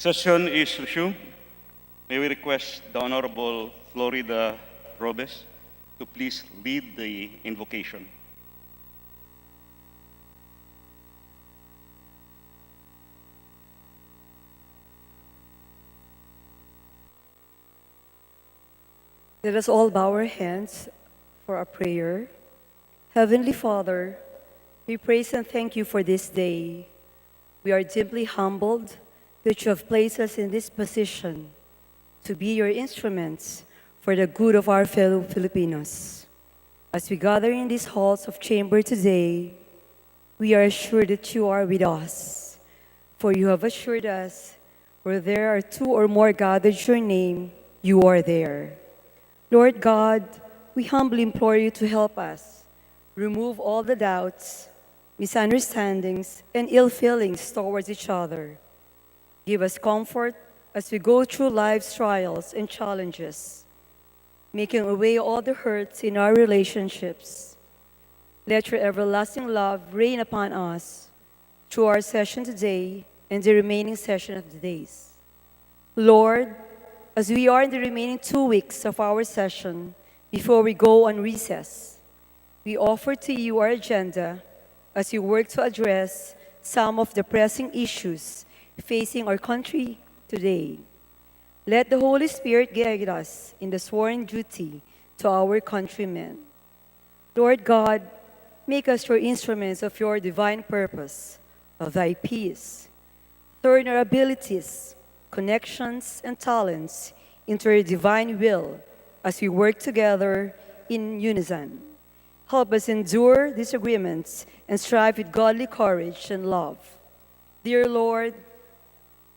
Session is resumed. May we request the Honorable Florida Robes to please lead the invocation. Let us all bow our heads for a prayer. Heavenly Father, we praise and thank you for this day. We are deeply humbled that you have placed us in this position to be your instruments for the good of our fellow Filipinos. As we gather in these halls of chamber today, we are assured that you are with us. For you have assured us, where there are two or more gathered in your name, you are there. Lord God, we humbly implore you to help us remove all the doubts, misunderstandings, and ill feelings towards each other. Give us comfort as we go through life's trials and challenges, making away all the hurts in our relationships. Let your everlasting love reign upon us through our session today and the remaining session of the days. Lord, as we are in the remaining 2 weeks of our session before we go on recess, we offer to you our agenda as we work to address some of the pressing issues facing our country today. Let the Holy Spirit guide us in the sworn duty to our countrymen. Lord God, make us your instruments of your divine purpose, of thy peace. Turn our abilities, connections, and talents into your divine will as we work together in unison. Help us endure disagreements and strive with godly courage and love. Dear Lord,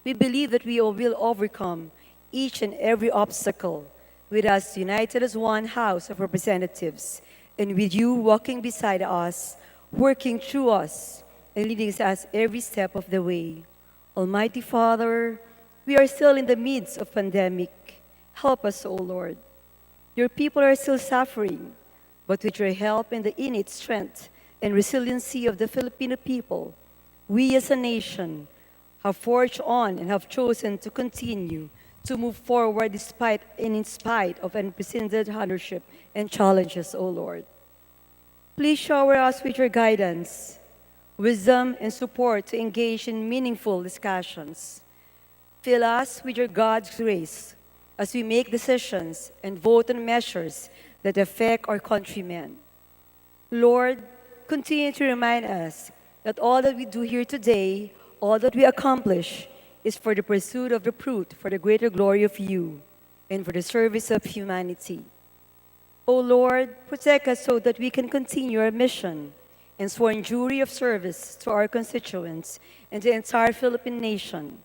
we believe that we will overcome each and every obstacle with us united as one House of Representatives and with you walking beside us, working through us, and leading us every step of the way. Almighty Father, we are still in the midst of pandemic. Help us, O Lord. Your people are still suffering, but with your help and the innate strength and resiliency of the Filipino people, we as a nation have forged on and have chosen to continue to move forward despite and in spite of unprecedented hardship and challenges, O Lord. Please shower us with your guidance, wisdom, and support to engage in meaningful discussions. Fill us with your God's grace as we make decisions and vote on measures that affect our countrymen. Lord, continue to remind us that all that we do here today, all that we accomplish, is for the pursuit of the fruit, for the greater glory of you, and for the service of humanity. O Lord, protect us so that we can continue our mission and sworn duty of service to our constituents and the entire Philippine nation.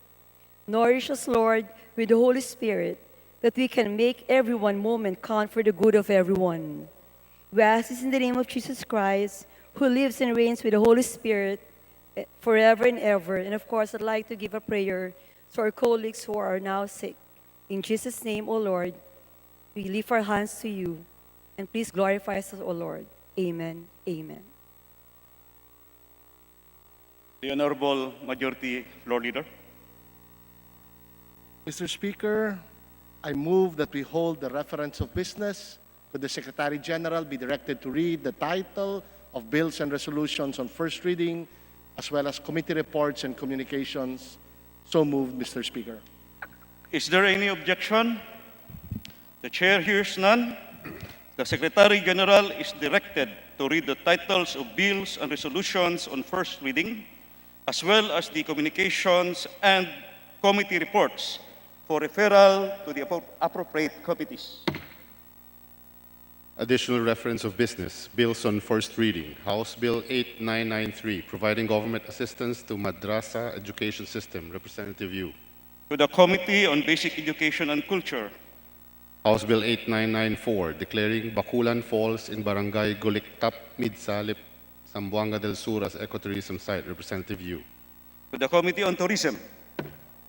Nourish us, Lord, with the Holy Spirit, that we can make every one moment count for the good of everyone. We ask this in the name of Jesus Christ, who lives and reigns with the Holy Spirit forever and ever. And of course, I'd like to give a prayer to our colleagues who are now sick. In Jesus' name, O Lord, we lift our hands to you, and please glorify us, O Lord. Amen. Amen. The Honorable Majority Floor Leader. Mr. Speaker, I move that we hold the reference of business. Could the Secretary General be directed to read the title of bills and resolutions on first reading, as well as committee reports and communications? So moved, Mr. Speaker. Is there any objection? The Chair hears none. The Secretary General is directed to read the titles of bills and resolutions on first reading, as well as the communications and committee reports for referral to the appropriate committees. Additional reference of business, bills on first reading. House Bill 8993, providing government assistance to Madrasa Education System. Representative Yu. To the Committee on Basic Education and Culture. House Bill 8994, declaring Bakulan Falls in Barangay Guliktap, Midsalip, Zamboanga del Sur as ecotourism site. Representative Yu. To the Committee on Tourism.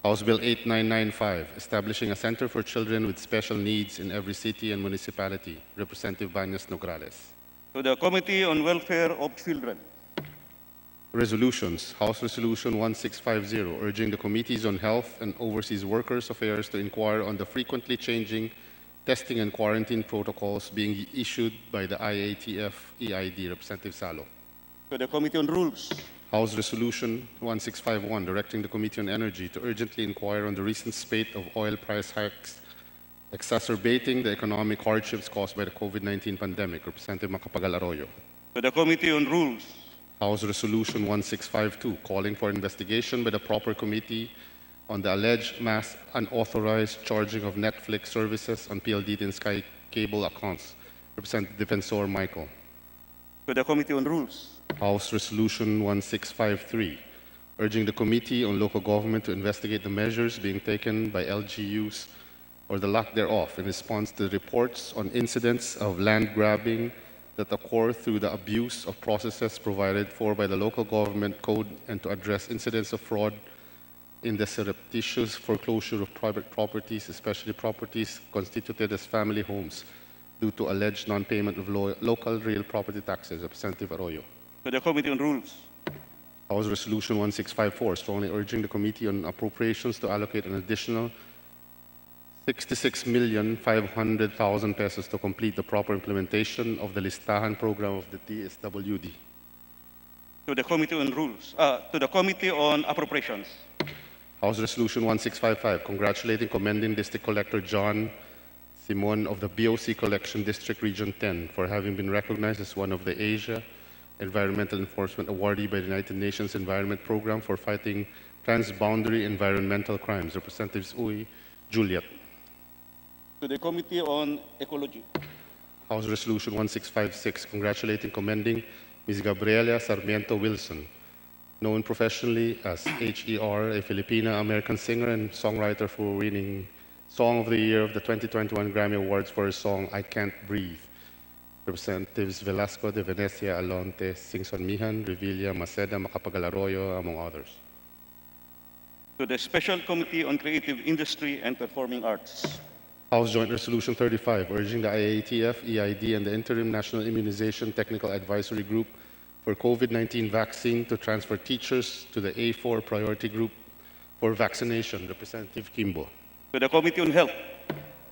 House Bill 8995, establishing a center for children with special needs in every city and municipality. Representative Banyas Nograles. To the Committee on Welfare of Children. Resolutions. House Resolution 1650, urging the Committees on Health and Overseas Workers Affairs to inquire on the frequently changing testing and quarantine protocols being issued by the IATF EID. Representative Salo. To the Committee on Rules. House Resolution 1651, directing the Committee on Energy to urgently inquire on the recent spate of oil price hikes exacerbating the economic hardships caused by the COVID-19 pandemic. Representative Macapagal Arroyo. To the Committee on Rules. House Resolution 1652, calling for investigation by the proper committee on the alleged mass unauthorized charging of Netflix services on PLDT and Sky cable accounts. Representative Defensor Michael. To the Committee on Rules. House Resolution 1653, urging the Committee on Local Government to investigate the measures being taken by LGUs or the lack thereof in response to the reports on incidents of land grabbing that occur through the abuse of processes provided for by the local government code and to address incidents of fraud in the surreptitious foreclosure of private properties, especially properties constituted as family homes, due to alleged non-payment of local real property taxes. Representative Arroyo. To the Committee on Rules. House Resolution 1654, strongly urging the Committee on Appropriations to allocate an additional 66,500,000 pesos to complete the proper implementation of the Listahan program of the TSWD. To the Committee on Rules. To the Committee on Appropriations. House Resolution 1655, congratulating, commending District Collector John Simon of the BOC Collection District Region 10 for having been recognized as one of the Asia Environmental Enforcement Awardee by the United Nations Environment Program for fighting transboundary environmental crimes. Representatives Uy, Juliet. To the Committee on Ecology. House Resolution 1656, congratulating, commending Ms. Gabriela Sarmiento Wilson, known professionally as HER, a Filipina-American singer and songwriter, for winning Song of the Year of the 2021 Grammy Awards for her song, I Can't Breathe. Representatives Velasco de Venecia, Alonte, Singson Mihan, Revilla, Maceda, Macapagal Arroyo, among others. To the Special Committee on Creative Industry and Performing Arts. House Joint Resolution 35, urging the IATF, EID, and the Interim National Immunization Technical Advisory Group for COVID-19 vaccine to transfer teachers to the A4 priority group for vaccination. Representative Kimbo. To the Committee on Health.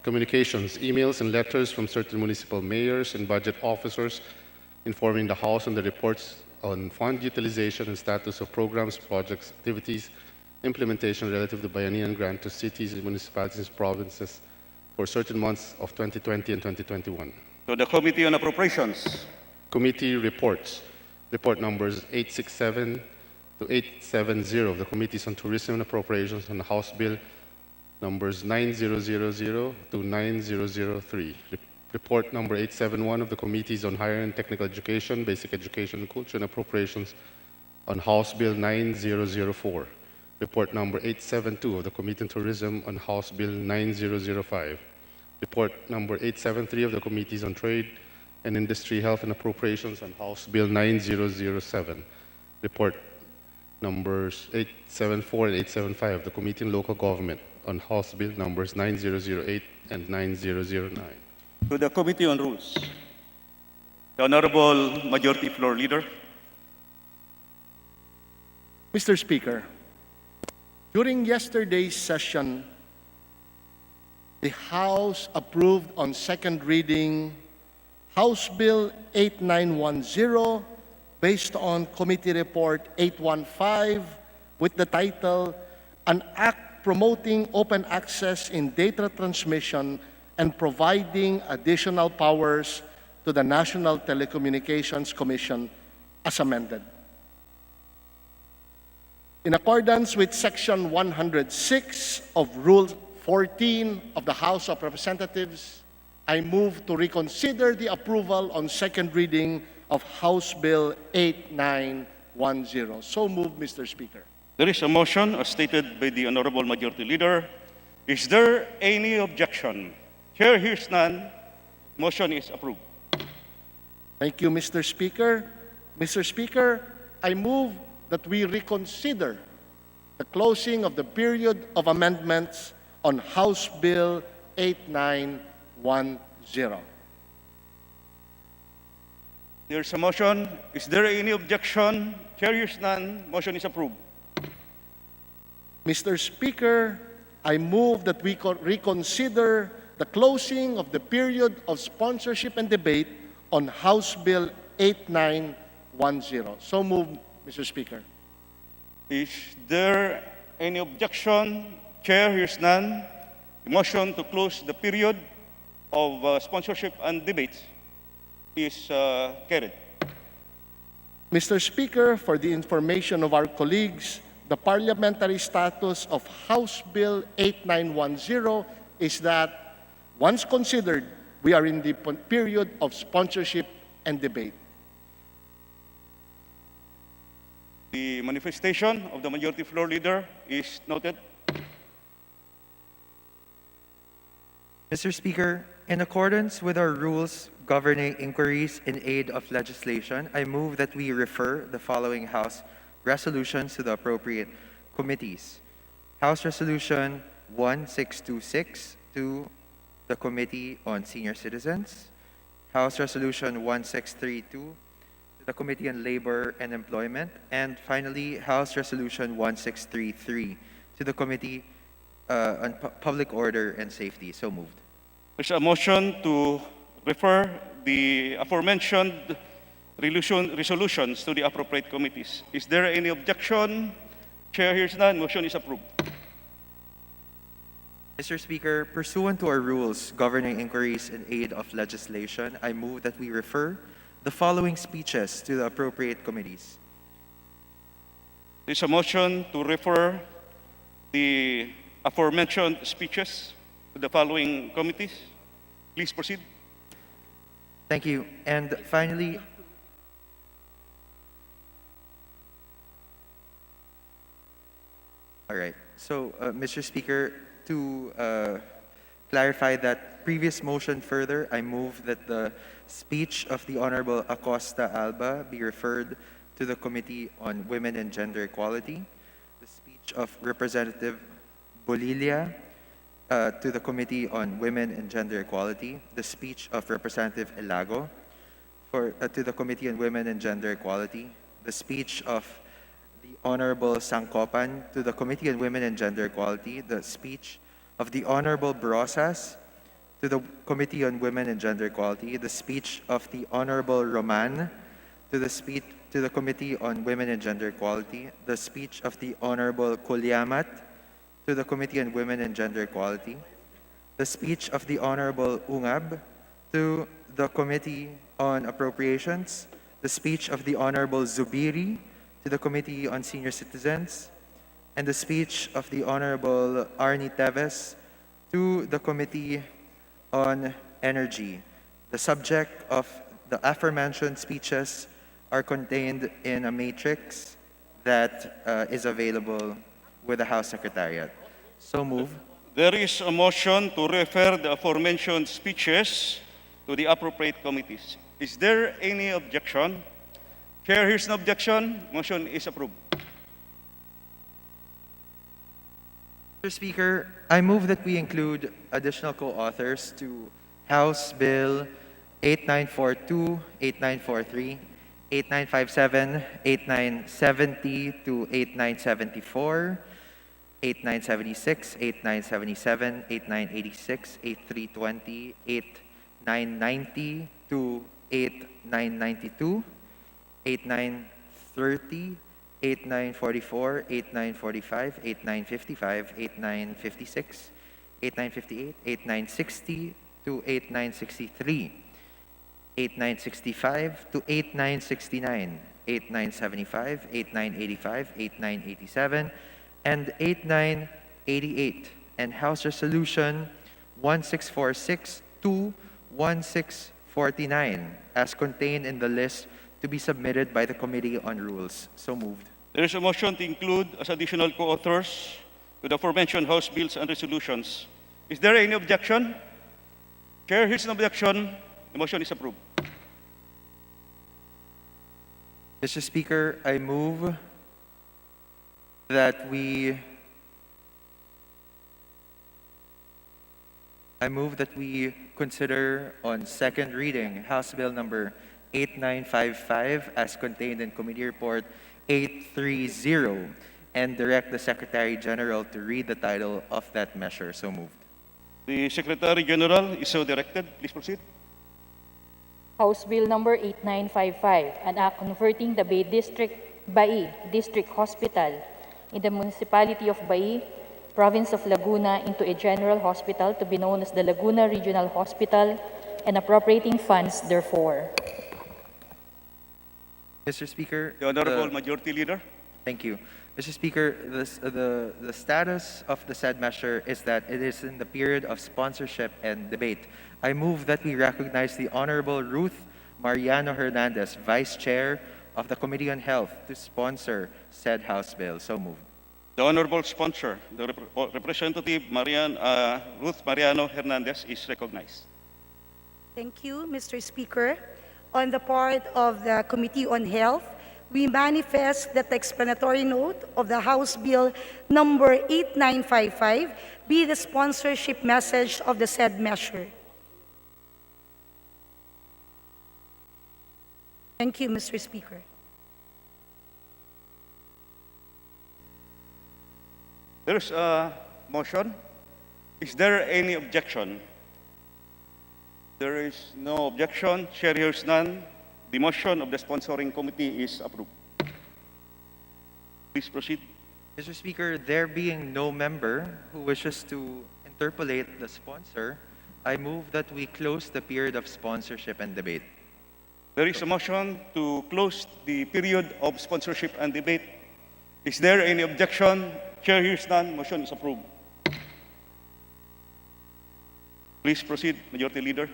Communications, emails, and letters from certain municipal mayors and budget officers informing the House on the reports on fund utilization and status of programs, projects, activities, implementation relative to Bayanihan Grant to cities, municipalities, and provinces for certain months of 2020 and 2021. To the Committee on Appropriations. Committee reports. Report numbers 867 to 870 of the Committees on Tourism and Appropriations on House Bill numbers 9000 to 9003. Report number 871 of the Committees on Higher and Technical Education, Basic Education, Culture, and Appropriations on House Bill 9004. Report number 872 of the Committee on Tourism on House Bill 9005. Report number 873 of the Committees on Trade and Industry, Health, and Appropriations on House Bill 9007. Report numbers 874 and 875 of the Committee on Local Government on House Bill numbers 9008 and 9009. To the Committee on Rules. The Honorable Majority Floor Leader. Mr. Speaker, during yesterday's session, the House approved on second reading House Bill 8910 based on Committee Report 815 with the title, An Act Promoting Open Access in Data Transmission and Providing Additional Powers to the National Telecommunications Commission, as amended. In accordance with Section 106 of Rule 14 of the House of Representatives, I move to reconsider the approval on second reading of House Bill 8910. So moved, Mr. Speaker. There is a motion as stated by the Honorable Majority Leader. Is there any objection? Chair hears none. Motion is approved. Thank you, Mr. Speaker. Mr. Speaker, I move that we reconsider the closing of the period of amendments on House Bill 8910. There's a motion. Is there any objection? Chair hears none. Motion is approved. Mr. Speaker, I move that we reconsider the closing of the period of sponsorship and debate on House Bill 8910. So moved, Mr. Speaker. Is there any objection? Chair hears none. The motion to close the period of sponsorship and debates is carried. Mr. Speaker, for the information of our colleagues, the parliamentary status of House Bill 8910 is that, once considered, we are in the period of sponsorship and debate. The manifestation of the Majority Floor Leader is noted. Mr. Speaker, in accordance with our rules governing inquiries in aid of legislation, I move that we refer the following House resolutions to the appropriate committees. House Resolution 1626 to the Committee on Senior Citizens. House Resolution 1632 to the Committee on Labor and Employment. And finally, House Resolution 1633 to the Committee on Public Order and Safety. So moved. There's a motion to refer the aforementioned resolutions to the appropriate committees. Is there any objection? Chair hears none. Motion is approved. Mr. Speaker, pursuant to our rules governing inquiries in aid of legislation, I move that we refer the following speeches to the appropriate committees. There's a motion to refer the aforementioned speeches to the following committees. Please proceed. Thank you. And finally, all right. So, Mr. Speaker, to clarify that previous motion further, I move that the speech of the Honorable Acosta Alba be referred to the Committee on Women and Gender Equality, the speech of Representative Bolilia to the Committee on Women and Gender Equality, the speech of Representative Elago to the Committee on Women and Gender Equality, the speech of the Honorable Sangcopan to the Committee on Women and Gender Equality, the speech of the Honorable Brosas to the Committee on Women and Gender Equality, the speech of the Honorable Roman to the Committee on Women and Gender Equality, the speech of the Honorable Kulyamat to the Committee on Women and Gender Equality, the speech of the Honorable Ungab to the Committee on Appropriations, the speech of the Honorable Zubiri to the Committee on Senior Citizens, and the speech of the Honorable Arnie Teves to the Committee on Energy. The subject of the aforementioned speeches are contained in a matrix that is available with the House Secretariat. So move. There is a motion to refer the aforementioned speeches to the appropriate committees. Is there any objection? Chair hears no objection. Motion is approved. Mr. Speaker, I move that we include additional co-authors to House Bill 8942, 8943, 8957, 8970 to 8974, 8976, 8977, 8986, 8320, 8990 to 8992, 8930, 8944, 8945, 8955, 8956, 8958, 8960 to 8963, 8965 to 8969, 8975, 8985, 8987, and 8988, and House Resolution 1646 to 1649, as contained in the list to be submitted by the Committee on Rules. So moved. There is a motion to include as additional co-authors to the aforementioned House bills and resolutions. Is there any objection? Chair hears no objection. The motion is approved. Mr. Speaker, I move that we consider on second reading House Bill number 8955 as contained in Committee Report 830 and direct the Secretary General to read the title of that measure. So moved. The Secretary General is so directed. Please proceed. House Bill number 8955, an act converting the Bai District Hospital in the municipality of Bai, province of Laguna, into a general hospital to be known as the Laguna Regional Hospital and appropriating funds therefore. Mr. Speaker, The Honorable Majority Leader. thank you. Mr. Speaker, the status of the said measure is that it is in the period of sponsorship and debate. I move that we recognize the Honorable Ruth Mariano Hernandez, Vice Chair of the Committee on Health, to sponsor said House bill. So moved. The Honorable Sponsor, the Representative Ruth Mariano Hernandez is recognized. Thank you, Mr. Speaker. On the part of the Committee on Health, we manifest that the explanatory note of the House Bill number 8955 be the sponsorship message of the said measure. Thank you, Mr. Speaker. There's a motion. Is there any objection? There is no objection. Chair hears none. The motion of the sponsoring committee is approved. Please proceed. Mr. Speaker, there being no member who wishes to interpolate the sponsor, I move that we close the period of sponsorship and debate. There is a motion to close the period of sponsorship and debate. Is there any objection? Chair hears none. Motion is approved. Please proceed, Majority Leader.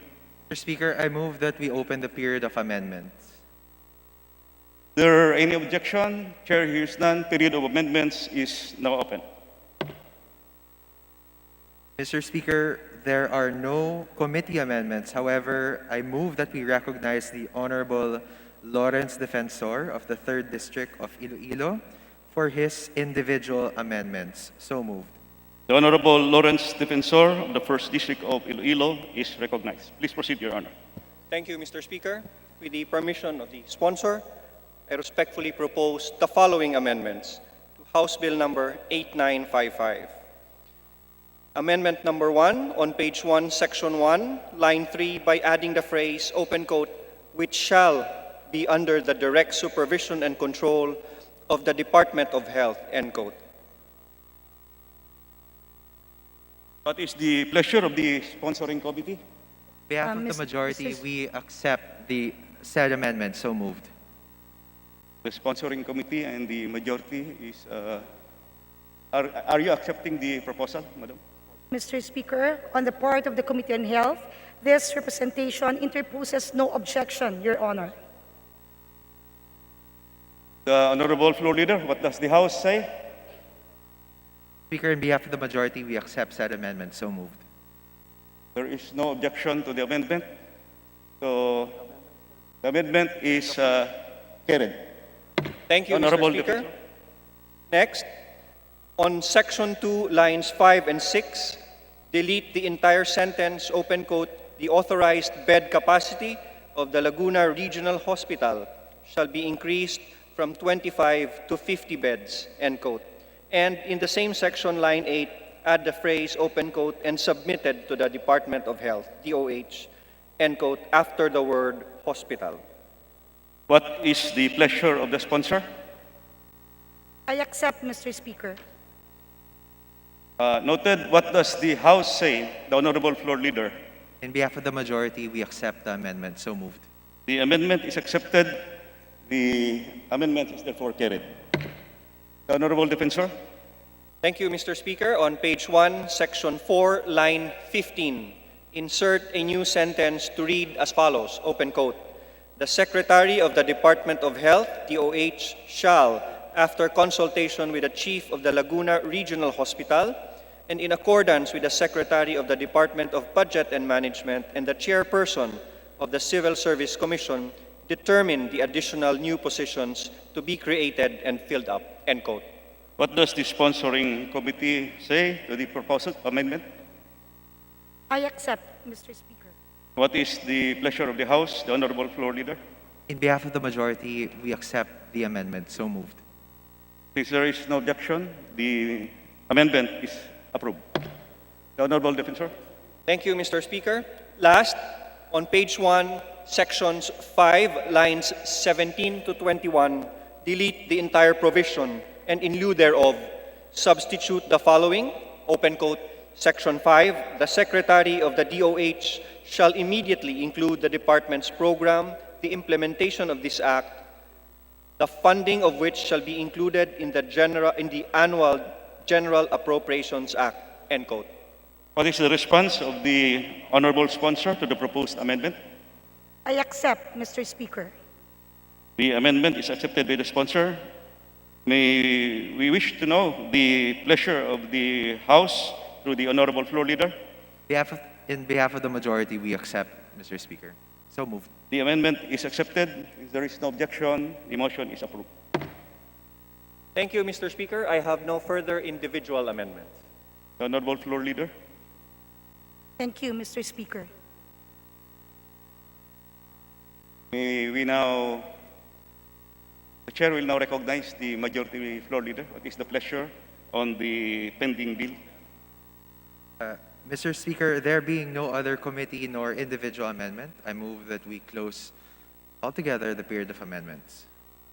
Mr. Speaker, I move that we open the period of amendments. There any objection? Chair hears none. Period of amendments is now open. Mr. Speaker, there are no committee amendments. However, I move that we recognize the Honorable Lawrence Defensor of the 3rd District of Iloilo for his individual amendments. So moved. The Honorable Lawrence Defensor of the 1st District of Iloilo is recognized. Please proceed, Your Honor. Thank you, Mr. Speaker. With the permission of the sponsor, I respectfully propose the following amendments to House Bill number 8955. Amendment number 1 on page 1, section 1, line 3, by adding the phrase, open quote, which shall be under the direct supervision and control of the Department of Health, end quote. What is the pleasure of the sponsoring committee? On behalf of the Mr. majority, we accept the said amendment. So moved. The sponsoring committee and the majority is. Are you accepting the proposal, Madam? Mr. Speaker, on the part of the Committee on Health, this representation interposes no objection, Your Honor. The Honorable Floor Leader, what does the House say? Speaker, on behalf of the majority, we accept said amendment. So moved. There is no objection to the amendment. So the amendment is carried. Thank you, Honorable Mr. Speaker. Defensor. Next, on section 2, lines 5 and 6, delete the entire sentence, open quote, the authorized bed capacity of the Laguna Regional Hospital shall be increased from 25 to 50 beds, end quote. And in the same section, line 8, add the phrase, open quote, and submitted to the Department of Health, DOH, end quote, after the word hospital. What is the pleasure of the sponsor? I accept, Mr. Speaker. Noted. What does the House say, the Honorable Floor Leader? On behalf of the majority, we accept the amendment. So moved. The amendment is accepted. The amendment is therefore carried. The Honorable Defensor. Thank you, Mr. Speaker. On page 1, section 4, line 15, insert a new sentence to read as follows, open quote, the Secretary of the Department of Health, DOH, shall, after consultation with the Chief of the Laguna Regional Hospital, and in accordance with the Secretary of the Department of Budget and Management and the Chairperson of the Civil Service Commission, determine the additional new positions to be created and filled up, end quote. What does the sponsoring committee say to the proposed amendment? I accept, Mr. Speaker. What is the pleasure of the House, the Honorable Floor Leader? In behalf of the majority, we accept the amendment. So moved. Since there is no objection, the amendment is approved. The Honorable Defensor. Thank you, Mr. Speaker. Last, on page 1, sections 5, lines 17 to 21, delete the entire provision and in lieu thereof, substitute the following, open quote, Section 5, the Secretary of the DOH shall immediately include the department's program, the implementation of this act, the funding of which shall be included in the annual General Appropriations Act, end quote. What is the response of the Honorable Sponsor to the proposed amendment? I accept, Mr. Speaker. The amendment is accepted by the sponsor. May we wish to know the pleasure of the House through the Honorable Floor Leader. In behalf of the majority, we accept, Mr. Speaker. So moved. The amendment is accepted. If there is no objection, the motion is approved. Thank you, Mr. Speaker. I have no further individual amendments. The Honorable Floor Leader. Thank you, Mr. Speaker. May we now, the Chair will now recognize the Majority Floor Leader. What is the pleasure on the pending bill? Mr. Speaker, there being no other committee nor individual amendment, I move that we close altogether the period of amendments.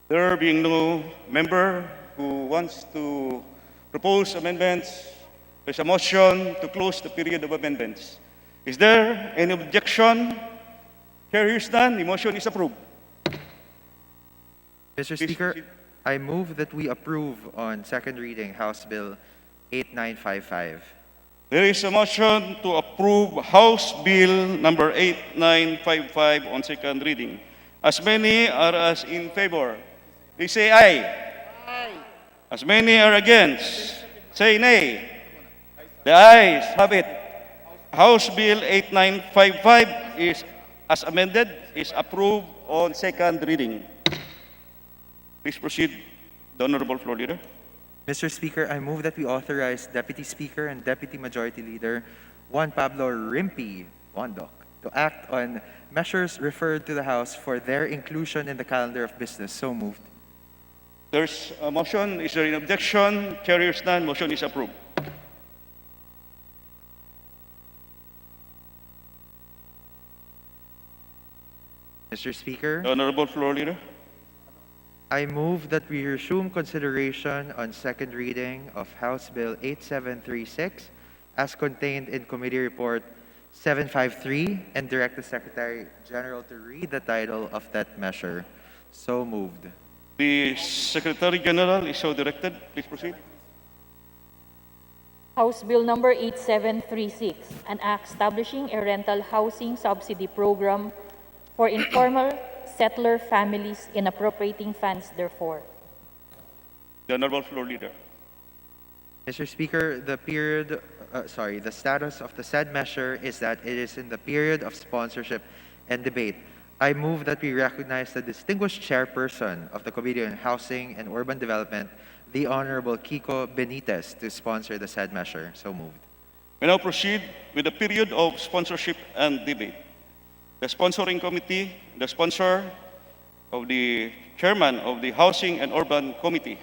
There being no member who wants to propose amendments, there's a motion to close the period of amendments. Is there any objection? Chair hears none. The motion is approved. Mr. Please Speaker, proceed. I move that we approve on second reading House Bill 8955. There is a motion to approve House Bill number 8955 on second reading. As many are as in favor, please say aye. Aye. As many are against, say nay. The ayes have it. House Bill 8955 is, as amended, is approved on second reading. Please proceed, the Honorable Floor Leader. Mr. Speaker, I move that we authorize Deputy Speaker and Deputy Majority Leader Juan Pablo Rimpi Wandok to act on measures referred to the House for their inclusion in the calendar of business. So moved. There's a motion. Is there an objection? Chair hears none. Motion is approved. Mr. Speaker, The Honorable Floor Leader. I move that we resume consideration on second reading of House Bill 8736 as contained in Committee Report 753 and direct the Secretary General to read the title of that measure. So moved. The Secretary General is so directed. Please proceed. House Bill number 8736, an act establishing a rental housing subsidy program for informal settler families in appropriating funds therefore. The Honorable Floor Leader. Mr. Speaker, the status of the said measure is that it is in the period of sponsorship and debate. I move that we recognize the distinguished chairperson of the Committee on Housing and Urban Development, the Honorable Kiko Benitez, to sponsor the said measure. So moved. We now proceed with the period of sponsorship and debate. The sponsoring committee, the sponsor of the chairman of the Housing and Urban Committee,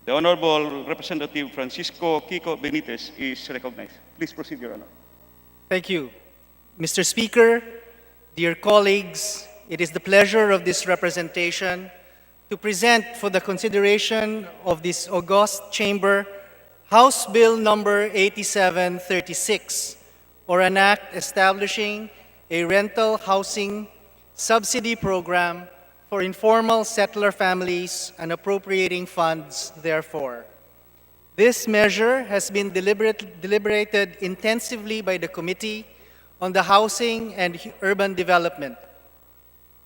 the Honorable Representative Francisco Kiko Benitez, is recognized. Please proceed, Your Honor. Thank you. Mr. Speaker, dear colleagues, it is the pleasure of this representation to present for the consideration of this august chamber House Bill number 8736, or an act establishing a rental housing subsidy program for informal settler families and appropriating funds therefore. This measure has been deliberated intensively by the Committee on the Housing and Urban Development,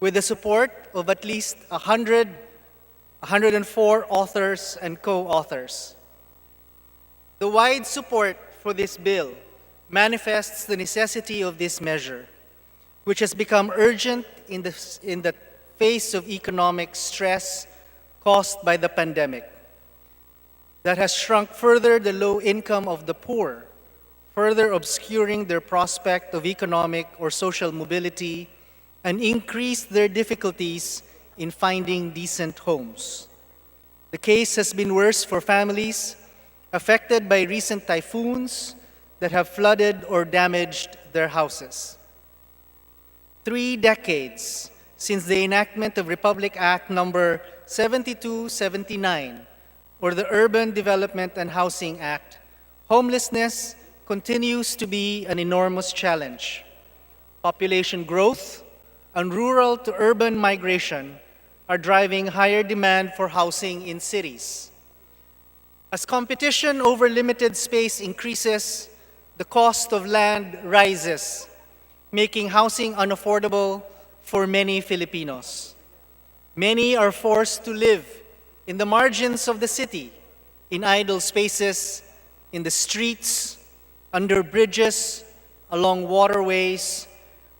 with the support of at least 104 authors and co-authors. The wide support for this bill manifests the necessity of this measure, which has become urgent in the face of economic stress caused by the pandemic, that has shrunk further the low income of the poor, further obscuring their prospect of economic or social mobility, and increased their difficulties in finding decent homes. The case has been worse for families affected by recent typhoons that have flooded or damaged their houses. 3 decades since the enactment of Republic Act number 7279, or the Urban Development and Housing Act, homelessness continues to be an enormous challenge. Population growth and rural to urban migration are driving higher demand for housing in cities. As competition over limited space increases, the cost of land rises, making housing unaffordable for many Filipinos. Many are forced to live in the margins of the city, in idle spaces, in the streets, under bridges, along waterways,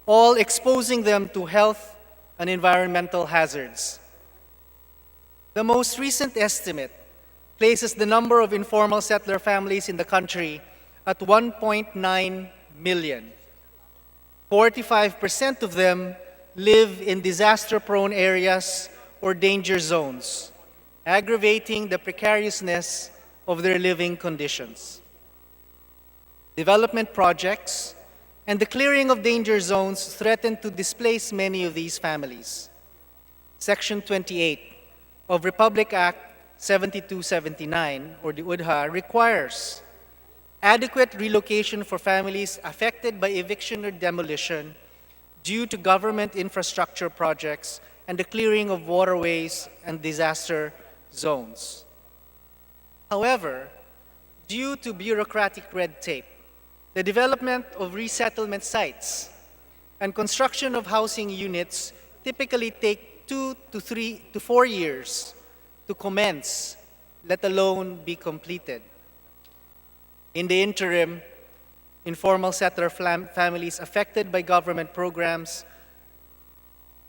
all exposing them to health and environmental hazards. The most recent estimate places the number of informal settler families in the country at 1.9 million. 45% of them live in disaster-prone areas or danger zones, aggravating the precariousness of their living conditions. Development projects and the clearing of danger zones threaten to displace many of these families. Section 28 of Republic Act 7279, or the UDHA, requires adequate relocation for families affected by eviction or demolition due to government infrastructure projects and the clearing of waterways and disaster zones. However, due to bureaucratic red tape, the development of resettlement sites and construction of housing units typically take 2 to 4 years to commence, let alone be completed. In the interim, informal settler families affected by government programs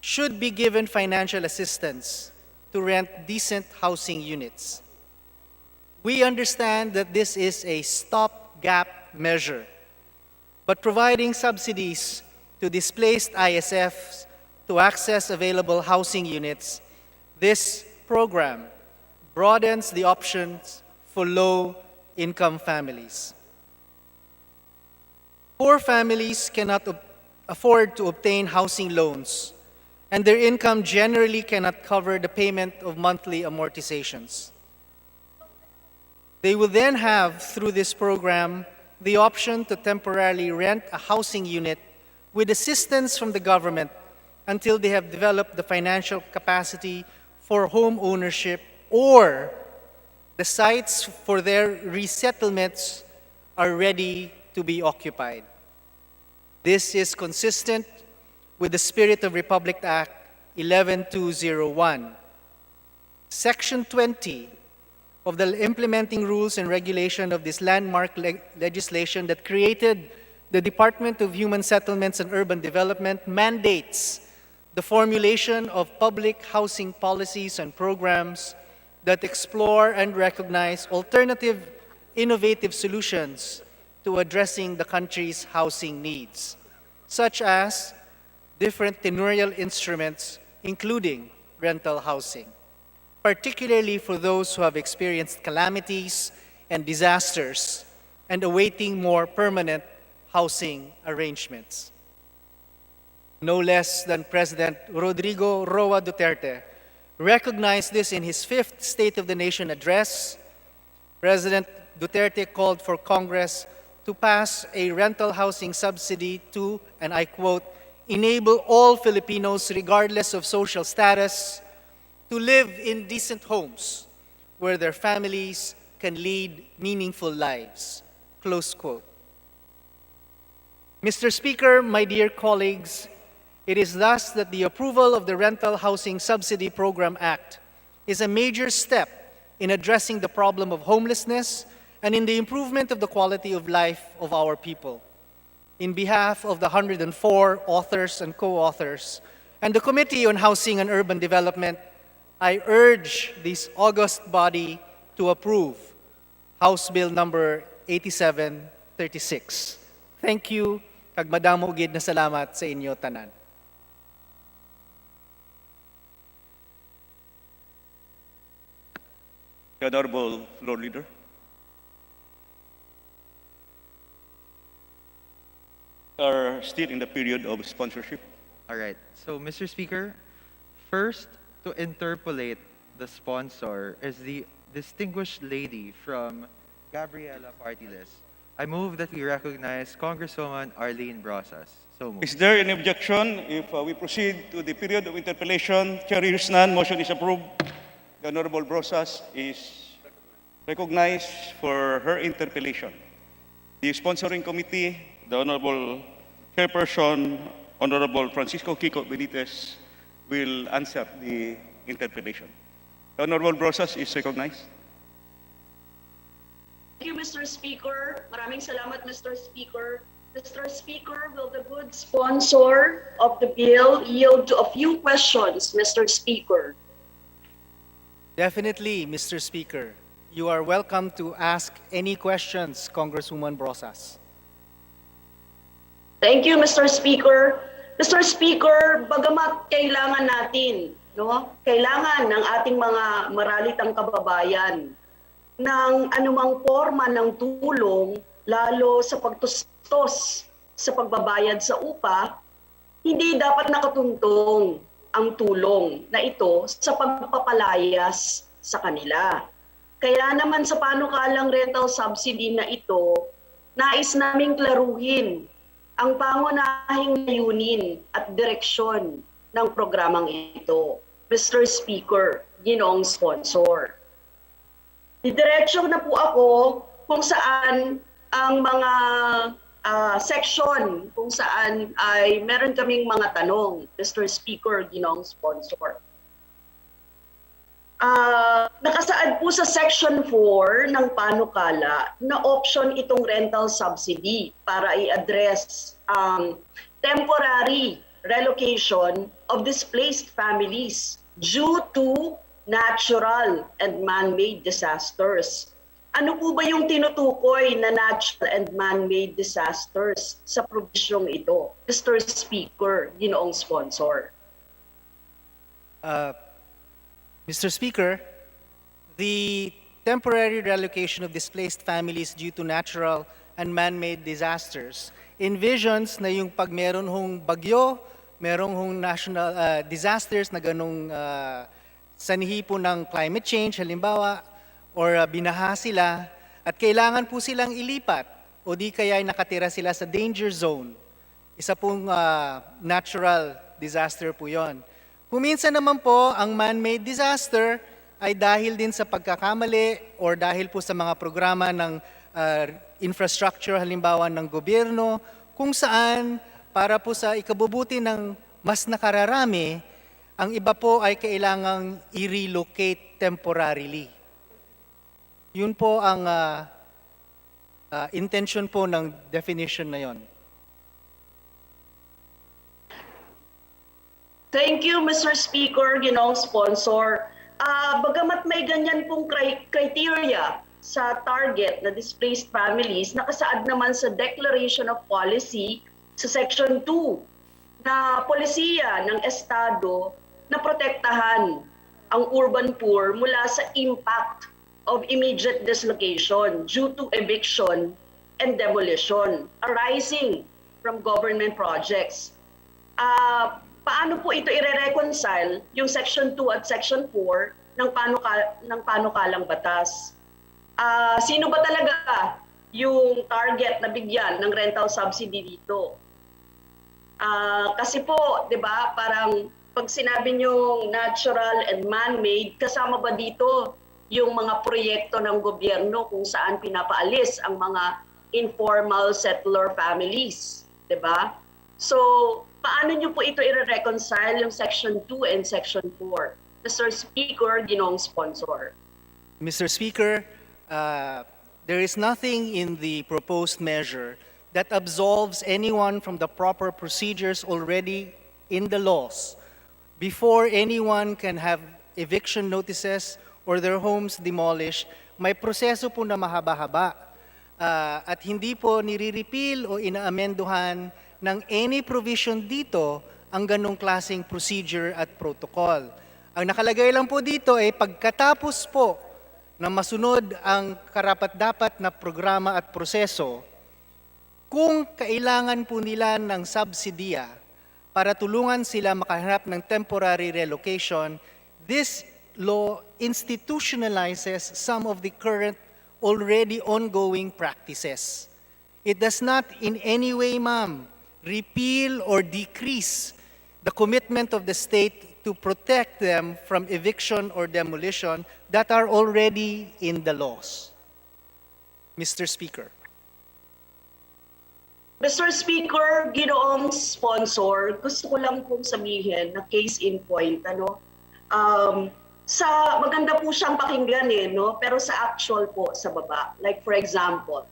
should be given financial assistance to rent decent housing units. We understand that this is a stopgap measure, but providing subsidies to displaced ISFs to access available housing units, this program broadens the options for low-income families. Poor families cannot afford to obtain housing loans, and their income generally cannot cover the payment of monthly amortizations. They will then have, through this program, the option to temporarily rent a housing unit with assistance from the government until they have developed the financial capacity for home ownership, or the sites for their resettlements are ready to be occupied. This is consistent with the spirit of Republic Act 11201. Section 20 of the implementing rules and regulation of this landmark legislation that created the Department of Human Settlements and Urban Development mandates the formulation of public housing policies and programs that explore and recognize alternative, innovative solutions to addressing the country's housing needs, such as different tenurial instruments, including rental housing, particularly for those who have experienced calamities and disasters and awaiting more permanent housing arrangements. No less than President Rodrigo Roa Duterte recognized this in his 5th State of the Nation address. President Duterte called for Congress to pass a rental housing subsidy to, and I quote, enable all Filipinos, regardless of social status, to live in decent homes where their families can lead meaningful lives, close quote. Mr. Speaker, my dear colleagues, it is thus that the approval of the Rental Housing Subsidy Program Act is a major step in addressing the problem of homelessness and in the improvement of the quality of life of our people. In behalf of the 104 authors and co-authors and the Committee on Housing and Urban Development, I urge this august body to approve House Bill number 8736. Thank you, kag madamo gid na salamat sa inyo tanan. The Honorable Floor Leader. Are still in the period of sponsorship. All right. So, Mr. Speaker, first to interpolate the sponsor is the distinguished lady from Gabriela Party List. I move that we recognize Congresswoman Arlene Brosas. So moved. Is there any objection if we proceed to the period of interpellation? Chair hears none. Motion is approved. The Honorable Brosas is recognized for her interpellation. The sponsoring committee, the Honorable Chairperson, Honorable Francisco Kiko Benitez, will answer the interpellation. The Honorable Brosas is recognized. Thank you, Mr. Speaker. Maraming salamat, Mr. Speaker. Mr. Speaker, will the good sponsor of the bill yield to a few questions, Mr. Speaker? Definitely, Mr. Speaker. You are welcome to ask any questions, Congresswoman Brosas. Thank you, Mr. Speaker. Mr. Speaker, bagamat kailangan natin, kailangan ng ating mga maralitang kababayan ng anumang forma ng tulong, lalo sa pagtustos sa pagbabayad sa upa, hindi dapat nakatuntong ang tulong na ito sa pagpapalayas sa kanila. Kaya naman sa panukalang rental subsidy na ito, nais naming klaruhin ang pangunahing layunin at direksyon ng programang ito. Mr. Speaker, ginoong sponsor. Didiretso na po ako kung saan ang mga section kung saan ay meron kaming mga tanong, Mr. Speaker, ginoong sponsor. Nakasaad po sa Section 4 ng panukala na option itong rental subsidy para i-address ang temporary relocation of displaced families due to natural and man-made disasters. Ano po ba yung tinutukoy na natural and man-made disasters sa probisyong ito? Mr. Speaker, ginoong sponsor. Mr. Speaker, the temporary relocation of displaced families due to natural and man-made disasters envisions na yung pag meron hong bagyo, merong hong national disasters na ganong sanhi po ng climate change, halimbawa, or binaha sila, at kailangan po silang ilipat o di kaya ay nakatira sila sa danger zone. Isa pong natural disaster po yon. Kuminsan naman po, ang man-made disaster ay dahil din sa pagkakamali or dahil po sa mga programa ng infrastructure, halimbawa ng gobyerno, kung saan para po sa ikabubuti ng mas nakararami, ang iba po ay kailangang i-relocate temporarily. Yun po ang intention po ng definition na yon. Thank you, Mr. Speaker, ginoong sponsor. Bagamat may ganyan pong criteria sa target na displaced families, nakasaad naman sa Declaration of Policy sa Section 2 na polisiya ng Estado na protektahan ang urban poor mula sa impact of immediate dislocation due to eviction and demolition arising from government projects. Paano po ito i-reconcile yung Section 2 at Section 4 ng panukalang batas? Sino ba talaga yung target na bigyan ng rental subsidy dito? Kasi po, 'di ba, parang pag sinabi niyong natural and man-made, kasama ba dito yung mga proyekto ng gobyerno kung saan pinapaalis ang mga informal settler families, 'di ba? So, paano niyo po ito i-reconcile yung Section 2 and Section 4? Mr. Speaker, ginoong sponsor. Mr. Speaker, there is nothing in the proposed measure that absolves anyone from the proper procedures already in the laws before anyone can have eviction notices or their homes demolished. May proseso po na mahaba-haba at hindi po nire-repeal o inaamenduhan ng any provision dito ang ganong klaseng procedure at protocol. Ang nakalagay lang po dito ay pagkatapos po na masunod ang karapat-dapat na programa at proseso kung kailangan po nila ng subsidiya para tulungan sila makahanap ng temporary relocation. This law institutionalizes some of the current already ongoing practices. It does not in any way, ma'am, repeal or decrease the commitment of the state to protect them from eviction or demolition that are already in the laws. Mr. Speaker. Mr. Speaker, ginoong sponsor, gusto ko lang pong sabihin na case in point, maganda po siyang pakinggan pero sa actual po sa baba. Like for example,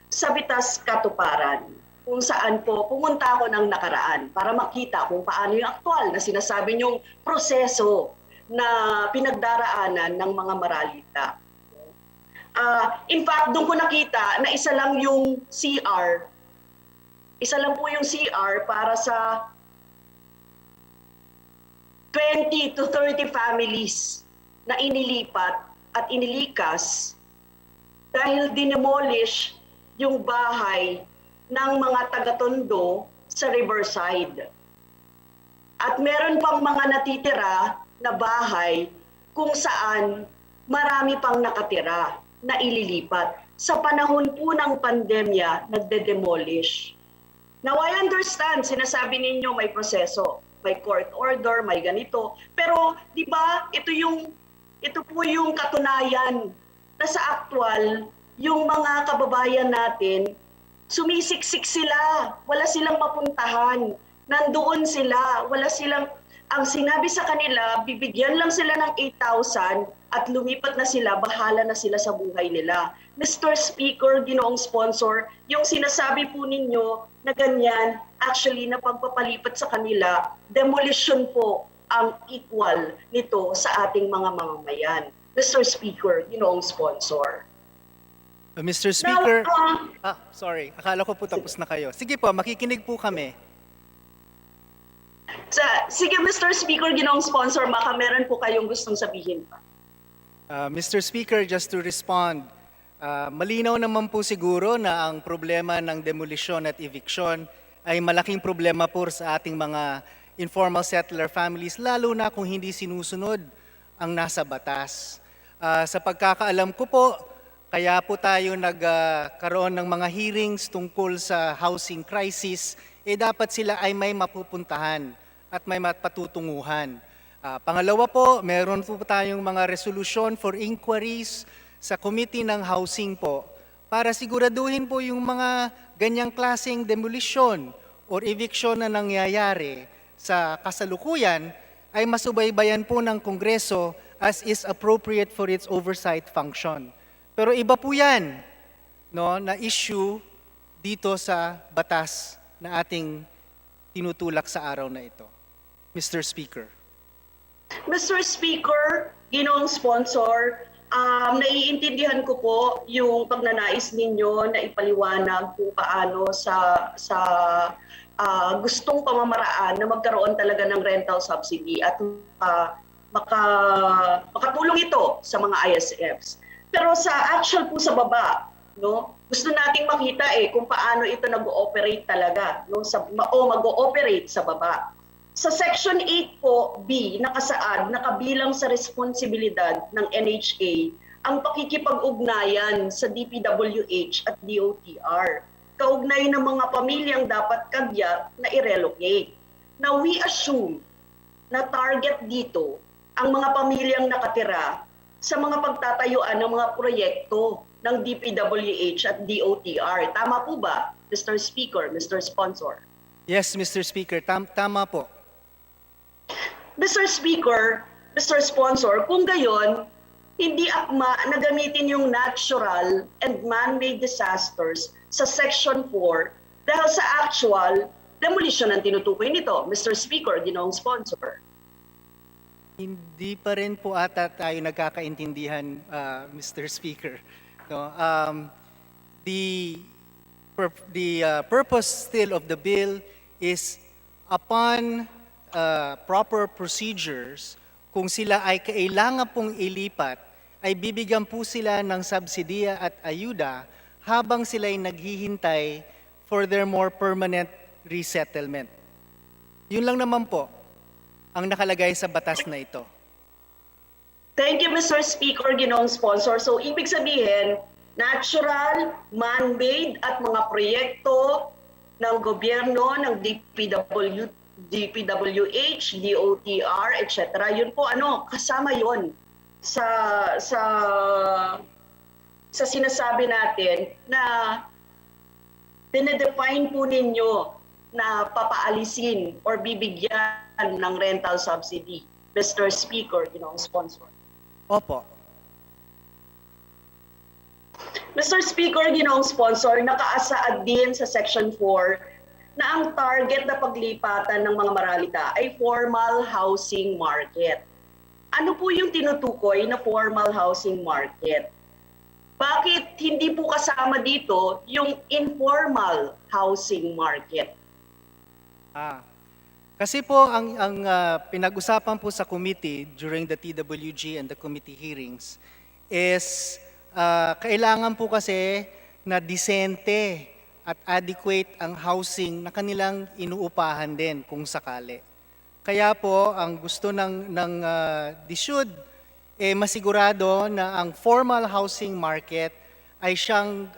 sa Bitas Katuparan, kung saan po pumunta ako ng nakaraan para makita kung paano yung aktual na sinasabi niyong proseso na pinagdaraanan ng mga maralita. In fact, doon ko nakita na isa lang yung CR. Isa lang po yung CR para sa 20 to 30 families na inilipat at inilikas dahil dinemolish yung bahay ng mga taga-Tondo sa Riverside. At meron pang mga natitira na bahay kung saan marami pang nakatira na ililipat. Sa panahon po ng pandemya, nagde-demolish. Now, I understand, sinasabi ninyo may proseso, may court order, may ganito. Pero, di ba, ito po yung katunayan na sa actual, yung mga kababayan natin, sumisiksik sila, wala silang mapuntahan, nandoon sila, wala silang, ang sinabi sa kanila, bibigyan lang sila ng 8,000 at lumipat na sila, bahala na sila sa buhay nila. Mr. Speaker, ginoong sponsor, yung sinasabi po ninyo na ganyan, actually na pagpapalipat sa kanila, demolition po ang equal nito sa ating mga mamamayan. Mr. Speaker, ginoong sponsor. Mr. Speaker, Now, sorry, akala ko po tapos na kayo. Sige po, makikinig po kami. sige, Mr. Speaker, ginoong sponsor, baka meron po kayong gustong sabihin pa. Mr. Speaker, just to respond, malinaw naman po siguro na ang problema ng demolition at eviction ay malaking problema po sa ating mga informal settler families, lalo na kung hindi sinusunod ang nasa batas. Sa pagkakaalam ko po, kaya po tayo nagkaroon ng mga hearings tungkol sa housing crisis, dapat sila ay may mapupuntahan at may mapatutunguhan. Pangalawa po, meron po tayong mga resolution for inquiries sa Committee ng Housing po para siguraduhin po yung mga ganyang klaseng demolition or eviction na nangyayari sa kasalukuyan ay masubaybayan po ng Kongreso as is appropriate for its oversight function. Pero iba po yan na issue dito sa batas na ating tinutulak sa araw na ito. Mr. Speaker. Mr. Speaker, ginoong sponsor, naiintindihan ko po yung pagnanais ninyo na ipaliwanag kung paano sa gustong pamamaraan na magkaroon talaga ng rental subsidy at makatulong ito sa mga ISFs. Pero sa actual po sa baba, gusto nating makita kung paano ito nag-ooperate talaga, mag-ooperate sa baba. Sa Section 8 po, B, nakasaad, nakabilang sa responsibilidad ng NHA ang pakikipag-ugnayan sa DPWH at DOTR, kaugnay ng mga pamilyang dapat kagyat na i-relocate. Now, we assume na target dito ang mga pamilyang nakatira sa mga pagtatayuan ng mga proyekto ng DPWH at DOTR. Tama po ba, Mr. Speaker, Mr. Sponsor? Yes, Mr. Speaker, tama po. Mr. Speaker, Mr. Sponsor, kung gayon, hindi akma na gamitin yung natural and man-made disasters sa Section 4 dahil sa actual demolition ang tinutukoy nito, Mr. Speaker, ginoong sponsor. Hindi pa rin po ata tayo nagkakaintindihan, Mr. Speaker. The purpose still of the bill is upon proper procedures, kung sila ay kailangan pong ilipat, ay bibigyan po sila ng subsidiya at ayuda habang sila ay naghihintay for their more permanent resettlement. Yun lang naman po ang nakalagay sa batas na ito. Thank you, Mr. Speaker, Ginoong Sponsor. So, ibig sabihin, natural, man-made at mga proyekto ng gobyerno, ng DPWH, DOTR, etc. Yun po, kasama yon sa sinasabi natin na dinedefine po ninyo na papaalisin or bibigyan ng rental subsidy. Mr. Speaker, Ginoong Sponsor. Opo. Mr. Speaker, Ginoong Sponsor, nakaasaad din sa Section 4 na ang target na paglipatan ng mga maralita ay formal housing market. Ano po yung tinutukoy na formal housing market? Bakit hindi po kasama dito yung informal housing market? Kasi po ang pinag-usapan po sa committee during the TWG and the committee hearings is kailangan po kasi na disente at adequate ang housing na kanilang inuupahan din kung sakali. Kaya po ang gusto ng DSUD masigurado na ang formal housing market ay siyang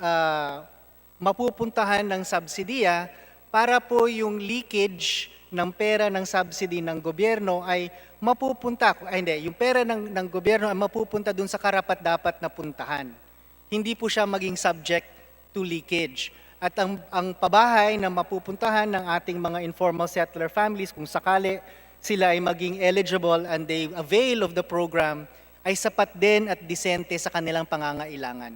mapupuntahan ng subsidiya para po yung leakage ng pera ng subsidy ng gobyerno ay mapupunta, yung pera ng gobyerno ay mapupunta dun sa karapat-dapat na puntahan. Hindi po siya maging subject to leakage. At ang pabahay na mapupuntahan ng ating mga informal settler families, kung sakali sila ay maging eligible and they avail of the program, ay sapat din at disente sa kanilang pangangailangan.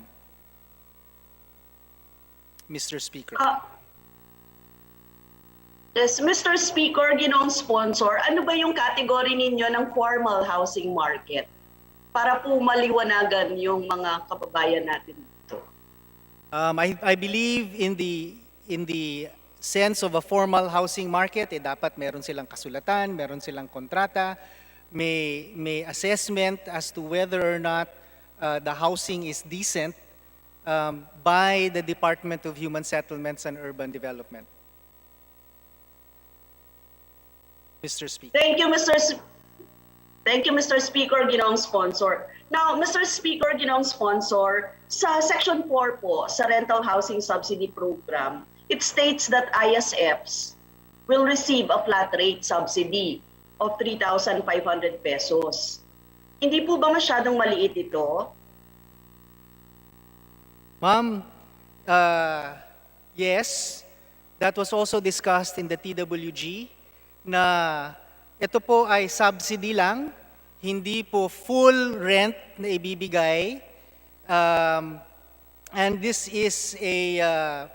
Mr. Speaker. Yes, Mr. Speaker, Ginoong Sponsor, ano ba yung category ninyo ng formal housing market? Para po maliwanagan yung mga kababayan natin dito. I believe in the sense of a formal housing market, dapat meron silang kasulatan, meron silang kontrata, may assessment as to whether or not the housing is decent by the Department of Human Settlements and Urban Development. Mr. Speaker. Thank you, Mr. Speaker, Ginoong Sponsor. Now, Mr. Speaker, Ginoong Sponsor, sa Section 4 po, sa Rental Housing Subsidy Program, it states that ISFs will receive a flat rate subsidy of 3,500 pesos. Hindi po ba masyadong maliit ito? Ma'am, yes, that was also discussed in the TWG na ito po ay subsidy lang, hindi po full rent na ibibigay. And this is a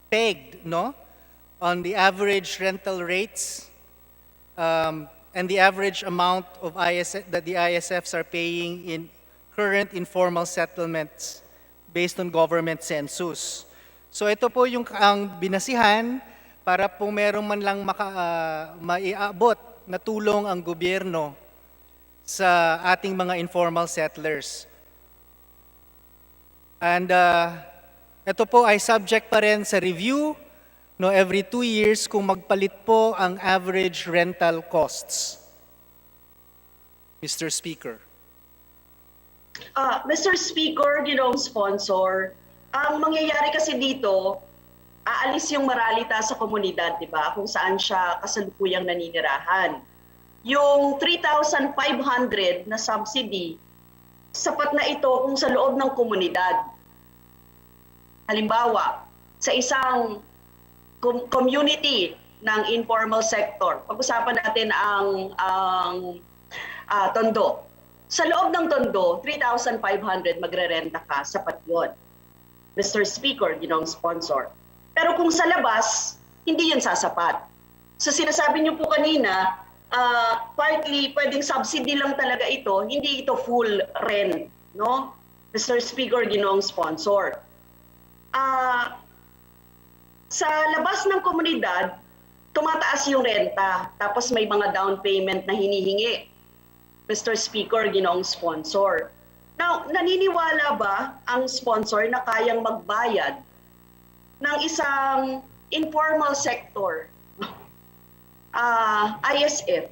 pegged on the average rental rates and the average amount of that the ISFs are paying in current informal settlements based on government census. So ito po yung ang binasihan para po meron man lang maiabot na tulong ang gobyerno sa ating mga informal settlers. And ito po ay subject pa rin sa review every 2 years kung magpalit po ang average rental costs. Mr. Speaker. Mr. Speaker, Ginoong Sponsor, ang mangyayari kasi dito, aalis yung maralita sa komunidad, di ba? Kung saan siya kasalukuyang naninirahan. Yung 3,500 na subsidy, sapat na ito kung sa loob ng komunidad. Halimbawa, sa isang community ng informal sector, pag-usapan natin ang Tondo. Sa loob ng Tondo, 3,500 magre-renta ka, sapat yun. Mr. Speaker, Ginoong Sponsor. Pero kung sa labas, hindi yan sasapat. So sinasabi niyo po kanina, partly pwedeng subsidy lang talaga ito, hindi ito full rent, no? Mr. Speaker, Ginoong Sponsor. Sa labas ng komunidad, tumataas yung renta, tapos may mga down payment na hinihingi. Mr. Speaker, Ginoong Sponsor. Now, naniniwala ba ang sponsor na kayang magbayad ng isang informal sector, ISF,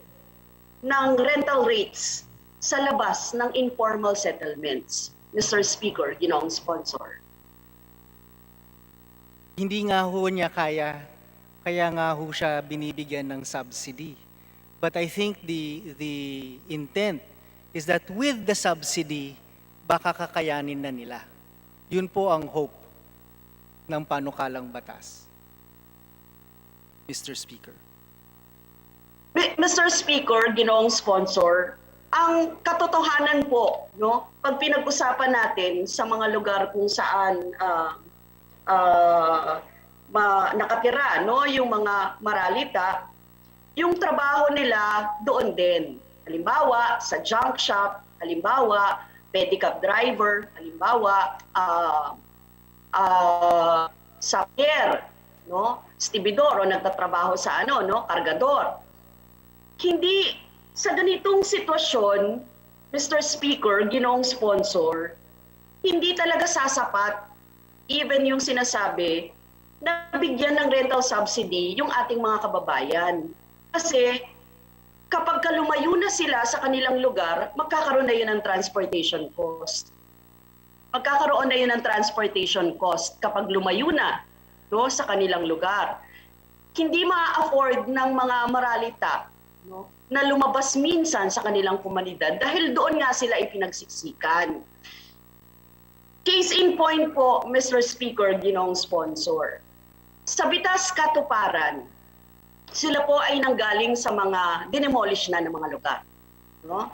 ng rental rates sa labas ng informal settlements, Mr. Speaker, ginoong sponsor? Hindi nga ho niya kaya nga ho siya binibigyan ng subsidy. But I think the intent is that with the subsidy, baka kakayanin na nila. Yun po ang hope ng panukalang batas. Mr. Speaker. Mr. Speaker, ginoong sponsor, ang katotohanan po, no, pag pinag-usapan natin sa mga lugar kung saan nakatira, no, yung mga maralita, yung trabaho nila doon din. Halimbawa, sa junk shop, halimbawa, pedicab driver, halimbawa, sa pier, no, stibidor o nagtatrabaho sa kargador. Hindi sa ganitong sitwasyon, Mr. Speaker, ginoong sponsor, hindi talaga sasapat even yung sinasabi na bigyan ng rental subsidy yung ating mga kababayan. Kasi kapag lumayo na sila sa kanilang lugar, magkakaroon na yun ng transportation cost. Magkakaroon na yun ng transportation cost kapag lumayo na, no, sa kanilang lugar. Hindi ma-afford ng mga maralita, no, na lumabas minsan sa kanilang komunidad dahil doon nga sila ipinagsiksikan. Case in point po, Mr. Speaker, ginoong sponsor. Sa Bitas, Katuparan, sila po ay nanggaling sa mga dinemolish na ng mga lugar. No?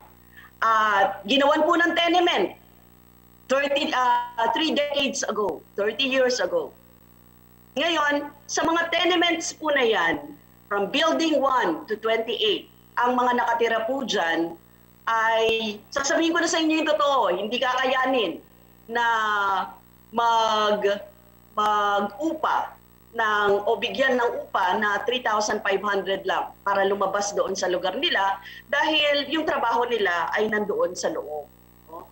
At ginawan po ng tenement 3 decades ago, 30 years ago. Ngayon, sa mga tenements po na yan, from Building 1 to 28, ang mga nakatira po dyan ay, sasabihin ko na sa inyo yung totoo, hindi kakayanin na mag-upa o bigyan ng upa na 3,500 lang para lumabas doon sa lugar nila dahil yung trabaho nila ay nandoon sa loob. No?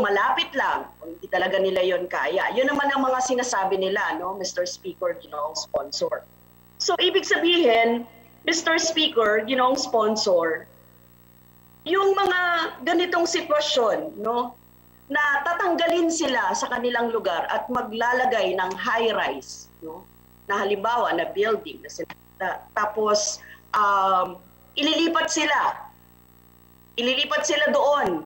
Malapit lang, hindi talaga nila yon kaya. Yun naman ang mga sinasabi nila, no, Mr. Speaker, ginoong sponsor. So, ibig sabihin, Mr. Speaker, ginoong sponsor, yung mga ganitong sitwasyon, no, na tatanggalin sila sa kanilang lugar at maglalagay ng high-rise, no, na halimbawa na building, tapos ililipat sila doon,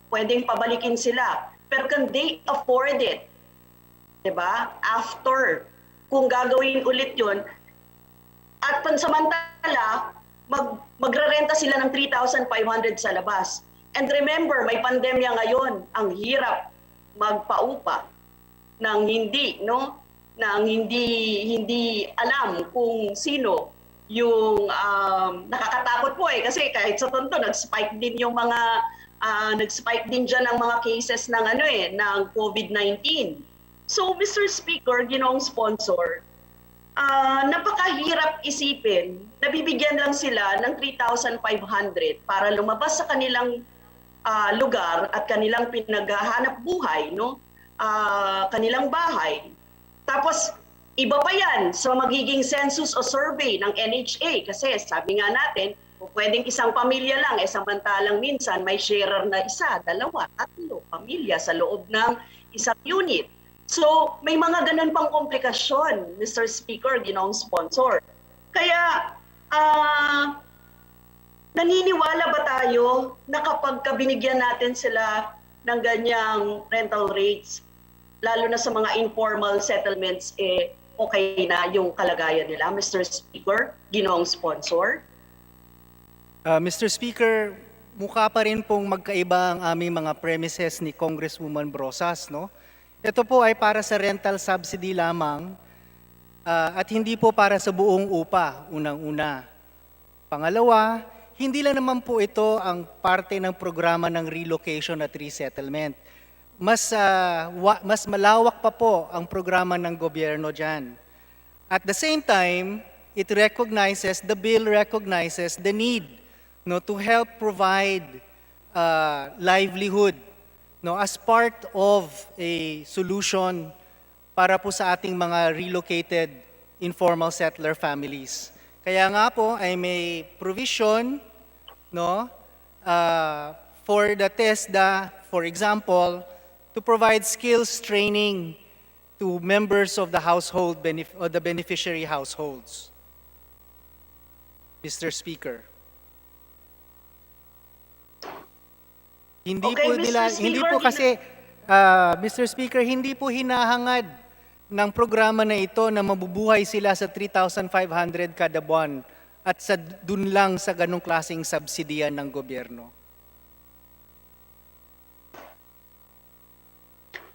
pwedeng pabalikin sila, pero can they afford it? Diba? After, kung gagawin ulit yun, at pansamantala, magrerenta sila ng 3,500 sa labas. And remember, may pandemya ngayon, ang hirap magpaupa ng hindi alam kung sino yung nakakatakot po kasi kahit sa tonto nag-spike din yung mga nag-spike din diyan ang mga cases ng ng COVID-19. So Mr. Speaker, ginoong sponsor, napakahirap isipin, nabibigyan lang sila ng 3,500 para lumabas sa kanilang lugar at kanilang pinaghahanap buhay, no? Kanilang bahay. Tapos, iba pa yan sa magiging census o survey ng NHA kasi sabi nga natin, pwedeng isang pamilya lang, samantalang minsan may sharer na isa, dalawa, tatlo pamilya sa loob ng isang unit. So, may mga ganun pang komplikasyon, Mr. Speaker, ginoong sponsor. Kaya, naniniwala ba tayo na kapag binigyan natin sila ng ganyang rental rates, lalo na sa mga informal settlements, okay na yung kalagayan nila, Mr. Speaker, ginoong sponsor? Mr. Speaker, mukha pa rin pong magkaiba ang aming mga premises ni Congresswoman Brosas, no? Ito po ay para sa rental subsidy lamang at hindi po para sa buong upa, unang-una. Pangalawa, hindi lang naman po ito ang parte ng programa ng relocation at resettlement. Mas malawak pa po ang programa ng gobyerno dyan. At the same time, the bill recognizes the need, no, to help provide livelihood, no, as part of a solution para po sa ating mga relocated informal settler families. Kaya nga po ay may provision, no, for the TESDA, for example, to provide skills training to members of the household or the beneficiary households. Mr. Speaker. Hindi Okay, po Mr. nila, hindi Speaker, po kasi Mr. Speaker, hindi po hinahangad ng programa na ito na mabubuhay sila sa 3,500 kada buwan at sa dun lang sa ganong klaseng subsidiyan ng gobyerno.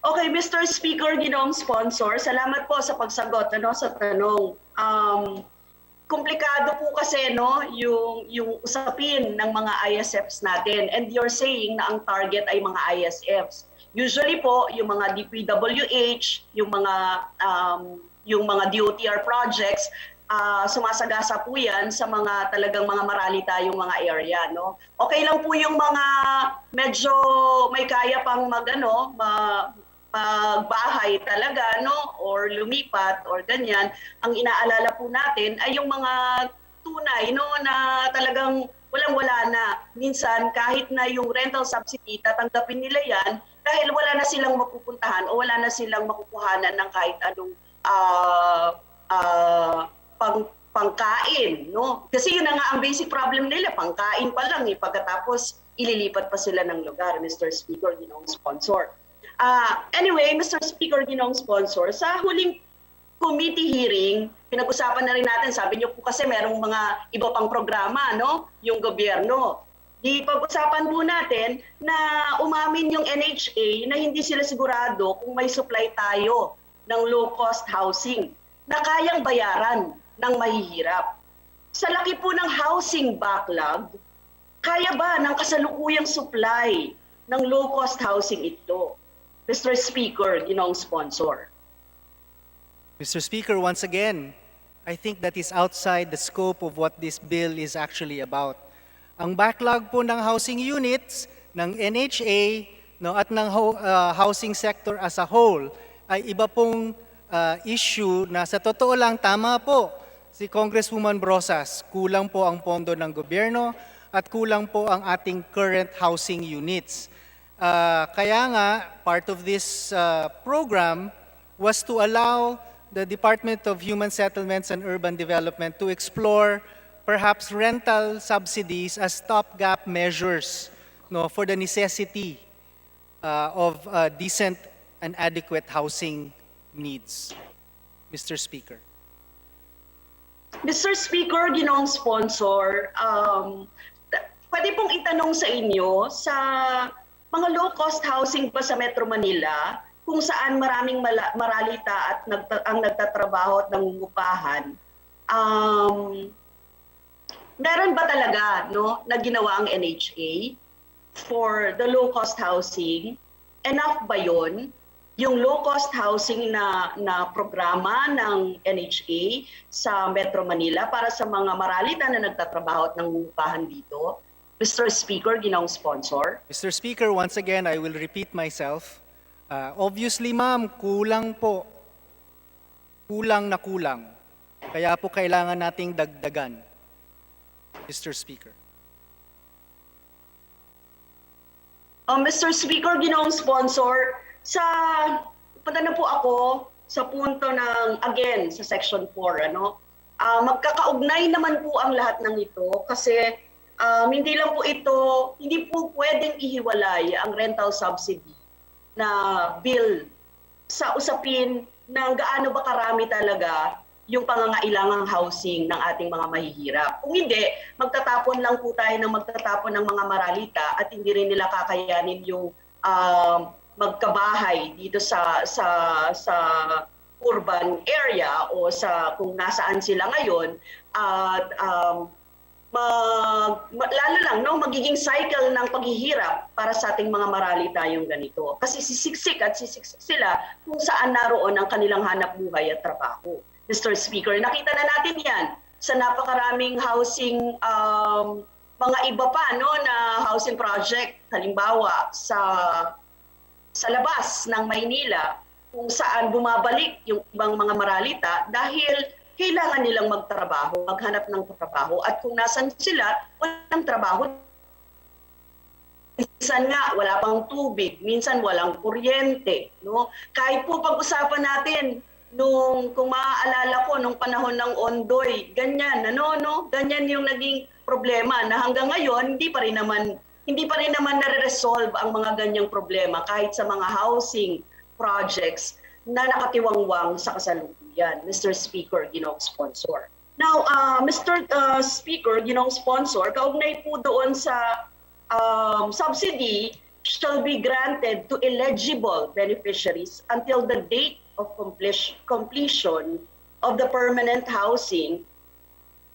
Okay, Mr. Speaker, Ginoong Sponsor, salamat po sa pagsagot sa tanong. Komplikado po kasi yung usapin ng mga ISFs natin, and you're saying na ang target ay mga ISFs. Usually po yung mga DPWH, yung mga DOTR projects, sumasagasa po yan sa mga talagang mga maralita yung mga area, no? Okay lang po yung mga medyo may kaya pang magbahay talaga, no, or lumipat or ganyan. Ang inaalala po natin ay yung mga tunay, no, na talagang walang-wala na. Minsan kahit na yung rental subsidy, tatanggapin nila yan dahil wala na silang mapupuntahan o wala na silang makukuhanan ng kahit anong pangkain, no? Kasi yun na nga ang basic problem nila, pangkain pa lang pagkatapos ililipat pa sila ng lugar, Mr. Speaker, Ginoong Sponsor. Anyway, Mr. Speaker, Ginoong Sponsor, sa huling committee hearing, pinag-usapan na rin natin, sabi niyo po kasi merong mga iba pang programa, no? Yung gobyerno. Di pag-usapan po natin na umamin yung NHA na hindi sila sigurado kung may supply tayo ng low-cost housing na kayang bayaran ng mahihirap. Sa laki po ng housing backlog, kaya ba ng kasalukuyang supply ng low-cost housing ito? Mr. Speaker, Ginoong Sponsor. Mr. Speaker, once again, I think that is outside the scope of what this bill is actually about. Ang backlog po ng housing units, ng NHA, no, at ng housing sector as a whole ay iba pong issue na sa totoo lang tama po si Congresswoman Brosas. Kulang po ang pondo ng gobyerno at kulang po ang ating current housing units. Kaya nga, part of this program was to allow the Department of Human Settlements and Urban Development to explore perhaps rental subsidies as stopgap measures, no, for the necessity of decent and adequate housing needs. Mr. Speaker. Mr. Speaker, Ginoong Sponsor, pwede pong itanong sa inyo sa mga low-cost housing pa sa Metro Manila, kung saan maraming maralita at ang nagtatrabaho at nangungupahan, meron ba talaga, no, na ginawa ang NHA for the low-cost housing? Enough ba yun? Yung low-cost housing na programa ng NHA sa Metro Manila para sa mga maralita na nagtatrabaho at nangungupahan dito? Mr. Speaker, Ginoong Sponsor. Mr. Speaker, once again, I will repeat myself. Obviously, ma'am, kulang po. Kulang na kulang. Kaya po kailangan nating dagdagan. Mr. Speaker. Mr. Speaker, Ginoong Sponsor, punta na po ako sa punto ng, again, sa Section 4, magkakaugnay naman po ang lahat ng ito kasi hindi lang po ito, hindi po pwedeng ihiwalay ang rental subsidy na bill sa usapin ng gaano ba karami talaga yung pangangailangang housing ng ating mga mahihirap. Kung hindi, magtatapon lang po tayo ng magtatapon ng mga maralita at hindi rin nila kakayanin yung magkabahay dito sa urban area o sa kung nasaan sila ngayon at lalo lang, no, magiging cycle ng paghihirap para sa ating mga maralita yung ganito. Kasi sisiksik sila kung saan naroon ang kanilang hanap buhay at trabaho. Mr. Speaker, nakita na natin yan sa napakaraming housing mga iba pa no na housing project halimbawa sa labas ng Maynila kung saan bumabalik yung ibang mga maralita dahil kailangan nilang magtrabaho, maghanap ng trabaho at kung nasan sila walang trabaho. Minsan nga wala pang tubig, minsan walang kuryente, no? Kahit po pag-usapan natin kung maaalala ko nung panahon ng Ondoy, ganyan ganyan yung naging problema na hanggang ngayon hindi pa rin naman nare-resolve ang mga ganyang problema kahit sa mga housing projects na nakatiwangwang sa kasalukuyan, Mr. Speaker, Ginoong Sponsor. Now, Mr. Speaker, Ginoong Sponsor, kaugnay po doon sa subsidy shall be granted to eligible beneficiaries until the date of completion of the permanent housing.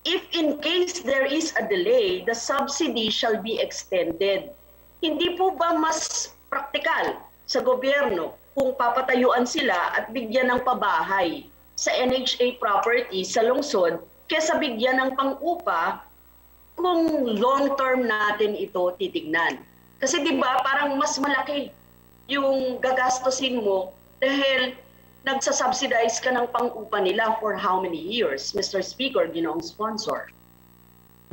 If in case there is a delay, the subsidy shall be extended. Hindi po ba mas praktikal sa gobyerno kung papatayuan sila at bigyan ng pabahay sa NHA property sa lungsod kesa bigyan ng pang-upa kung long term natin ito titignan? Kasi di ba parang mas malaki yung gagastusin mo dahil nagsasubsidize ka ng pang-upa nila for how many years, Mr. Speaker, Ginoong Sponsor?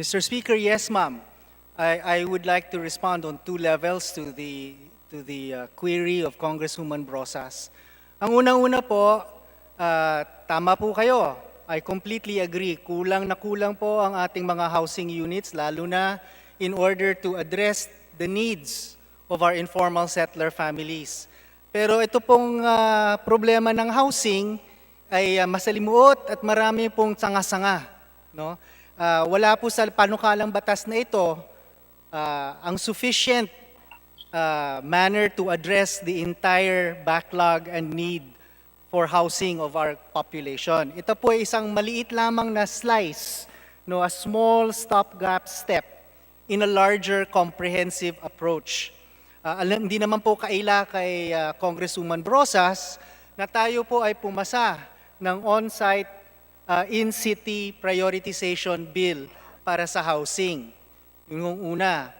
Mr. Speaker, yes, ma'am. I would like to respond on two levels to the query of Congresswoman Brosas. Ang unang-una po, tama po kayo. I completely agree. Kulang na kulang po ang ating mga housing units, lalo na in order to address the needs of our informal settler families. Pero ito pong problema ng housing ay masalimuot at marami pong sanga-sanga. No? Wala po sa panukalang batas na ito ang sufficient manner to address the entire backlog and need for housing of our population. Ito po ay isang maliit lamang na slice, no, a small stopgap step in a larger comprehensive approach. Hindi naman po kaila kay Congresswoman Brosas na tayo po ay pumasa ng on-site in-city prioritization bill para sa housing. Yung una.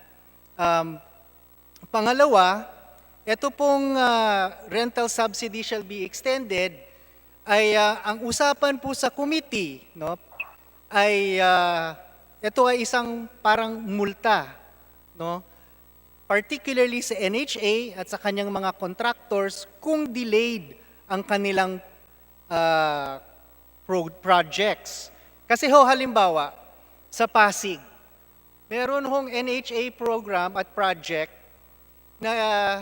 Pangalawa, ito pong rental subsidy shall be extended ay ang usapan po sa committee, no, ay ito ay isang parang multa, no? Particularly sa NHA at sa kanyang mga contractors kung delayed ang kanilang projects. Kasi halimbawa, sa Pasig, meron hong NHA program at project na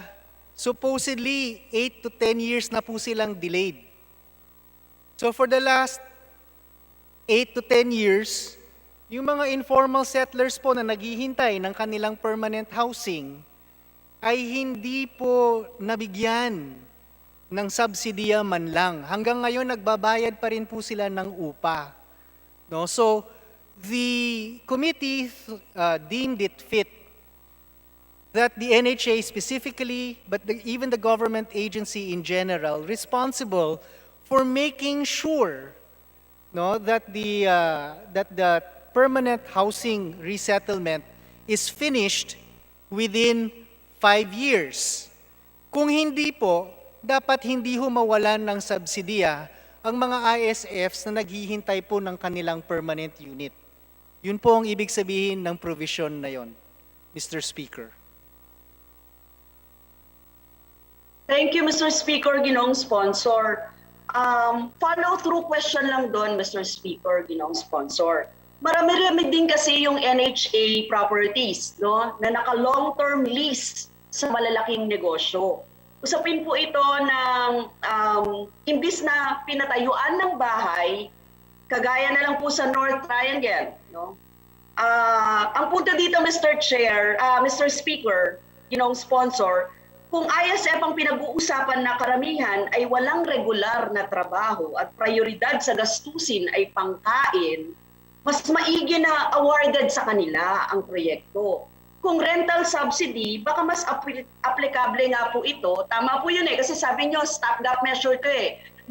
supposedly 8 to 10 years na po silang delayed. So for the last 8 to 10 years, yung mga informal settlers po na naghihintay ng kanilang permanent housing ay hindi po nabigyan ng subsidiya man lang. Hanggang ngayon nagbabayad pa rin po sila ng upa. No? So the committee deemed it fit that the NHA specifically, but even the government agency in general, responsible for making sure, no, that the permanent housing resettlement is finished within 5 years. Kung hindi po, dapat hindi mawalan ng subsidiya ang mga ISFs na naghihintay po ng kanilang permanent unit. Yun po ang ibig sabihin ng provision na yon, Mr. Speaker. Thank you, Mr. Speaker, Ginoong Sponsor. Follow-through question lang doon, Mr. Speaker, Ginoong Sponsor. Marami-rami din kasi yung NHA properties, no, na naka-long-term lease sa malalaking negosyo. Usapin po ito ng imbis na pinatayuan ng bahay, kagaya na lang po sa North Triangle, no? Ang punto dito, Mr. Chair, Mr. Speaker, Ginoong Sponsor, kung ISF ang pinag-uusapan na karamihan ay walang regular na trabaho at prioridad sa gastusin ay pangkain, mas maigi na awarded sa kanila ang proyekto. Kung rental subsidy, baka mas aplikable nga po ito. Tama po yun kasi sabi nyo, stopgap measure ko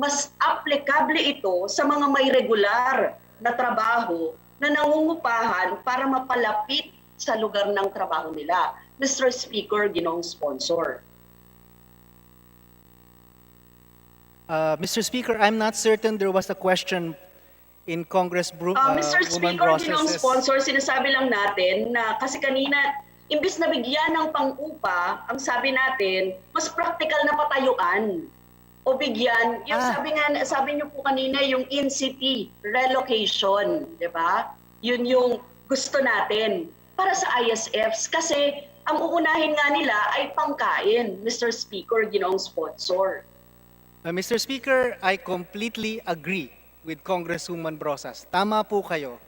Mas aplikable ito sa mga may regular na trabaho na nangungupahan para mapalapit sa lugar ng trabaho nila. Mr. Speaker, Ginoong Sponsor. Mr. Speaker, I'm not certain there was a question in Congress Mr. Woman Speaker, Ginoong Processes. Sponsor, sinasabi lang natin na kasi kanina, imbis na bigyan ng pang-upa, ang sabi natin, mas practical na patayuan. O bigyan, yung sabi niyo po kanina, yung in-city relocation, di ba? Yun yung gusto natin para sa ISFs kasi ang uunahin nga nila ay pangkain, Mr. Speaker, Ginoong Sponsor. Mr. Speaker, I completely agree with Congresswoman Brosas. Tama po kayo.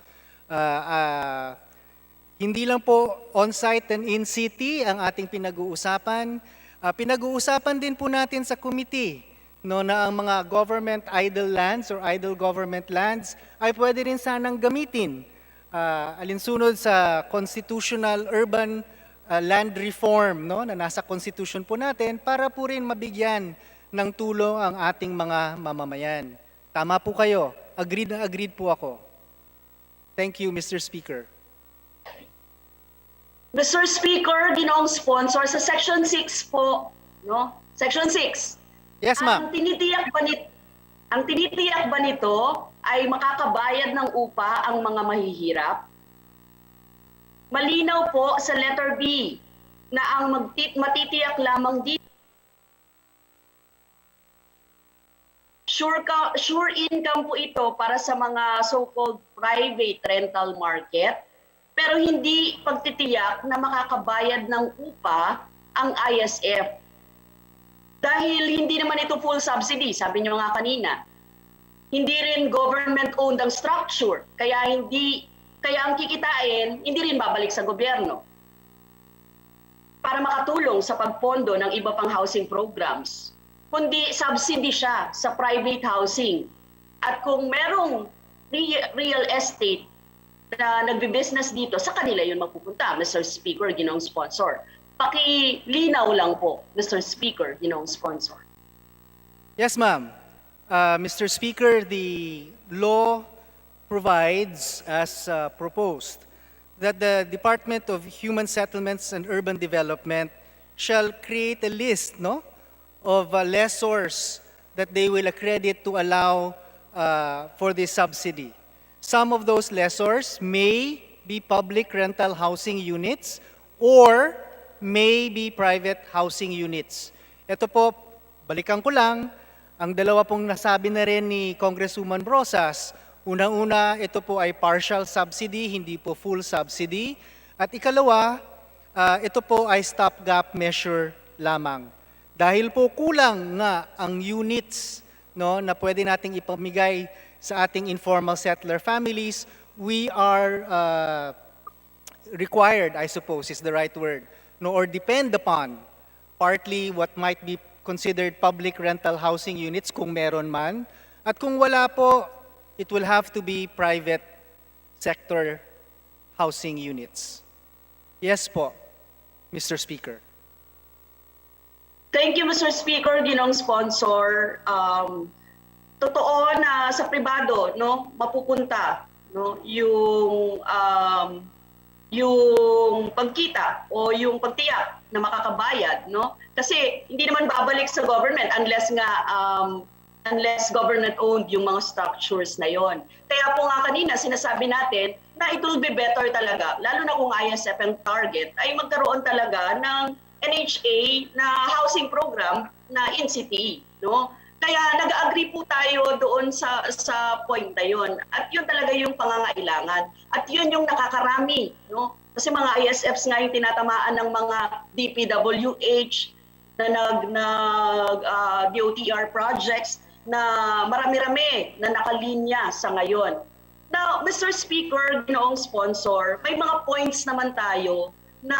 Hindi lang po on-site and in-city ang ating pinag-uusapan. Pinag-uusapan din po natin sa committee no, na ang mga government idle lands or idle government lands ay pwede rin sanang gamitin. Alinsunod sa constitutional urban land reform no, na nasa constitution po natin para po rin mabigyan ng tulong ang ating mga mamamayan. Tama po kayo. Agreed na agreed po ako. Thank you, Mr. Speaker. Mr. Speaker, Ginoong Sponsor, sa Section 6 po, no? Section 6. Yes, ma'am. Ang tinitiyak ba nito ay makakabayad ng upa ang mga mahihirap? Malinaw po sa letter B na ang matitiyak lamang dito sure income po ito para sa mga so-called private rental market, pero hindi pagtitiyak na makakabayad ng upa ang ISF. Dahil hindi naman ito full subsidy, sabi niyo nga kanina. Hindi rin government-owned ang structure, kaya ang kikitain, hindi rin babalik sa gobyerno para makatulong sa pagpondo ng iba pang housing programs, kundi subsidy siya sa private housing. At kung merong real estate na nagbi-business dito, sa kanila yun mapupunta, Mr. Speaker, Ginoong Sponsor. Pakilinaw lang po, Mr. Speaker, Ginoong Sponsor. Yes, ma'am. Mr. Speaker, the law provides, as proposed, that the Department of Human Settlements and Urban Development shall create a list, no, of lessors that they will accredit to allow for this subsidy. Some of those lessors may be public rental housing units or may be private housing units. Ito po, balikan ko lang, ang dalawa pong nasabi na rin ni Congresswoman Brosas. Unang-una, ito po ay partial subsidy, hindi po full subsidy. At ikalawa, ito po ay stopgap measure lamang. Dahil po kulang nga ang units no, na pwede nating ipamigay sa ating informal settler families, we are required, I suppose is the right word, no, or depend upon partly what might be considered public rental housing units kung meron man, at kung wala po, it will have to be private sector housing units. Yes po, Mr. Speaker. Thank you, Mr. Speaker, Ginoong Sponsor. Totoo na sa pribado, no, mapupunta, no, yung pagkita o yung pagtiyak na makakabayad, no? Kasi hindi naman babalik sa government unless government owned yung mga structures na yon. Kaya po nga kanina sinasabi natin na it will be better talaga, lalo na kung ISF ang target, ay magkaroon talaga ng NHA na housing program na in-city, no? Kaya nag-agree po tayo doon sa point na yun. At yun talaga yung pangangailangan. At yun yung nakakarami, no? Kasi mga ISFs nga yung tinatamaan ng mga DPWH na DOTR projects na marami-rami na nakalinya sa ngayon. Now, Mr. Speaker, Ginoong Sponsor, may mga points naman tayo na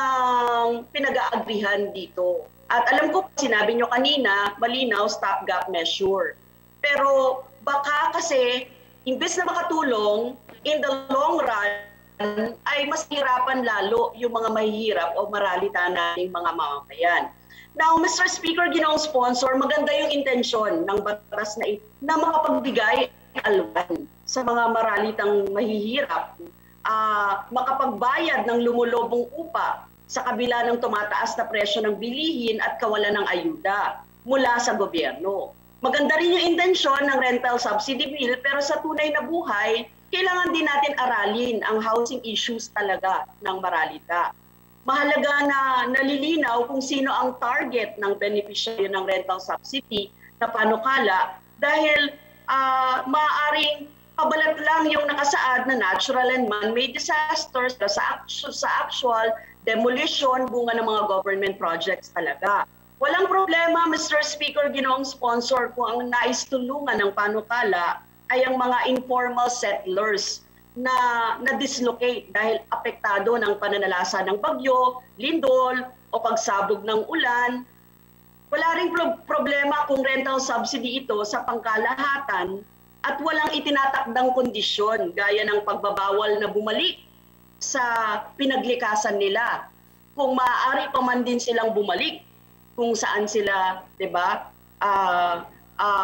pinag-aagrihan dito. At alam ko, sinabi nyo kanina, malinaw, stopgap measure. Pero baka kasi, imbes na makatulong, in the long run, ay mas hirapan lalo yung mga mahihirap o maralita nating mga mamamayan. Now, Mr. Speaker, Ginoong Sponsor, maganda yung intensyon ng batas na ito na makapagbigay alwan sa mga maralitang mahihirap makapagbayad ng lumulobong upa sa kabila ng tumataas na presyo ng bilihin at kawalan ng ayuda mula sa gobyerno. Maganda rin yung intensyon ng rental subsidy bill, pero sa tunay na buhay, kailangan din natin aralin ang housing issues talaga ng Maralita. Mahalaga na nalilinaw kung sino ang target ng beneficiary ng rental subsidy na panukala dahil maaaring pabalat lang yung nakasaad na natural and man-made disasters sa actual demolition bunga ng mga government projects talaga. Walang problema, Mr. Speaker, ginoong sponsor, kung ang nais tulungan ng panukala ay ang mga informal settlers na dislocate dahil apektado ng pananalasa ng bagyo, lindol o pagsabog ng ulan. Wala ring problema kung rental subsidy ito sa pangkalahatan at walang itinatakdang kondisyon gaya ng pagbabawal na bumalik sa pinaglikasan nila. Kung maaari pa man din silang bumalik kung saan sila, 'di ba,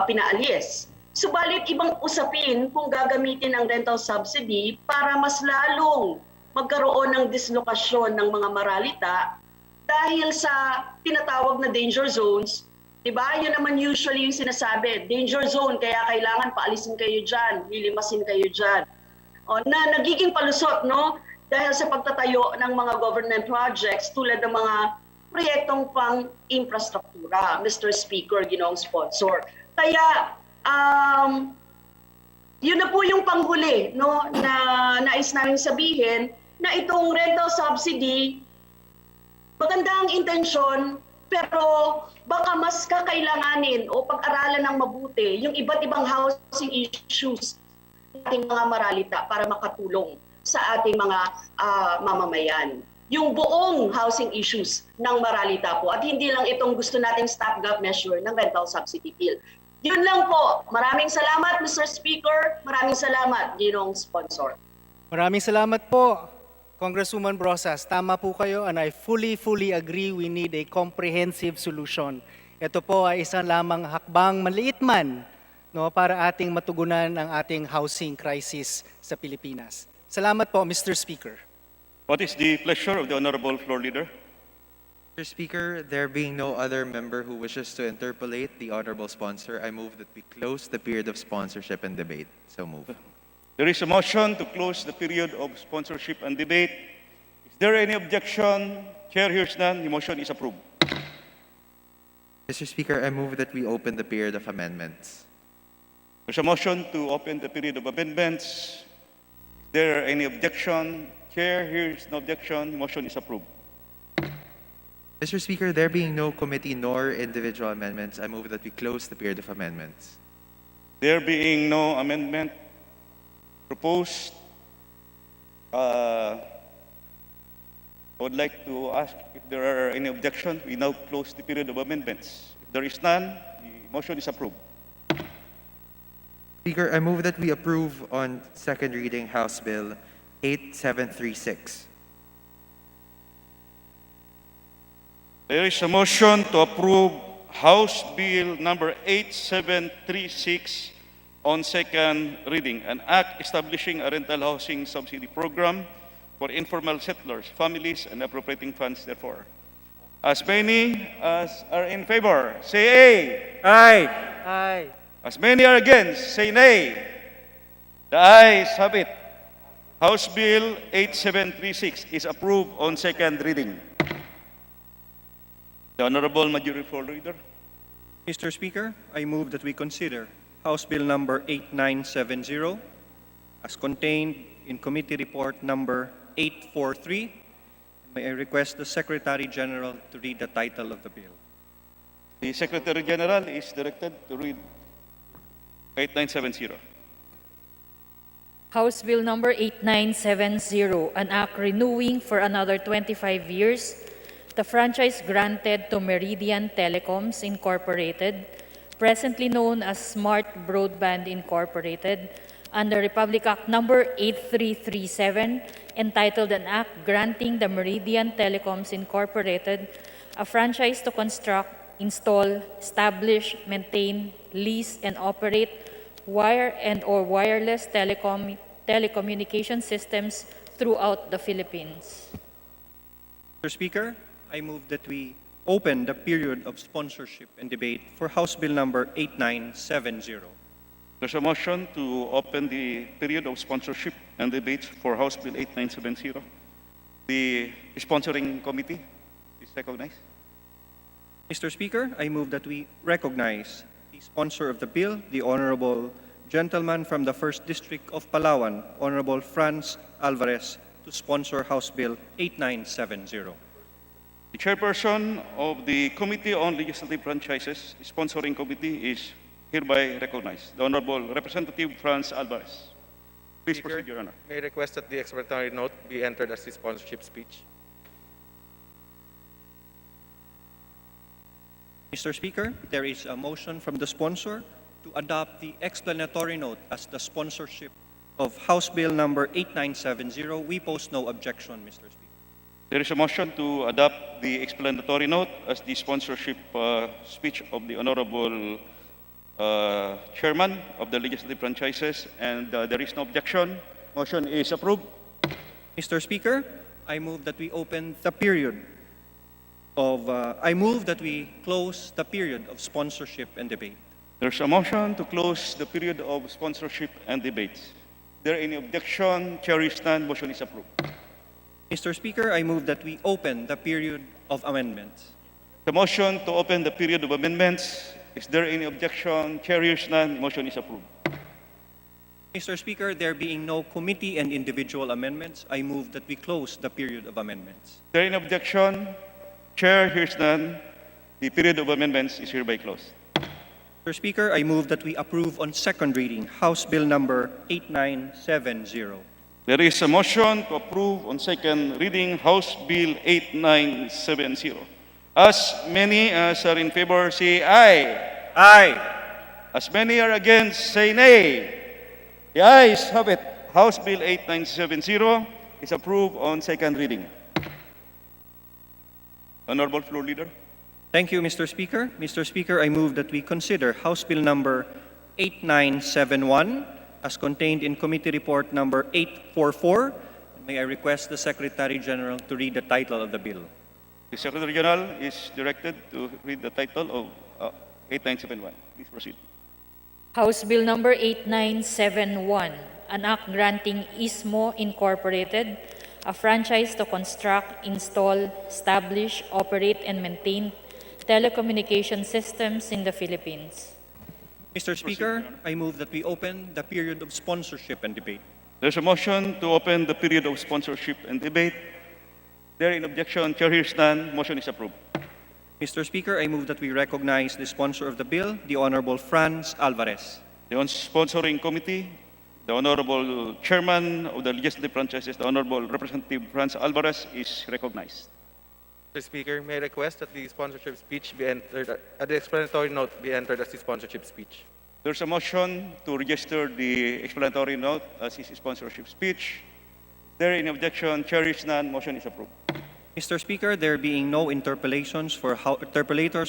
pinaalis. Subalit ibang usapin kung gagamitin ang rental subsidy para mas lalong magkaroon ng dislokasyon ng mga Maralita dahil sa tinatawag na danger zones. 'Di ba? Yun naman usually yung sinasabi, danger zone, kaya kailangan paalisin kayo diyan, lilimasin kayo diyan. Na nagiging palusot, no? Dahil sa pagtatayo ng mga government projects tulad ng mga proyektong pang-infrastruktura, Mr. Speaker, ginoong sponsor. Kaya, yun na po yung panghuli, no, na nais namin sabihin na itong rental subsidy, maganda ang intensyon, pero baka mas kakailanganin o pag-aralan ng mabuti yung iba't ibang housing issues ng ating mga Maralita para makatulong sa ating mga mamamayan. Yung buong housing issues ng Maralita po at hindi lang itong gusto nating stopgap measure ng rental subsidy bill. Yun lang po. Maraming salamat, Mr. Speaker. Maraming salamat, ginong sponsor. Maraming salamat po, Congresswoman Brosas. Tama po kayo and I fully agree we need a comprehensive solution. Ito po ay isang lamang hakbang maliit man, no, para ating matugunan ang ating housing crisis sa Pilipinas. Salamat po, Mr. Speaker. What is the pleasure of the Honorable Floor Leader? Mr. Speaker, there being no other member who wishes to interpolate the honorable sponsor, I move that we close the period of sponsorship and debate. So move. There is a motion to close the period of sponsorship and debate. Is there any objection? Chair hears none. The motion is approved. Mr. Speaker, I move that we open the period of amendments. There's a motion to open the period of amendments. Is there any objection? Chair hears no objection. The motion is approved. Mr. Speaker, there being no committee nor individual amendments, I move that we close the period of amendments. There being no amendment proposed, I would like to ask if there are any objection. We now close the period of amendments. If there is none, the motion is approved. Speaker, I move that we approve on second reading House Bill 8736. There is a motion to approve House Bill number 8736 on second reading, an act establishing a rental housing subsidy program for informal settlers, families, and appropriating funds therefore. As many as are in favor, say aye. Aye. Aye. As many are against, say nay. The ayes have it. House Bill 8736 is approved on second reading. The Honorable Majority Floor Leader. Mr. Speaker, I move that we consider House Bill number 8970 as contained in Committee Report number 843. May I request the Secretary General to read the title of the bill. The Secretary General is directed to read 8970. House Bill number 8970, an act renewing for another 25 years the franchise granted to Meridian Telecoms Incorporated, presently known as Smart Broadband Incorporated, under Republic Act number 8337, entitled an act granting the Meridian Telecoms Incorporated a franchise to construct, install, establish, maintain, lease, and operate wire and or wireless telecommunication systems throughout the Philippines. Mr. Speaker, I move that we open the period of sponsorship and debate for House Bill number 8970. There's a motion to open the period of sponsorship and debates for House Bill 8970. The sponsoring committee is recognized. Mr. Speaker, I move that we recognize the sponsor of the bill, the Honorable Gentleman from the 1st District of Palawan, Honorable Franz Alvarez, to sponsor House Bill 8970. The chairperson of the Committee on Legislative Franchises, sponsoring committee, is hereby recognized. The Honorable Representative Franz Alvarez. Please Speaker, proceed, Your Honor. may I request that the explanatory note be entered as the sponsorship speech? Mr. Speaker, there is a motion from the sponsor to adopt the explanatory note as the sponsorship of House Bill number 8970. We pose no objection, Mr. Speaker. There is a motion to adopt the explanatory note as the sponsorship speech of the Honorable Chairman of the Legislative Franchises, and there is no objection. Motion is approved. Mr. Speaker, I move that we open the period of, I move that we close the period of sponsorship and debate. There's a motion to close the period of sponsorship and debates. Is there any objection? Chair is none. Motion is approved. Mr. Speaker, I move that we open the period of amendments. The motion to open the period of amendments. Is there any objection? Chair is none. Motion is approved. Mr. Speaker, there being no committee and individual amendments, I move that we close the period of amendments. Is there any objection? Chair hears none. The period of amendments is hereby closed. Mr. Speaker, I move that we approve on second reading House Bill number 8970. There is a motion to approve on second reading House Bill 8970. As many as are in favor, say aye. Aye. As many are against, say nay. The ayes have it. House Bill 8970 is approved on second reading. Honorable Floor Leader. Thank you, Mr. Speaker. Mr. Speaker, I move that we consider House Bill number 8971 as contained in Committee Report number 844. May I request the Secretary General to read the title of the bill? The Secretary General is directed to read the title of 8971. Please proceed. House Bill number 8971, an act granting ISMO Incorporated a franchise to construct, install, establish, operate, and maintain telecommunication systems in the Philippines. Mr. Speaker, I move that we open the period of sponsorship and debate. There's a motion to open the period of sponsorship and debate. There in objection, Chair hears none. Motion is approved. Mr. Speaker, I move that we recognize the sponsor of the bill, the Honorable Franz Alvarez. The sponsoring committee, the Honorable Chairman of the Legislative Franchises, the Honorable Representative Franz Alvarez, is recognized. Mr. Speaker, may I request that the sponsorship speech be entered, the explanatory note be entered as the sponsorship speech? There's a motion to register the explanatory note as his sponsorship speech. There in objection, Chair is none. Motion is approved. Mr. Speaker, there being no interpelators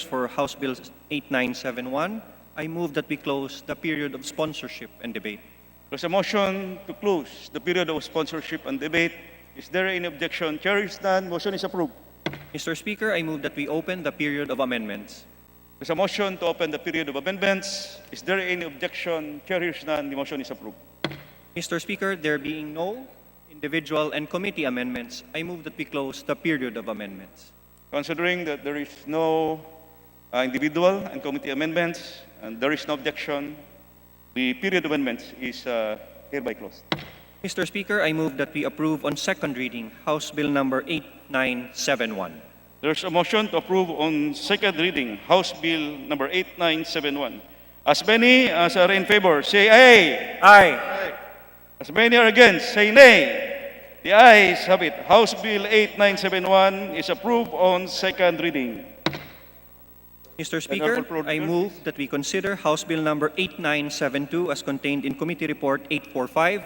for House Bill 8971, I move that we close the period of sponsorship and debate. There's a motion to close the period of sponsorship and debate. Is there any objection? Chair is none. Motion is approved. Mr. Speaker, I move that we open the period of amendments. There's a motion to open the period of amendments. Is there any objection? Chair is none. The motion is approved. Mr. Speaker, there being no individual and committee amendments, I move that we close the period of amendments. Considering that there is no individual and committee amendments and there is no objection, the period of amendments is hereby closed. Mr. Speaker, I move that we approve on second reading House Bill number 8971. There's a motion to approve on second reading House Bill number 8971. As many as are in favor, say aye. Aye. As many are against, say nay. The ayes have it. House Bill 8971 is approved on second reading. Mr. Speaker, I move that we consider House Bill number 8972 as contained in Committee Report 845.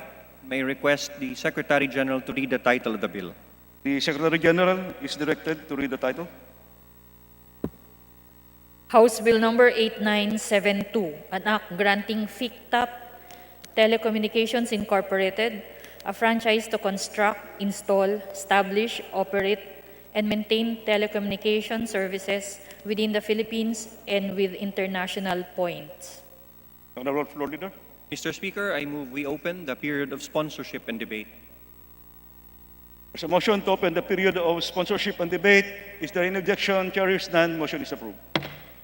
May I request the Secretary General to read the title of the bill? The Secretary General is directed to read the title. House Bill number 8972, an act granting FICTAP Telecommunications Incorporated a franchise to construct, install, establish, operate, and maintain telecommunication services within the Philippines and with international points. The Honorable Floor Leader. Mr. Speaker, I move we open the period of sponsorship and debate. There's a motion to open the period of sponsorship and debate. Is there any objection? Chair hears none. Motion is approved.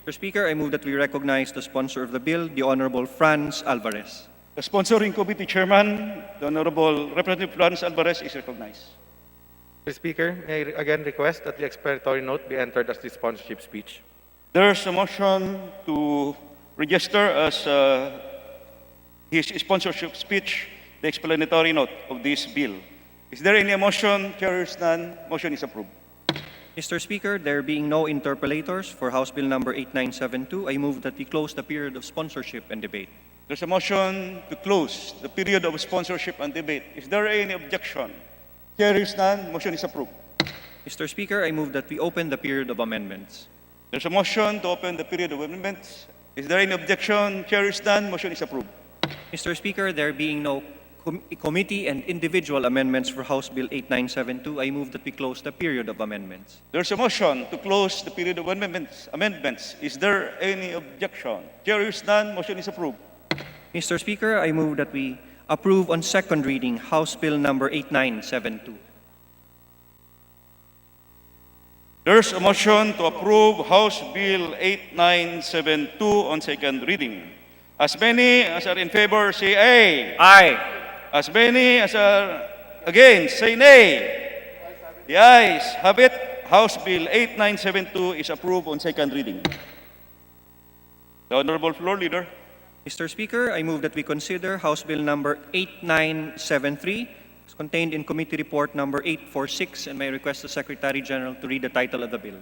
Mr. Speaker, I move that we recognize the sponsor of the bill, the Honorable Franz Alvarez. The sponsoring committee chairman, the Honorable Representative Franz Alvarez, is recognized. Mr. Speaker, may I again request that the explanatory note be entered as the sponsorship speech. There's a motion to register as his sponsorship speech the explanatory note of this bill. Is there any motion? Chair hears none. Motion is approved. Mr. Speaker, there being no interpellators for House Bill number 8972, I move that we close the period of sponsorship and debate. There's a motion to close the period of sponsorship and debate. Is there any objection? Chair hears none. Motion is approved. Mr. Speaker, I move that we open the period of amendments. There's a motion to open the period of amendments. Is there any objection? Chair hears none. Motion is approved. Mr. Speaker, there being no committee and individual amendments for House Bill 8972, I move that we close the period of amendments. There's a motion to close the period of amendments. Is there any objection? Chair hears none. Motion is approved. Mr. Speaker, I move that we approve on second reading House Bill number 8972. There's a motion to approve House Bill 8972 on second reading. As many as are in favor, say aye. Aye. As many as are against, say nay. The ayes have it. House Bill 8972 is approved on second reading. The Honorable Floor Leader. Mr. Speaker, I move that we consider House Bill number 8973 as contained in Committee Report number 846, and may I request the Secretary General to read the title of the bill.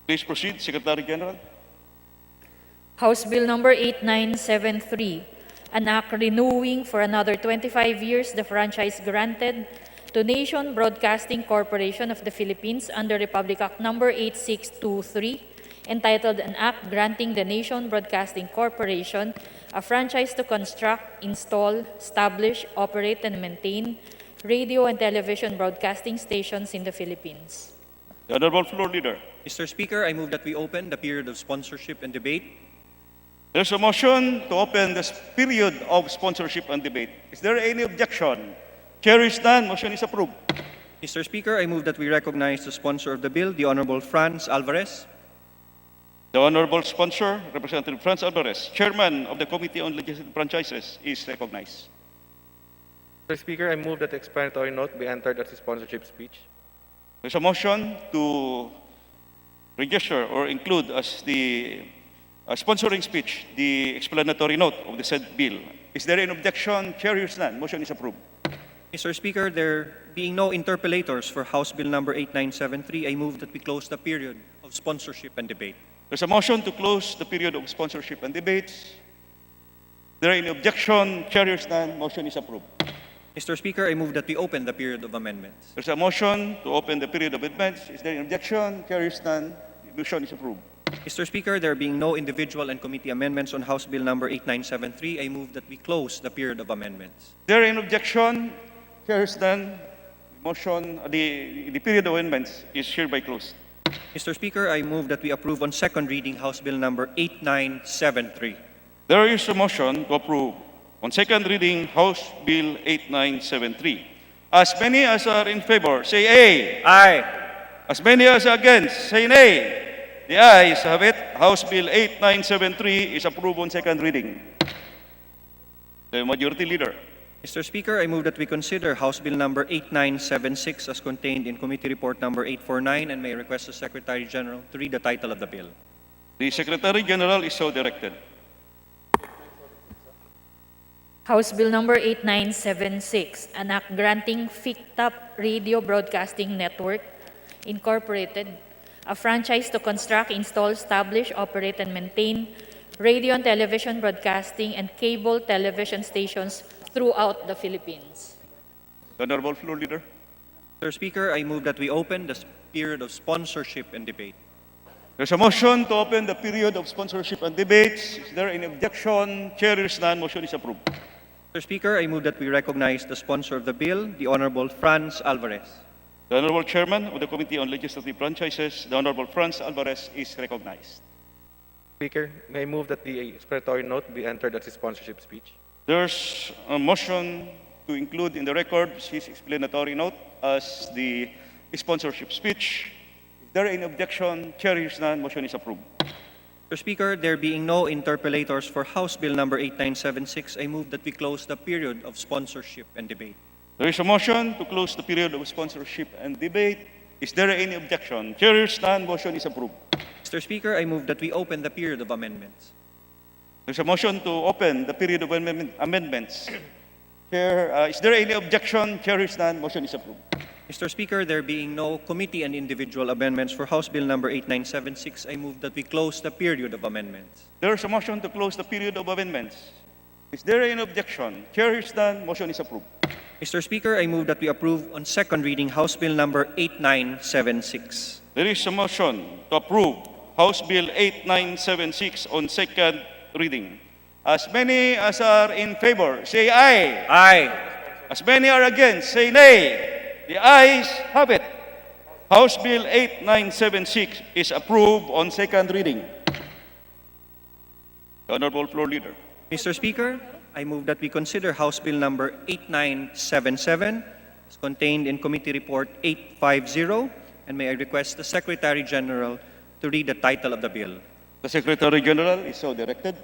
Please proceed, Secretary General. House Bill number 8973, an act renewing for another 25 years the franchise granted to Nation Broadcasting Corporation of the Philippines under Republic Act number 8623, entitled An Act Granting the Nation Broadcasting Corporation a franchise to construct, install, establish, operate, and maintain radio and television broadcasting stations in the Philippines. The Honorable Floor Leader. Mr. Speaker, I move that we open the period of sponsorship and debate. There's a motion to open this period of sponsorship and debate. Is there any objection? Chair is none. Motion is approved. Mr. Speaker, I move that we recognize the sponsor of the bill, the Honorable Franz Alvarez. The Honorable Sponsor, Representative Franz Alvarez, Chairman of the Committee on Legislative Franchises, is recognized. Mr. Speaker, I move that the explanatory note be entered as the sponsorship speech. There's a motion to register or include as the sponsoring speech the explanatory note of the said bill. Is there any objection? Chair hears none. Motion is approved. Mr. Speaker, there being no interpellators for House Bill number 8973, I move that we close the period of sponsorship and debate. There's a motion to close the period of sponsorship and debates. Is there any objection? Chair hears none. Motion is approved. Mr. Speaker, I move that we open the period of amendments. There's a motion to open the period of amendments. Is there any objection? Chair hears none. Motion is approved. Mr. Speaker, there being no individual and committee amendments on House Bill number 8973, I move that we close the period of amendments. Is there any objection? Chair hears none. Motion, the period of amendments is hereby closed. Mr. Speaker, I move that we approve on second reading House Bill number 8973. There is a motion to approve on second reading House Bill 8973. As many as are in favor, say aye. Aye. As many as are against, say nay. The ayes have it. House Bill 8973 is approved on second reading. The Majority Leader. Mr. Speaker, I move that we consider House Bill number 8976 as contained in Committee Report number 849, and may request the Secretary General to read the title of the bill. The Secretary General is so directed. House Bill number 8976, an act granting FICTAP Radio Broadcasting Network, Incorporated, a franchise to construct, install, establish, operate, and maintain radio and television broadcasting and cable television stations throughout the Philippines. The Honorable Floor Leader. Mr. Speaker, I move that we open the period of sponsorship and debate. There's a motion to open the period of sponsorship and debates. Is there any objection? Chair hears none. Motion is approved. Mr. Mr. Speaker, I move that we recognize the sponsor of the bill, the Honorable Franz Alvarez. The Honorable Chairman of the Committee on Legislative Franchises, the Honorable Franz Alvarez, is recognized. Speaker, may I move that the explanatory note be entered as his sponsorship speech? There's a motion to include in the record his explanatory note as the sponsorship speech. Is there any objection? Chair hears none. Motion is approved. Mr. Speaker, there being no interpellators for House Bill number 8976, I move that we close the period of sponsorship and debate. There is a motion to close the period of sponsorship and debate. Is there any objection? Chair hears none. Motion is approved. Mr. Speaker, I move that we open the period of amendments. There's a motion to open the period of amendments. Chair, is there any objection? Chair hears none. Motion is approved. Mr. Speaker, there being no committee and individual amendments for House Bill number 8976, I move that we close the period of amendments. There is a motion to close the period of amendments. Is there any objection? Chair hears none. Motion is approved. Mr. Speaker, I move that we approve on second reading House Bill number 8976. There is a motion to approve House Bill 8976 on second reading. As many as are in favor, say aye. Aye. As many are against, say nay. The ayes have it. House Bill 8976 is approved on second reading. The Honorable Floor Leader. Mr. Speaker, I move that we consider House Bill number 8977 as contained in Committee Report 850, and may I request the Secretary General to read the title of the bill. The Secretary General is so directed.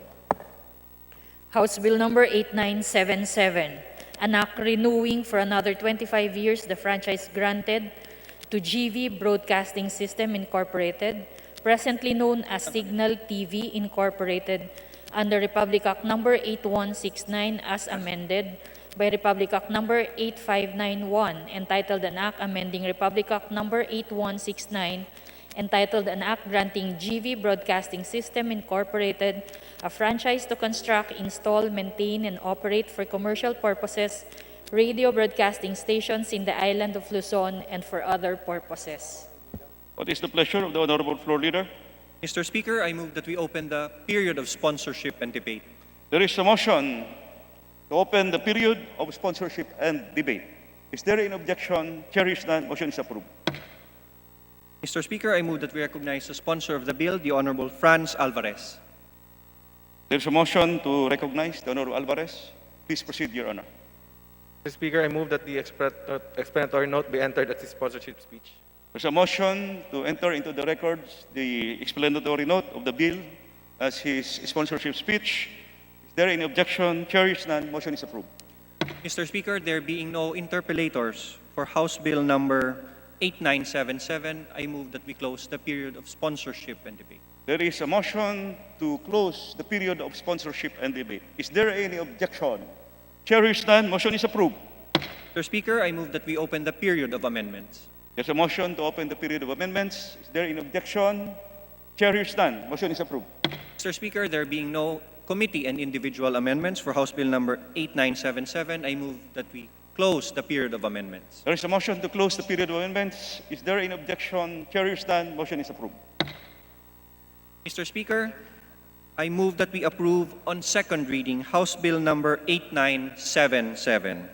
House Bill number 8977, an act renewing for another 25 years the franchise granted to GV Broadcasting System Incorporated, presently known as Signal TV Incorporated, under Republic Act number 8169 as amended by Republic Act number 8591, entitled an act amending Republic Act number 8169, entitled an act granting GV Broadcasting System Incorporated a franchise to construct, install, maintain, and operate for commercial purposes radio broadcasting stations in the island of Luzon and for other purposes. What is the pleasure of the Honorable Floor Leader? Mr. Speaker, I move that we open the period of sponsorship and debate. There is a motion to open the period of sponsorship and debate. Is there any objection? Chair hears none. Motion is approved. Mr. Speaker, I move that we recognize the sponsor of the bill, the Honorable Franz Alvarez. There's a motion to recognize the Honorable Alvarez. Please proceed, Your Honor. Mr. Speaker, I move that the explanatory note be entered as his sponsorship speech. There's a motion to enter into the records the explanatory note of the bill as his sponsorship speech. Is there any objection? Chair hears none. Motion is approved. Mr. Speaker, there being no interpellators for House Bill number 8977, I move that we close the period of sponsorship and debate. There is a motion to close the period of sponsorship and debate. Is there any objection? Chair hears none. Motion is approved. Mr. Speaker, I move that we open the period of amendments. There's a motion to open the period of amendments. Is there any objection? Chair hears none. Motion is approved. Mr. Speaker, there being no committee and individual amendments for House Bill number 8977, I move that we close the period of amendments. There is a motion to close the period of amendments. Is there any objection? Chair hears none. Motion is approved. Mr. Speaker, I move that we approve on second reading House Bill number 8977.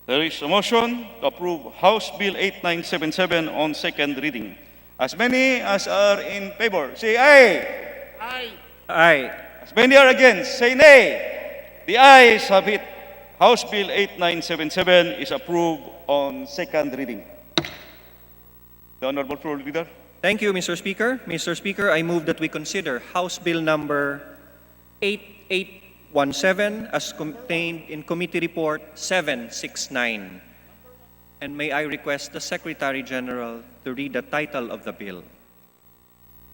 There is a motion to approve House Bill 8977 on second reading. As many as are in favor, say aye. Aye. Aye. As many are against, say nay. The ayes have it. House Bill 8977 is approved on second reading. The Honorable Floor Leader. Thank you, Mr. Speaker. Mr. Speaker, I move that we consider House Bill number 8817 as contained in Committee Report 769. And may I request the Secretary General to read the title of the bill.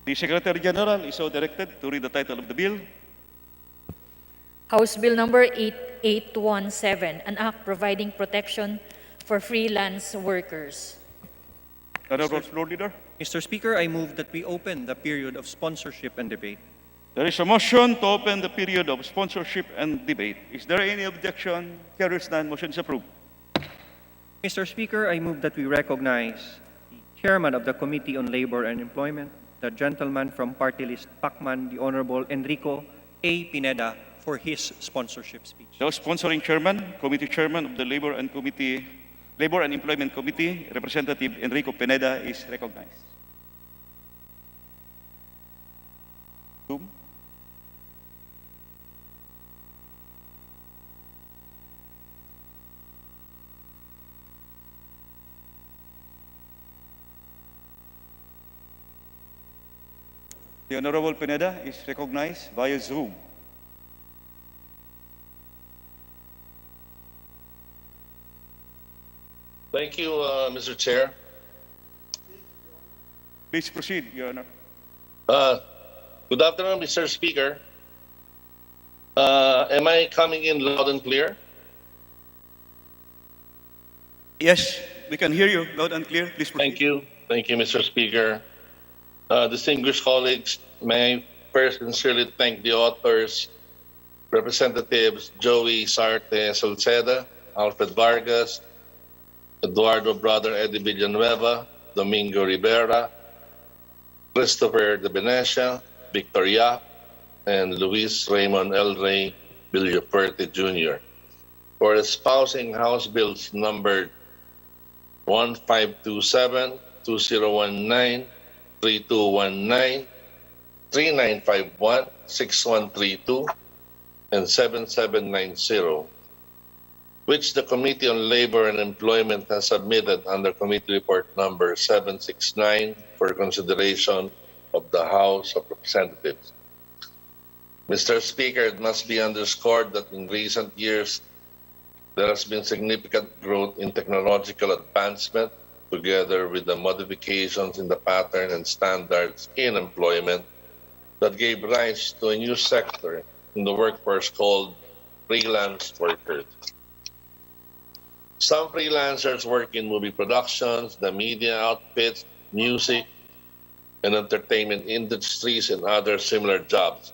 The Secretary General is so directed to read the title of the bill. House Bill number 8817, an act providing protection for freelance workers. The Honorable Floor Leader. Mr. Speaker, I move that we open the period of sponsorship and debate. There is a motion to open the period of sponsorship and debate. Is there any objection? Chair hears none. Motion is approved. Mr. Speaker, I move that we recognize the Chairman of the Committee on Labor and Employment, the gentleman from Party List Pacman, the Honorable Enrico A. Pineda, for his sponsorship speech. The sponsoring chairman, committee chairman of the Labor and Employment Committee, Representative Enrico Pineda, is recognized. Zoom. The Honorable Pineda is recognized via Zoom. Thank you, Mr. Chair. Please proceed, Your Honor. Good afternoon, Mr. Speaker. Am I coming in loud and clear? Yes, we can hear you loud and clear. Please proceed. Thank you. Thank you, Mr. Speaker. Distinguished colleagues, may I first sincerely thank the authors, Representatives Joey Sarte Salceda, Alfred Vargas, Eduardo Brother Eddie Villanueva, Domingo Rivera, Christopher de Venecia, Victor Yap, and Luis Raymond L. Rey Villaferte Jr. for espousing House Bills numbered 1527, 2019, 3219, 3951, 6132, and 7790, which the Committee on Labor and Employment has submitted under Committee Report number 769 for consideration of the House of Representatives. Mr. Speaker, it must be underscored that in recent years, there has been significant growth in technological advancement together with the modifications in the pattern and standards in employment that gave rise to a new sector in the workforce called freelance workers. Some freelancers work in movie productions, the media outfits, music, and entertainment industries, and other similar jobs.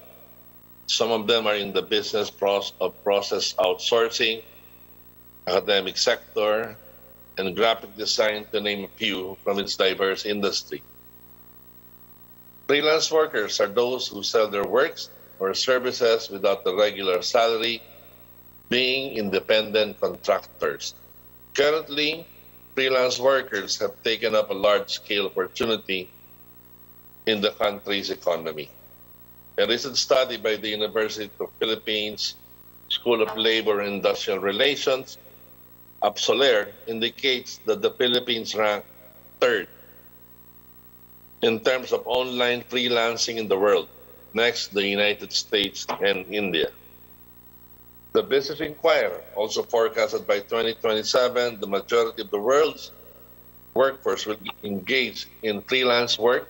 Some of them are in the business of process outsourcing, academic sector, and graphic design, to name a few from its diverse industry. Freelance workers are those who sell their works or services without the regular salary, being independent contractors. Currently, freelance workers have taken up a large-scale opportunity in the country's economy. A recent study by the University of Philippines School of Labor and Industrial Relations, APSOLER, indicates that the Philippines rank third in terms of online freelancing in the world, next the United States and India. The Business Inquirer also forecasted by 2027, the majority of the world's workforce will engage in freelance work.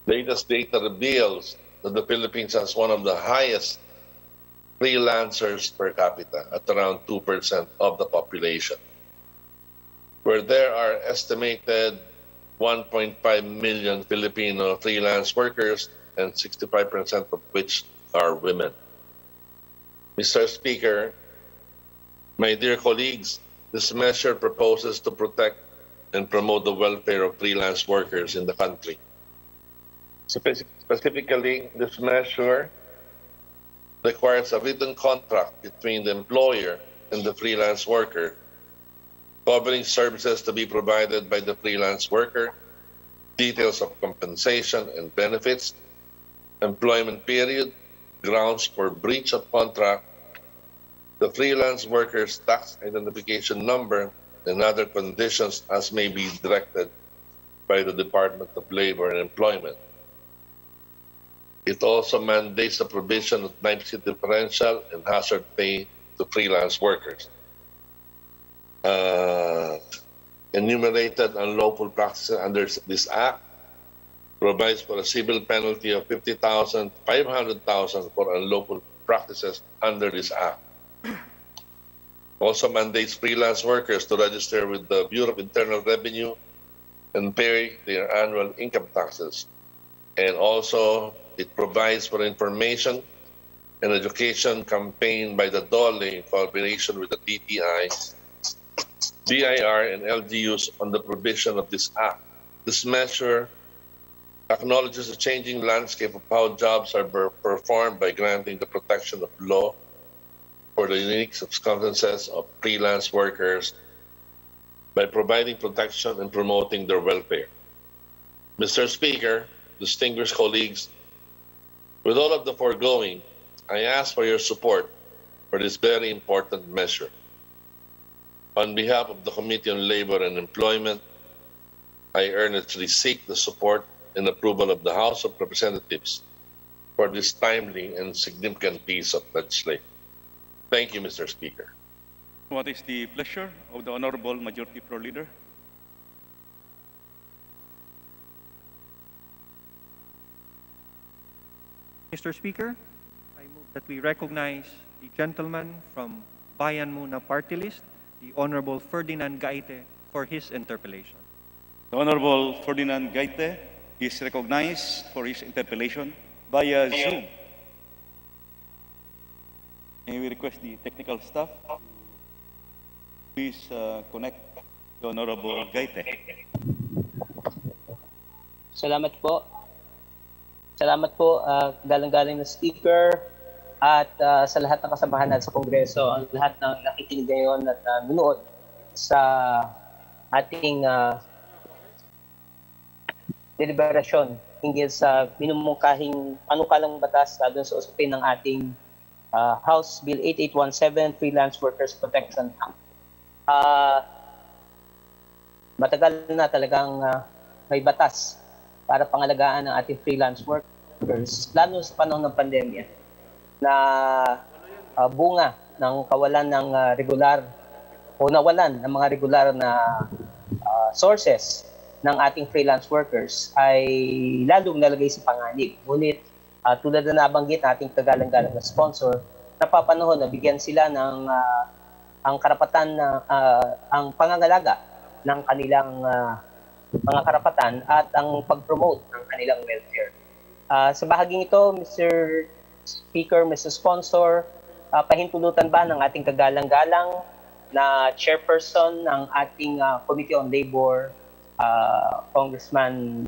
Latest data reveals that the Philippines has one of the highest freelancers per capita at around 2% of the population, where there are estimated 1.5 million Filipino freelance workers and 65% of which are women. Mr. Speaker, my dear colleagues, this measure proposes to protect and promote the welfare of freelance workers in the country. Specifically, this measure requires a written contract between the employer and the freelance worker, covering services to be provided by the freelance worker, details of compensation and benefits, employment period, grounds for breach of contract, the freelance worker's tax identification number, and other conditions as may be directed by the Department of Labor and Employment. It also mandates the provision of 90% differential and hazard pay to freelance workers. Enumerated unlawful practices under this Act provides for a civil penalty of 50,000 to 500,000 for unlawful practices under this Act. Also mandates freelance workers to register with the Bureau of Internal Revenue and pay their annual income taxes. And also, it provides for information and education campaign by the DOLE in collaboration with the DTI, BIR, and LGUs on the provision of this Act. This measure acknowledges the changing landscape of how jobs are performed by granting the protection of law for the unique circumstances of freelance workers by providing protection and promoting their welfare. Mr. Speaker, distinguished colleagues, with all of the foregoing, I ask for your support for this very important measure. On behalf of the Committee on Labor and Employment, I earnestly seek the support and approval of the House of Representatives for this timely and significant piece of legislation. Thank you, Mr. Speaker. What is the pleasure of the Honorable Majority Floor Leader? Mr. Speaker, I move that we recognize the gentleman from Bayan Muna Party List, the Honorable Ferdinand Gaite, for his interpellation. The Honorable Ferdinand Gaite is recognized for his interpellation via Zoom. May we request the technical staff to please connect the Honorable Gaite. Salamat po. Salamat po, galang-galing na speaker at sa lahat ng kasamahan natin sa Kongreso, ang lahat ng nakikinig ngayon at nanonood sa ating deliberasyon hinggil sa minumungkahing panukalang batas lalo sa usapin ng ating House Bill 8817 Freelance Workers Protection Act. Matagal na talagang may batas para pangalagaan ng ating freelance workers, lalo sa panahon ng pandemya, na bunga ng kawalan ng regular o nawalan ng mga regular na sources ng ating freelance workers ay lalong nalagay sa panganib. Ngunit tulad na nabanggit nating kagalang-galang na sponsor, napapanahon na bigyan sila ng ang karapatan na ang pangangalaga ng kanilang mga karapatan at ang pag-promote ng kanilang welfare. Sa bahaging ito, Mr. Speaker, Mr. Sponsor, pahintulutan ba ng ating kagalang-galang na chairperson ng ating Committee on Labor, Congressman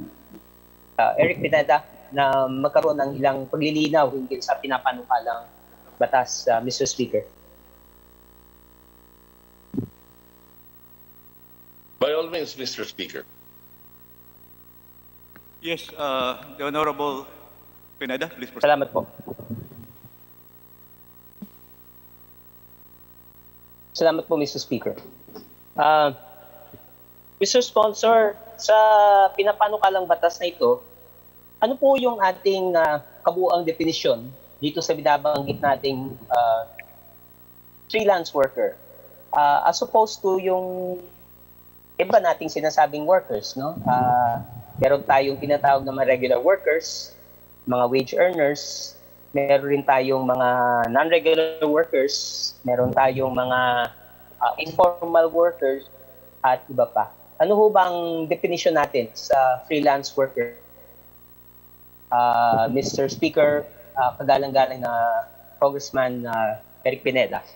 Eric Pineda, na magkaroon ng ilang paglilinaw hinggil sa pinapanukalang batas, Mr. Speaker? By all means, Mr. Speaker. Yes, the Honorable Pineda, please proceed. Salamat po. Salamat po, Mr. Speaker. Mr. Sponsor, sa pinapanukalang batas na ito, ano po yung ating kabuuang definisyon dito sa binabanggit nating freelance worker? As opposed to yung iba nating sinasabing workers, no? Meron tayong tinatawag na mga regular workers, mga wage earners, meron rin tayong mga non-regular workers, meron tayong mga informal workers, at iba pa. Ano ho bang definition natin sa freelance worker? Mr. Speaker, kagalang-galang na Congressman Eric Pineda.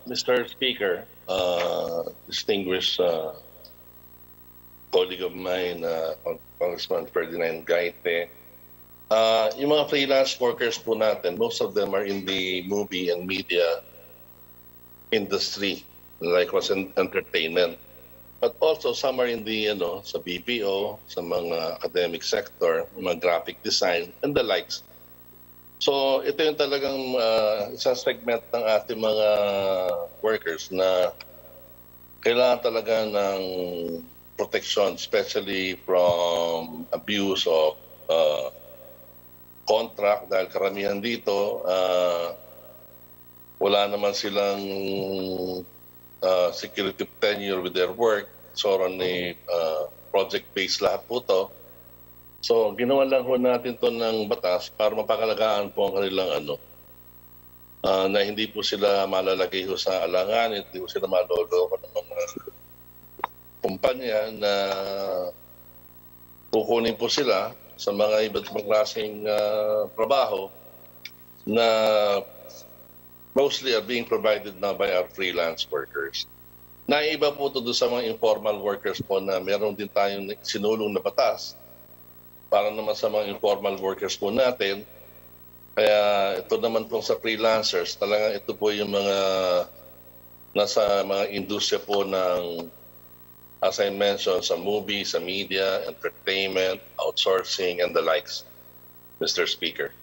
Mr. Speaker, distinguished colleague of mine, Congressman Ferdinand Gaite, yung mga freelance workers po natin, most of them are in the movie and media industry, like was entertainment. But also some are in the, sa BPO, sa mga academic sector, mga graphic design, and the likes. So ito yung talagang isang segment ng ating mga workers na kailangan talaga ng protection, especially from abuse of contract, dahil karamihan dito wala naman silang security tenure with their work. So project-based lahat po to. So ginawa lang ho natin to ng batas para mapakalagaan po ang kanilang na hindi po sila malalagay ho sa alangan, hindi po sila maloloko ng mga kumpanya na kukunin po sila sa mga iba't ibang klaseng trabaho na mostly are being provided now by our freelance workers. Naiba po ito doon sa mga informal workers po na meron din tayong sinulong na batas para naman sa mga informal workers po natin. Kaya ito naman po sa freelancers, talagang ito po yung mga nasa mga industriya po ng, as I mentioned, sa movie, sa media, entertainment, outsourcing, and the likes, Mr. Speaker.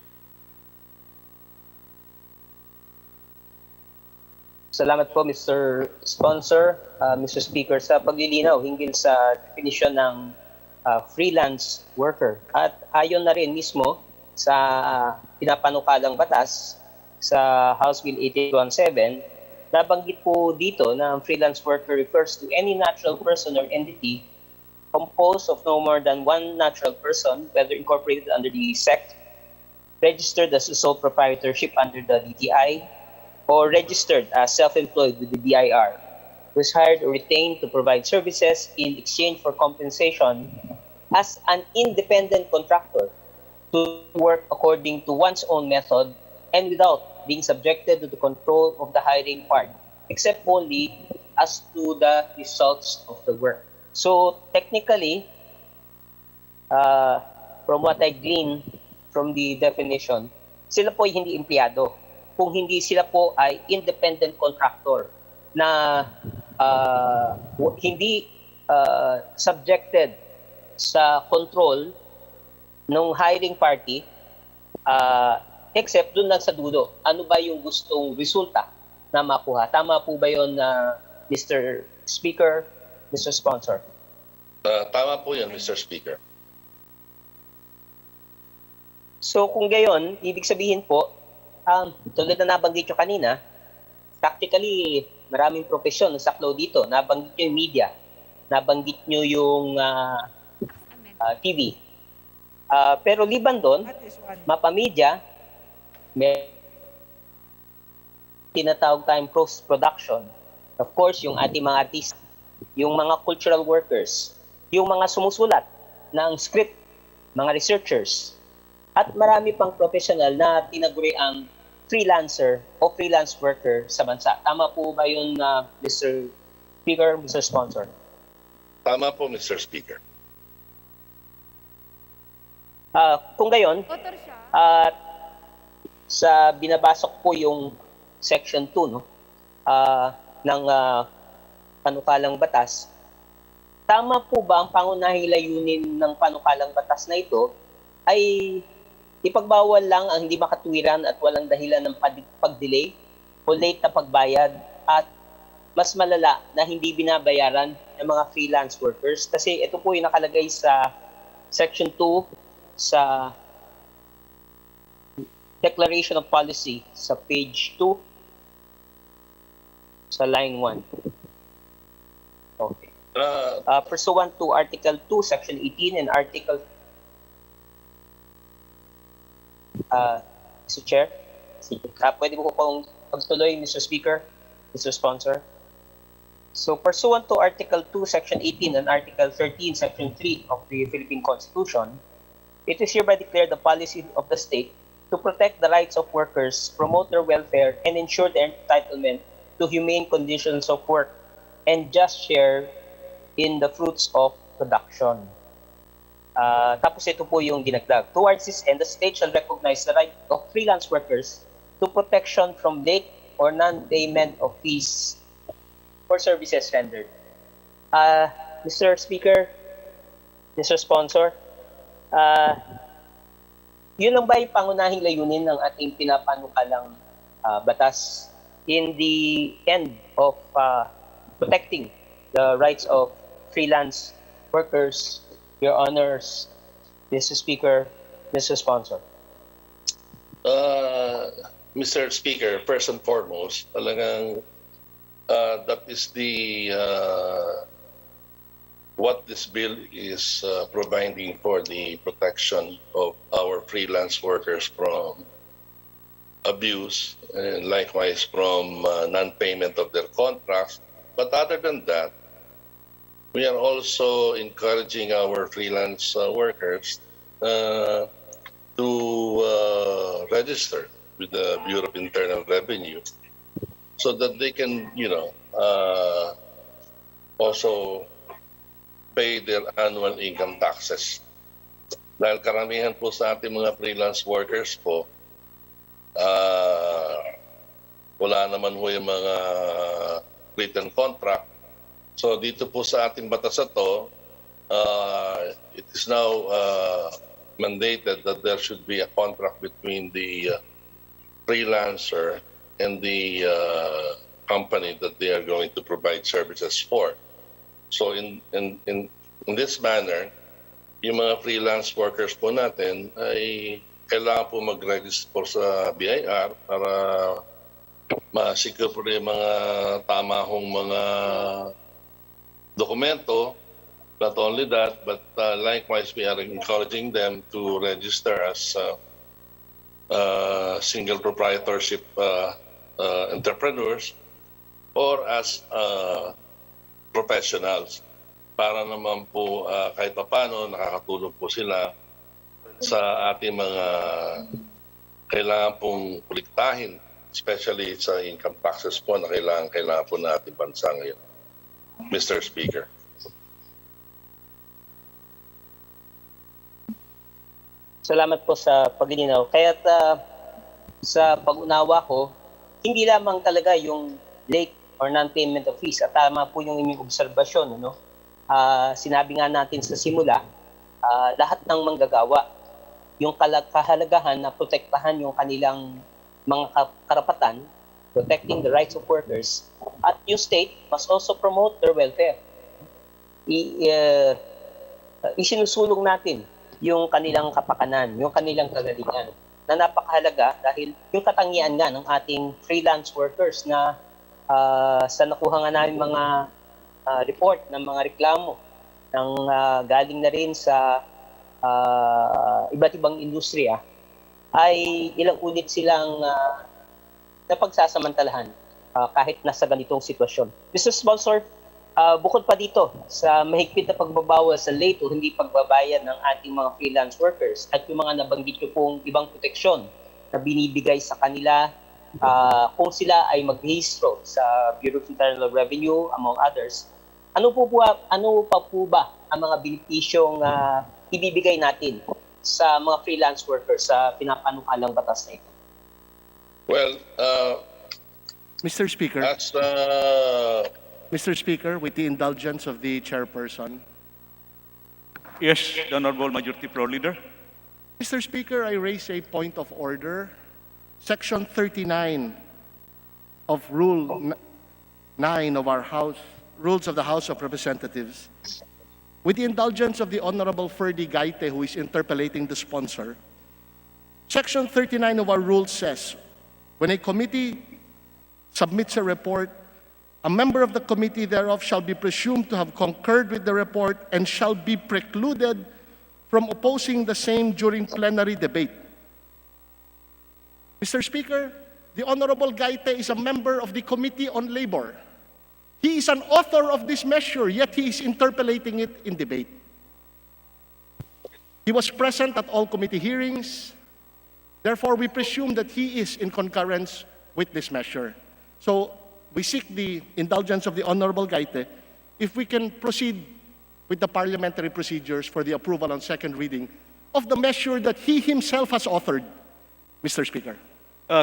Salamat po, Mr. Sponsor. Mr. Speaker, sa paglilinaw hinggil sa definition ng freelance worker. At ayon na rin mismo sa pinapanukalang batas sa House Bill 8817, nabanggit po dito na ang freelance worker refers to any natural person or entity composed of no more than one natural person, whether incorporated under the SEC, registered as a sole proprietorship under the DTI, or registered as self-employed with the BIR, who is hired or retained to provide services in exchange for compensation as an independent contractor to work according to one's own method and without being subjected to the control of the hiring party, except only as to the results of the work. So technically, from what I glean from the definition, sila po ay hindi empleyado. Kung hindi sila po ay independent contractor na hindi subjected sa control ng hiring party, except dun lang sa dulo. Ano ba yung gustong resulta na makuha? Tama po ba yun, Mr. Speaker, Mr. Sponsor? Tama po yan, Mr. Speaker. So kung gayon, ibig sabihin po, tulad na nabanggit nyo kanina, practically maraming profesyon na saklaw dito. Nabanggit nyo yung media, nabanggit nyo yung TV. Pero liban doon, mapamedia, may tinatawag tayong post-production. Of course, yung ating mga artist, yung mga cultural workers, yung mga sumusulat ng script, mga researchers, at marami pang professional na tinaguri ang freelancer o freelance worker sa bansa. Tama po ba yun, Mr. Speaker, Mr. Sponsor? Tama po, Mr. Speaker. Kung gayon, sa binabasok po yung Section 2 ng panukalang batas, tama po ba ang pangunahing layunin ng panukalang batas na ito ay ipagbawal lang ang hindi makatuwiran at walang dahilan ng pag-delay o late na pagbayad at mas malala na hindi binabayaran ng mga freelance workers? Kasi ito po yung nakalagay sa Section 2 sa Declaration of Policy sa page 2 sa line 1. Okay. Pursuant to Article 2, Section 18 and Article Mr. Chair, pwede mo pong pagtuloy, Mr. Speaker, Mr. Sponsor. So, pursuant to Article 2, Section 18 and Article 13, Section 3 of the Philippine Constitution, it is hereby declared the policy of the state to protect the rights of workers, promote their welfare, and ensure their entitlement to humane conditions of work and just share in the fruits of production. Tapos ito po yung dinagdag. Towards this end, the state shall recognize the right of freelance workers to protection from late or non-payment of fees for services rendered. Mr. Speaker, Mr. Sponsor, yun lang ba yung pangunahing layunin ng ating pinapanukalang batas in the end of protecting the rights of freelance workers, Your Honors, Mr. Speaker, Mr. Sponsor? Mr. Speaker, first and foremost, talagang that is the what this bill is providing for the protection of our freelance workers from abuse and likewise from non-payment of their contracts. But other than that, we are also encouraging our freelance workers to register with the Bureau of Internal Revenue so that they can, also pay their annual income taxes. Dahil karamihan po sa ating mga freelance workers po, wala naman ho yung mga written contract. So dito po sa ating batas na to, it is now mandated that there should be a contract between the freelancer and the company that they are going to provide services for. So in this manner, yung mga freelance workers po natin ay kailangan po mag-register sa BIR para ma-secure po yung mga tama hong mga dokumento. Not only that, but likewise we are encouraging them to register as single proprietorship entrepreneurs or as professionals para naman po kahit paano nakakatulong po sila sa ating mga kailangan pong kuliktahin, especially sa income taxes po na kailangan po na ating bansa ngayon. Mr. Speaker. Salamat po sa paglilinaw. Kaya sa pag-unawa ko, hindi lamang talaga yung late or non-payment of fees. At tama po yung inyong obserbasyon. Ano? Sinabi nga natin sa simula, lahat ng manggagawa, yung kahalagahan na protektahan yung kanilang mga karapatan, protecting the rights of workers, at yung state must also promote their welfare. Isinusulong natin yung kanilang kapakanan, yung kanilang kagalingan, na napakahalaga dahil yung katangian nga ng ating freelance workers na sa nakuha nga namin mga report ng mga reklamo ng galing na rin sa iba't ibang industriya ay ilang ulit silang napagsasamantalahan kahit nasa ganitong sitwasyon. Mr. Sponsor, bukod pa dito sa mahigpit na pagbabawal sa late o hindi pagbabayad ng ating mga freelance workers at yung mga nabanggit ko pong ibang proteksyon na binibigay sa kanila kung sila ay magrehistro sa Bureau of Internal Revenue, among others, ano pa po ba ang mga benepisyong ibibigay natin sa mga freelance workers sa pinapanukalang batas na ito? Well, Mr. Speaker, as Mr. Speaker, with the indulgence of the chairperson, Yes, the Honorable Majority Floor Leader. Mr. Speaker, I raise a point of order. Section 39 of Rule 9 of our House, Rules of the House of Representatives, with the indulgence of the Honorable Ferdy Gaite, who is interpellating the sponsor, Section 39 of our rule says, when a committee submits a report, a member of the committee thereof shall be presumed to have concurred with the report and shall be precluded from opposing the same during plenary debate. Mr. Speaker, the Honorable Gaite is a member of the Committee on Labor. He is an author of this measure, yet he is interpolating it in debate. He was present at all committee hearings. Therefore, we presume that he is in concurrence with this measure. So, we seek the indulgence of the Honorable Gaite if we can proceed with the parliamentary procedures for the approval on second reading of the measure that he himself has authored, Mr. Speaker.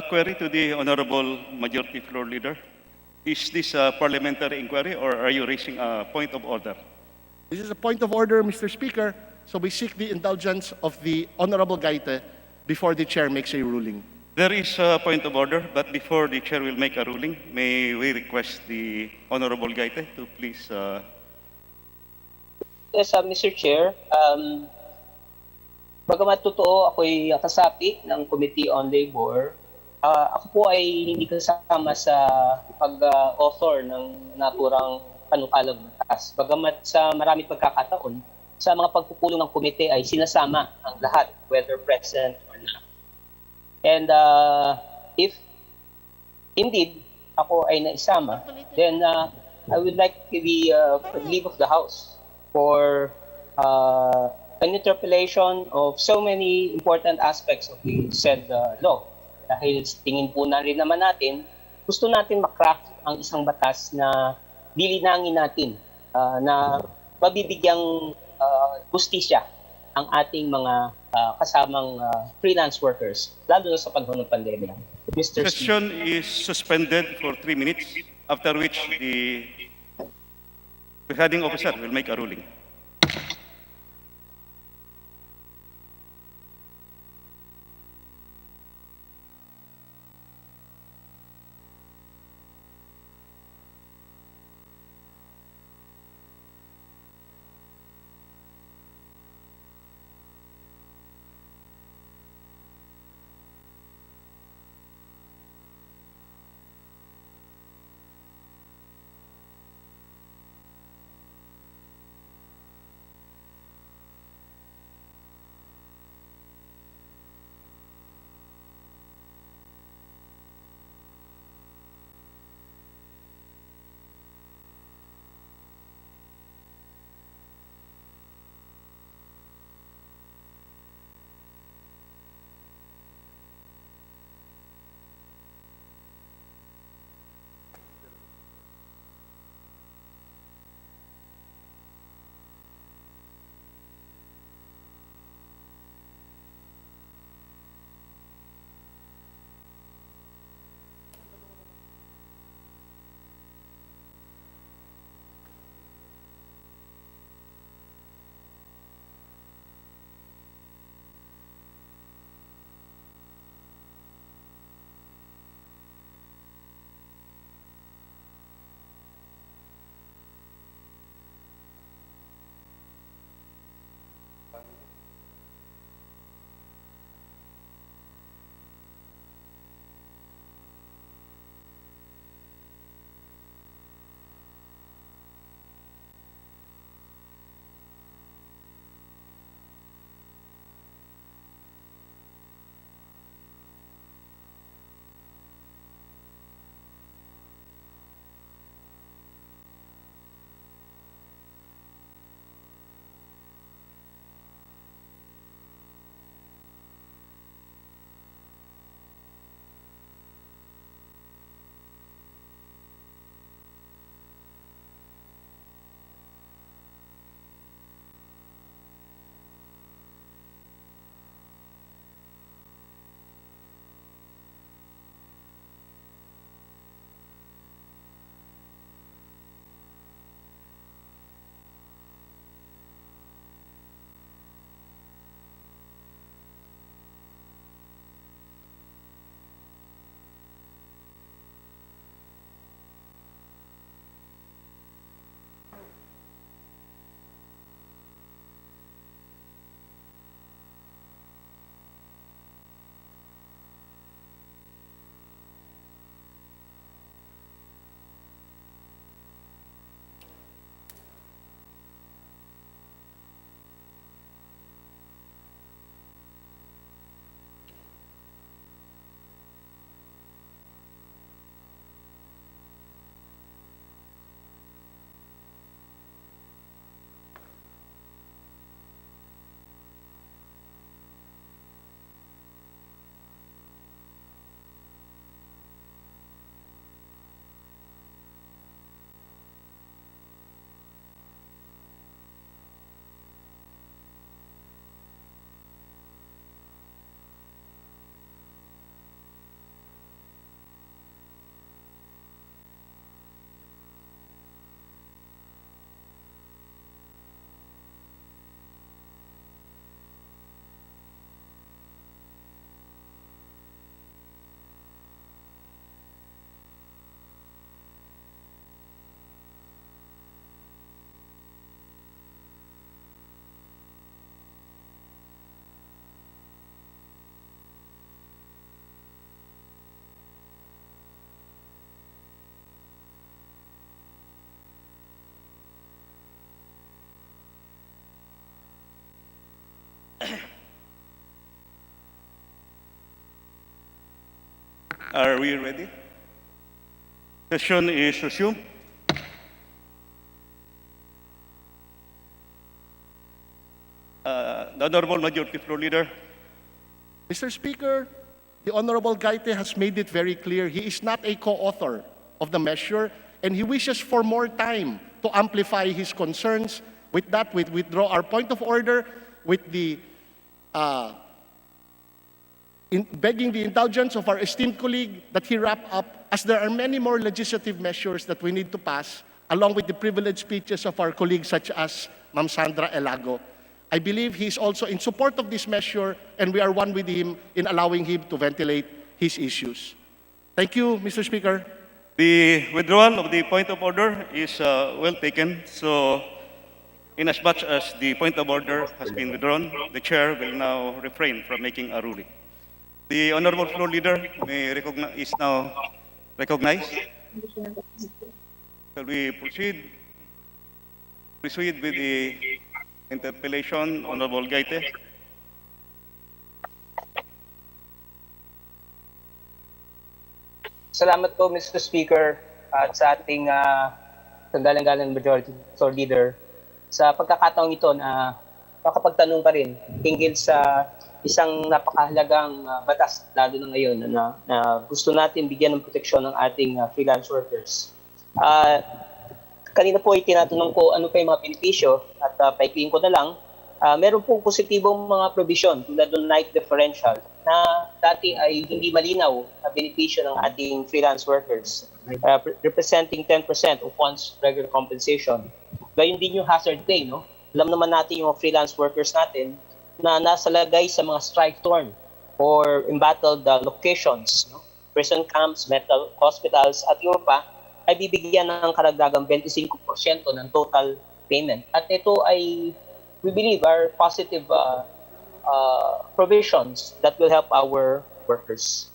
Query to the Honorable Majority Floor Leader. Is this a parliamentary inquiry or are you raising a point of order? This is a point of order, Mr. Speaker, so we seek the indulgence of the Honorable Gaite before the chair makes a ruling. There is a point of order, but before the chair will make a ruling, may we request the Honorable Gaite to please... Yes, Mr. Chair, bagamat totoo ako'y kasapi ng Committee on Labor, ako po ay hindi kasama sa pag-author ng naturang panukalang batas. Bagamat sa maraming pagkakataon, sa mga pagpupulong ng komite ay sinasama ang lahat, whether present or not. And if indeed ako ay naisama, then I would like the leave of the House for an interpolation of so many important aspects of the said law. Dahil tingin po na rin naman natin, gusto natin makraft ang isang batas na lilinangin natin, na mabibigyang justisya ang ating mga kasamang freelance workers, lalo na sa panahon ng pandemya. Mr. Speaker. Session is suspended for 3 minutes, after which the presiding officer will make a ruling. Are we ready? Session is resumed. The Honorable Majority Floor Leader. Mr. Speaker, the Honorable Gaite has made it very clear he is not a co-author of the measure and he wishes for more time to amplify his concerns. With that, we withdraw our point of order. with the begging the indulgence of our esteemed colleague that he wrap up, as there are many more legislative measures that we need to pass, along with the privileged speeches of our colleagues such as Ma'am Sandra Elago. I believe he is also in support of this measure, and we are one with him in allowing him to ventilate his issues. Thank you, Mr. Speaker. The withdrawal of the point of order is well taken. So, inasmuch as the point of order has been withdrawn, the chair will now refrain from making a ruling. The honorable floor leader is now recognized. Shall we proceed? Proceed with the interpellation, Honorable Gaite. Salamat po, Mr. Speaker, at sa ating kagalang-galang majority floor leader sa pagkakataong ito na makapagtanong pa rin hinggil sa isang napakahalagang batas, lalo na ngayon na gusto natin bigyan ng proteksyon ng ating freelance workers. Kanina po ay tinatanong ko ano pa yung mga benepisyo at paikliin ko na lang. Meron pong positibong mga provision tulad ng night differential na dati ay hindi malinaw na benepisyo ng ating freelance workers, representing 10% of one's regular compensation. Gayun din yung hazard pay, no? Alam naman natin yung freelance workers natin na nasa lagay sa mga strike-torn or embattled locations, no? Prison camps, mental hospitals, at yung pa ay bibigyan ng karagdagang 25% ng total payment. At ito ay, we believe, are positive provisions that will help our workers.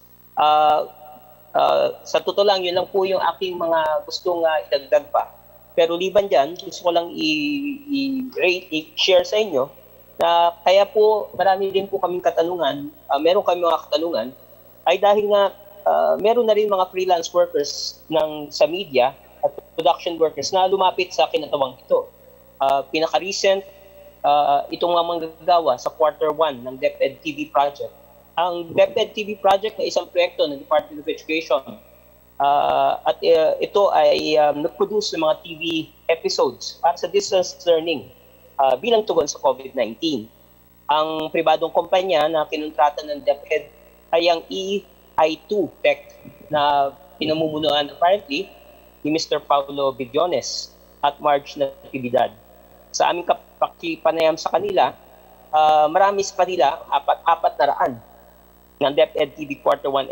Sa totoo lang, yun lang po yung aking mga gustong idagdag pa. Pero liban dyan, gusto ko lang i-share sa inyo na kaya po marami din po kaming katanungan, meron kami mga katanungan, ay dahil nga meron na rin mga freelance workers sa media at production workers na lumapit sa kinatawang ito. Pinaka-recent, itong mga manggagawa sa quarter 1 ng DepEd TV project. Ang DepEd TV project ay isang proyekto ng Department of Education. At ito ay nag-produce ng mga TV episodes para sa distance learning bilang tugon sa COVID-19. Ang pribadong kumpanya na kinontrata ng DepEd ay ang EI2 Tech na pinamumunuan apparently ni Mr. Paulo Bidiones at Marge Natividad. Sa aming pakipanayam sa kanila, marami sa kanila, apat na raan ng DepEd TV Quarter 1.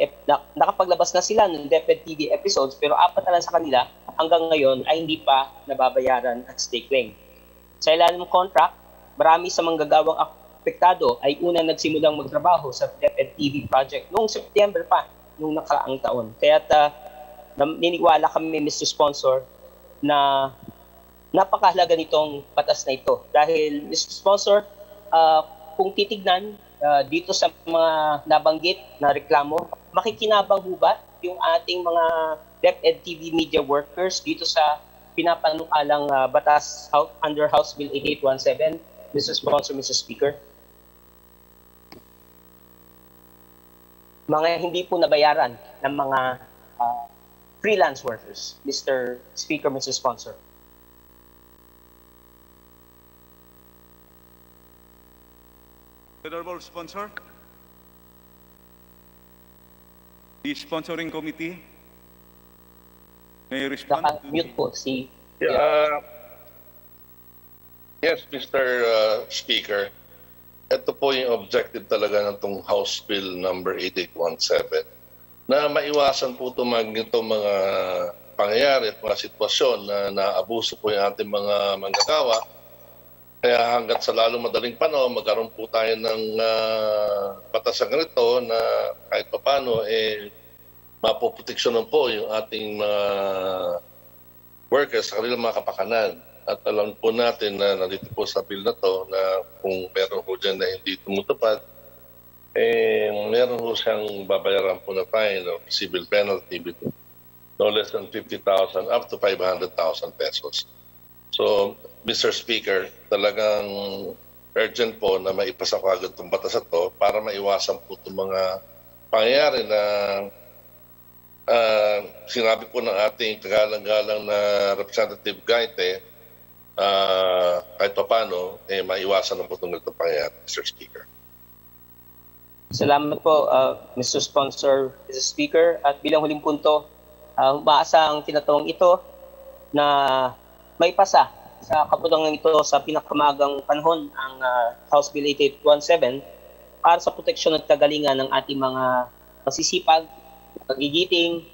Nakapaglabas na sila ng DepEd TV episodes, pero apat na lang sa kanila hanggang ngayon ay hindi pa nababayaran at stake claim. Sa ilalim ng contract, marami sa manggagawang apektado ay unang nagsimulang magtrabaho sa DepEd TV project noong September pa, noong nakaraang taon. Kaya niniwala kami, Mr. Sponsor, na napakahalaga nitong batas na ito. Dahil, Mr. Sponsor, kung titignan dito sa mga nabanggit na reklamo, makikinabang ho ba yung ating mga DepEd TV media workers dito sa pinapanukalang batas under House Bill 8817, Mr. Sponsor, Mr. Speaker? Mga hindi po nabayaran ng mga freelance workers, Mr. Speaker, Mr. Sponsor. Honorable Sponsor, the sponsoring committee may respond. Naka-mute po si... Yes, Mr. Speaker. Ito po yung objective talaga ng itong House Bill number 8817 na maiwasan po itong mga pangyayari at mga sitwasyon na naabuso po yung ating mga manggagawa. Kaya hanggat sa lalong madaling panahon, magkaroon po tayo ng batas na ganito na kahit paano mapoproteksyonan po yung ating mga workers sa kanilang mga kapakanan. At alam po natin na nandito po sa bill na to na kung meron po dyan na hindi tumutupad, meron po siyang babayaran po na fine o civil penalty between no less than 50,000 up to 500,000 pesos. So, Mr. Speaker, talagang urgent po na maipasa ko agad itong batas ito para maiwasan po itong mga pangyayari na sinabi po ng ating kagalang-galang na Representative Gaite kahit paano, maiwasan na po itong ganitong pangyayari, Mr. Speaker. Salamat po, Mr. Sponsor, Mr. Speaker. At bilang huling punto, umaasa ang tinatawang ito na may pasa sa kapulangan ito sa pinakamagang panahon ang House Bill 8817 para sa proteksyon at kagalingan ng ating mga masisipag, pagigiting,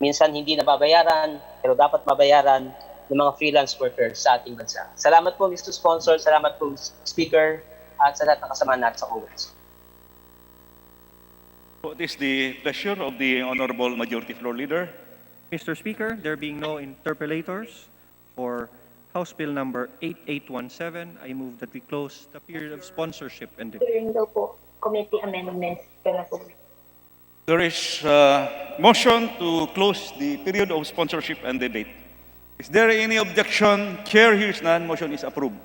minsan hindi nababayaran, pero dapat mabayaran ng mga freelance workers sa ating bansa. Salamat po, Mr. Sponsor. Salamat po, Mr. Speaker, at sa lahat ng kasama natin sa Congress. What is the pleasure of the Honorable Majority Floor Leader? Mr. Speaker, there being no interpellators for House Bill number 8817, I move that we close the period of sponsorship and debate. Hearing daw po, committee amendments. There is a motion to close the period of sponsorship and debate. Is there any objection? Chair hears none. Motion is approved.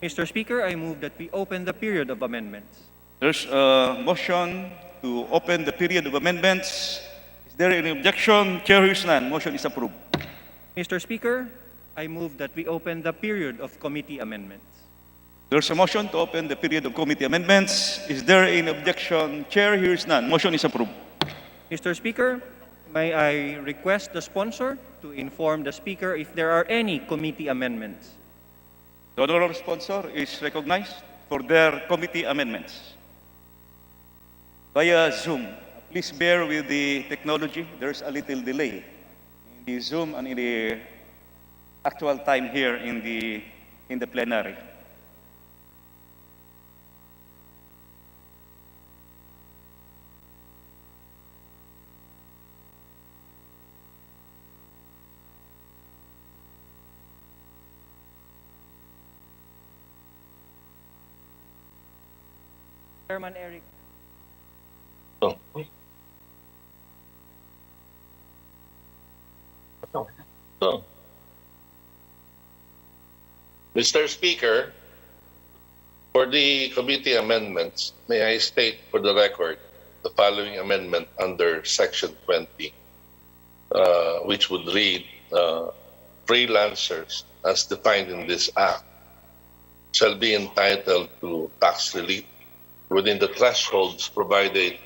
Mr. Speaker, I move that we open the period of amendments. There's a motion to open the period of amendments. Is there any objection? Chair hears none. Motion is approved. Mr. Speaker, I move that we open the period of committee amendments. There's a motion to open the period of committee amendments. Is there any objection? Chair hears none. Motion is approved. Mr. Speaker, may I request the sponsor to inform the Speaker if there are any committee amendments? The honorable sponsor is recognized for their committee amendments. Via Zoom, please bear with the technology. There's a little delay in the Zoom and in the actual time here in the plenary. Chairman Eric. So, Mr. Speaker, for the committee amendments, may I state for the record the following amendment under Section 20, which would read, freelancers as defined in this Act shall be entitled to tax relief within the thresholds provided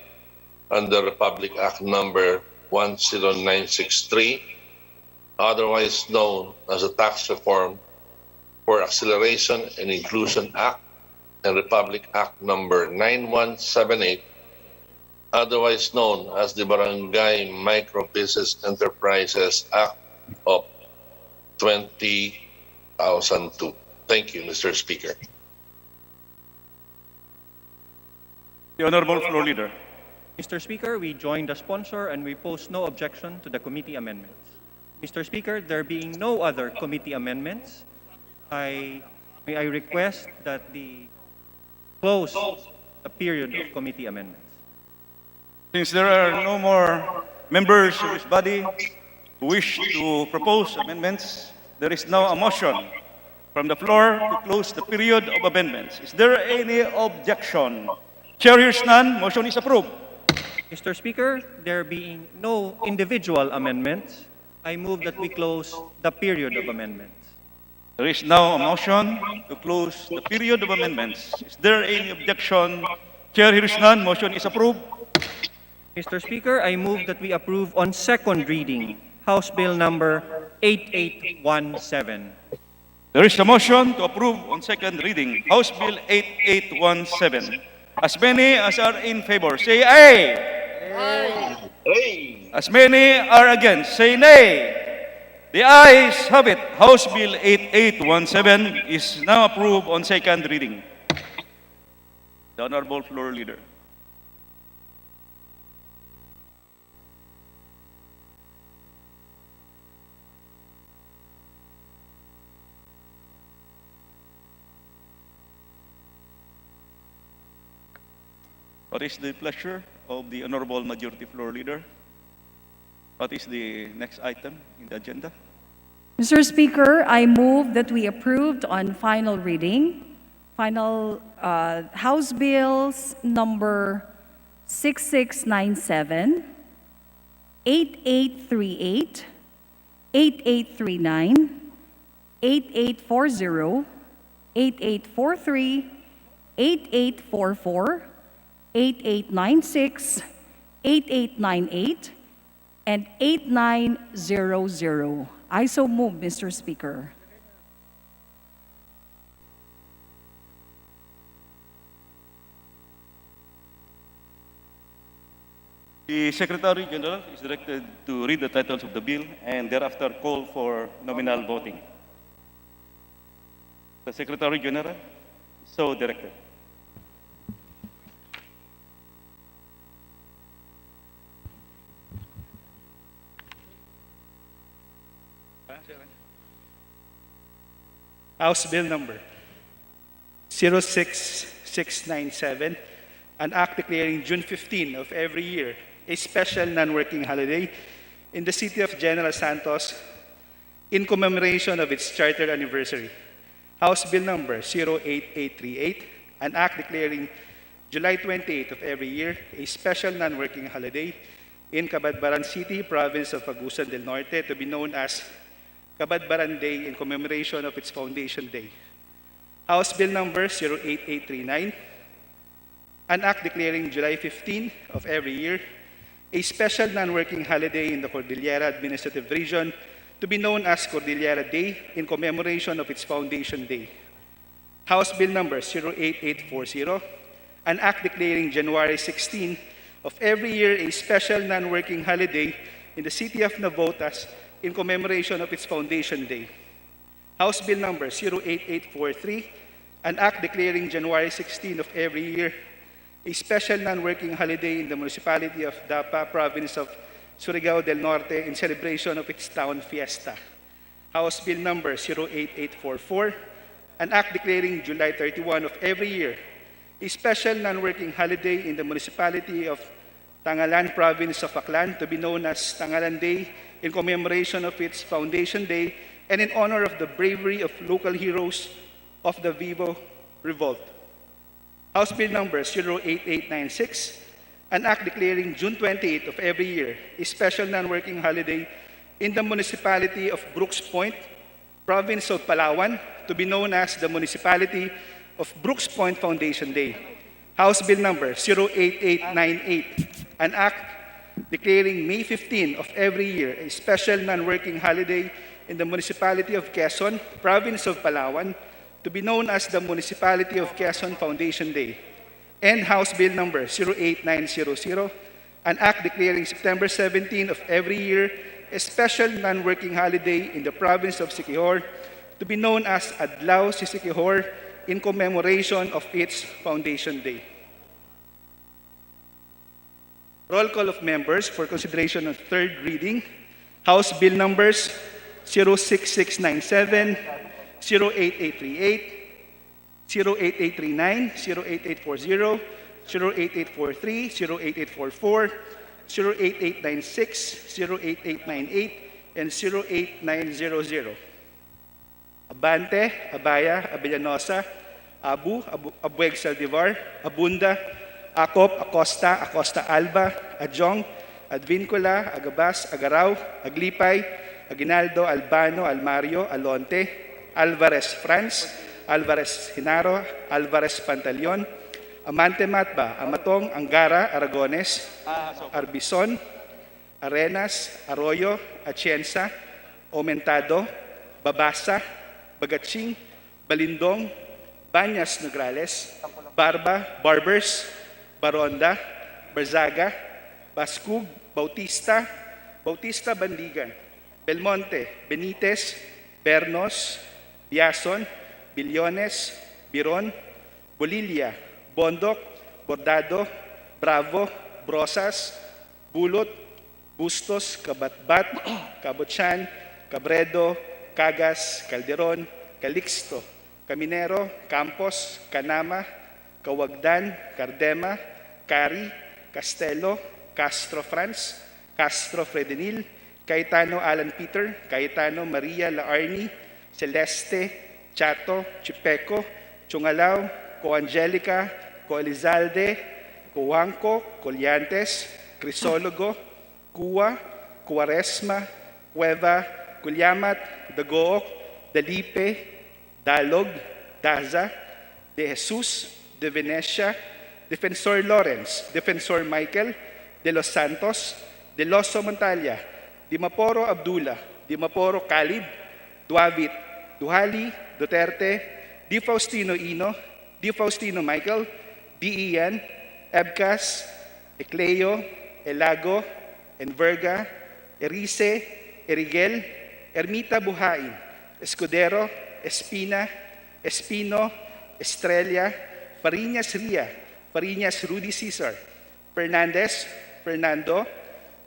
under Republic Act number 10963, otherwise known as the Tax Reform for Acceleration and Inclusion Act, and Republic Act number 9178, otherwise known as the Barangay Micro Business Enterprises Act of 2002. Thank you, Mr. Speaker. The honorable floor leader. Mr. Speaker, we join the sponsor and we pose no objection to the committee amendments. Mr. Speaker, there being no other committee amendments, may I request that the close the period of committee amendments. Since there are no more members of this body who wish to propose amendments, there is now a motion from the floor to close the period of amendments. Is there any objection? Chair hears none. Motion is approved. Mr. Speaker, there being no individual amendments, I move that we close the period of amendments. There is now a motion to close the period of amendments. Is there any objection? Chair hears none. Motion is approved. Mr. Speaker, I move that we approve on second reading House Bill number 8817. There is a motion to approve on second reading House Bill 8817. As many as are in favor, say aye. Hey! As many are against, say nay. The ayes have it. House Bill 8817 is now approved on second reading. The honorable floor leader. What is the pleasure of the honorable majority floor leader? What is the next item in the agenda? Mr. Speaker, I move that we approved on final reading, House Bills number 6697, 8838, 8839, 8840, 8843, 8844, 8896, 8898, and 8900. I so move, Mr. Speaker. The Secretary General is directed to read the titles of the bill and thereafter call for nominal voting. The Secretary General is so directed. House Bill number 06697, an act declaring June 15 of every year a special non-working holiday in the city of General Santos in commemoration of its charter anniversary. House Bill number 08838, an act declaring July 28 of every year a special non-working holiday in Cabadbaran City, province of Agusan del Norte, to be known as Cabadbaran Day in commemoration of its foundation day. House Bill number 08839, an act declaring July 15 of every year a special non-working holiday in the Cordillera Administrative Region to be known as Cordillera Day in commemoration of its foundation day. House Bill number 08840, an act declaring January 16 of every year a special non-working holiday in the city of Navotas in commemoration of its foundation day. House Bill number 08843, an act declaring January 16 of every year a special non-working holiday in the municipality of Dapa, province of Surigao del Norte in celebration of its town fiesta. House Bill number 08844, an act declaring July 31 of every year a special non-working holiday in the municipality of Tangalan, province of Aklan, to be known as Tangalan Day in commemoration of its foundation day and in honor of the bravery of local heroes of the Vivo Revolt. House Bill number 08896, an act declaring June 28 of every year a special non-working holiday in the municipality of Brooks Point, province of Palawan, to be known as the municipality of Brooks Point Foundation Day. House Bill number 08898, an act declaring May 15 of every year a special non-working holiday in the municipality of Quezon, province of Palawan, to be known as the Municipality of Quezon Foundation Day. And House Bill number 08900, an act declaring September 17 of every year a special non-working holiday in the province of Siquijor, to be known as Adlaw si Siquijor in commemoration of its foundation day. Roll call of members for consideration of third reading. House Bill numbers 06697, 08838, 08839, 08840, 08843, 08844, 08896, 08898, and 08900. Abante, Abaya, Abellanosa, Abueg Saldivar, Abunda, Acop, Acosta, Acosta Alba, Adjong, Advincula, Agabas, Agaraw, Aglipay, Aguinaldo, Albano, Almario, Alonte, Alvarez Franz, Alvarez Hinaro, Alvarez Pantaleon, Amante Matba, Amatong, Angara, Aragones, Arbison, Arenas, Arroyo, Atienza, Aumentado, Babasa, Bagatsing, Balindong, Banyas Nograles, Barbers, Baronda, Barzaga, Bascug, Bautista, Bautista Bandigan, Belmonte, Benitez, Bernos, Biason, Billones, Biron, Bolilia, Bondok, Bordado, Bravo, Brosas, Bulot, Bustos, Kabatbat, Cabochan, Cabredo, Cagas, Calderon, Calixto, Caminero, Campos, Canama, Kawagdan, Cardema, Cari, Castelo, Castro Franz, Castro Fredenil, Cayetano Alan Peter, Cayetano Maria Laarni, Celeste, Chato, Chipeco, Chungalao, Coangelica, Coelizalde, Coanco, Colliantes, Crisologo, Cua, Cuaresma, Cueva, Culyamat, Dagook, Dalipe, Dalog, Daza, De Jesus, De Venecia, Defensor Lawrence, Defensor Michael, De Los Santos, De Loso Montalia, Dimaporo Abdullah, Dimaporo Khalid, Duavit, Duhali, Duterte, Di Faustino Ino, Di Faustino Michael, Di Ian, Ebcas, Ecleo, Elago, Enverga, Erice, Erigel, Ermita Buhain, Escudero, Espina, Espino, Estrella, Fariñas Ria, Fariñas Rudy Cesar, Fernandez, Fernando,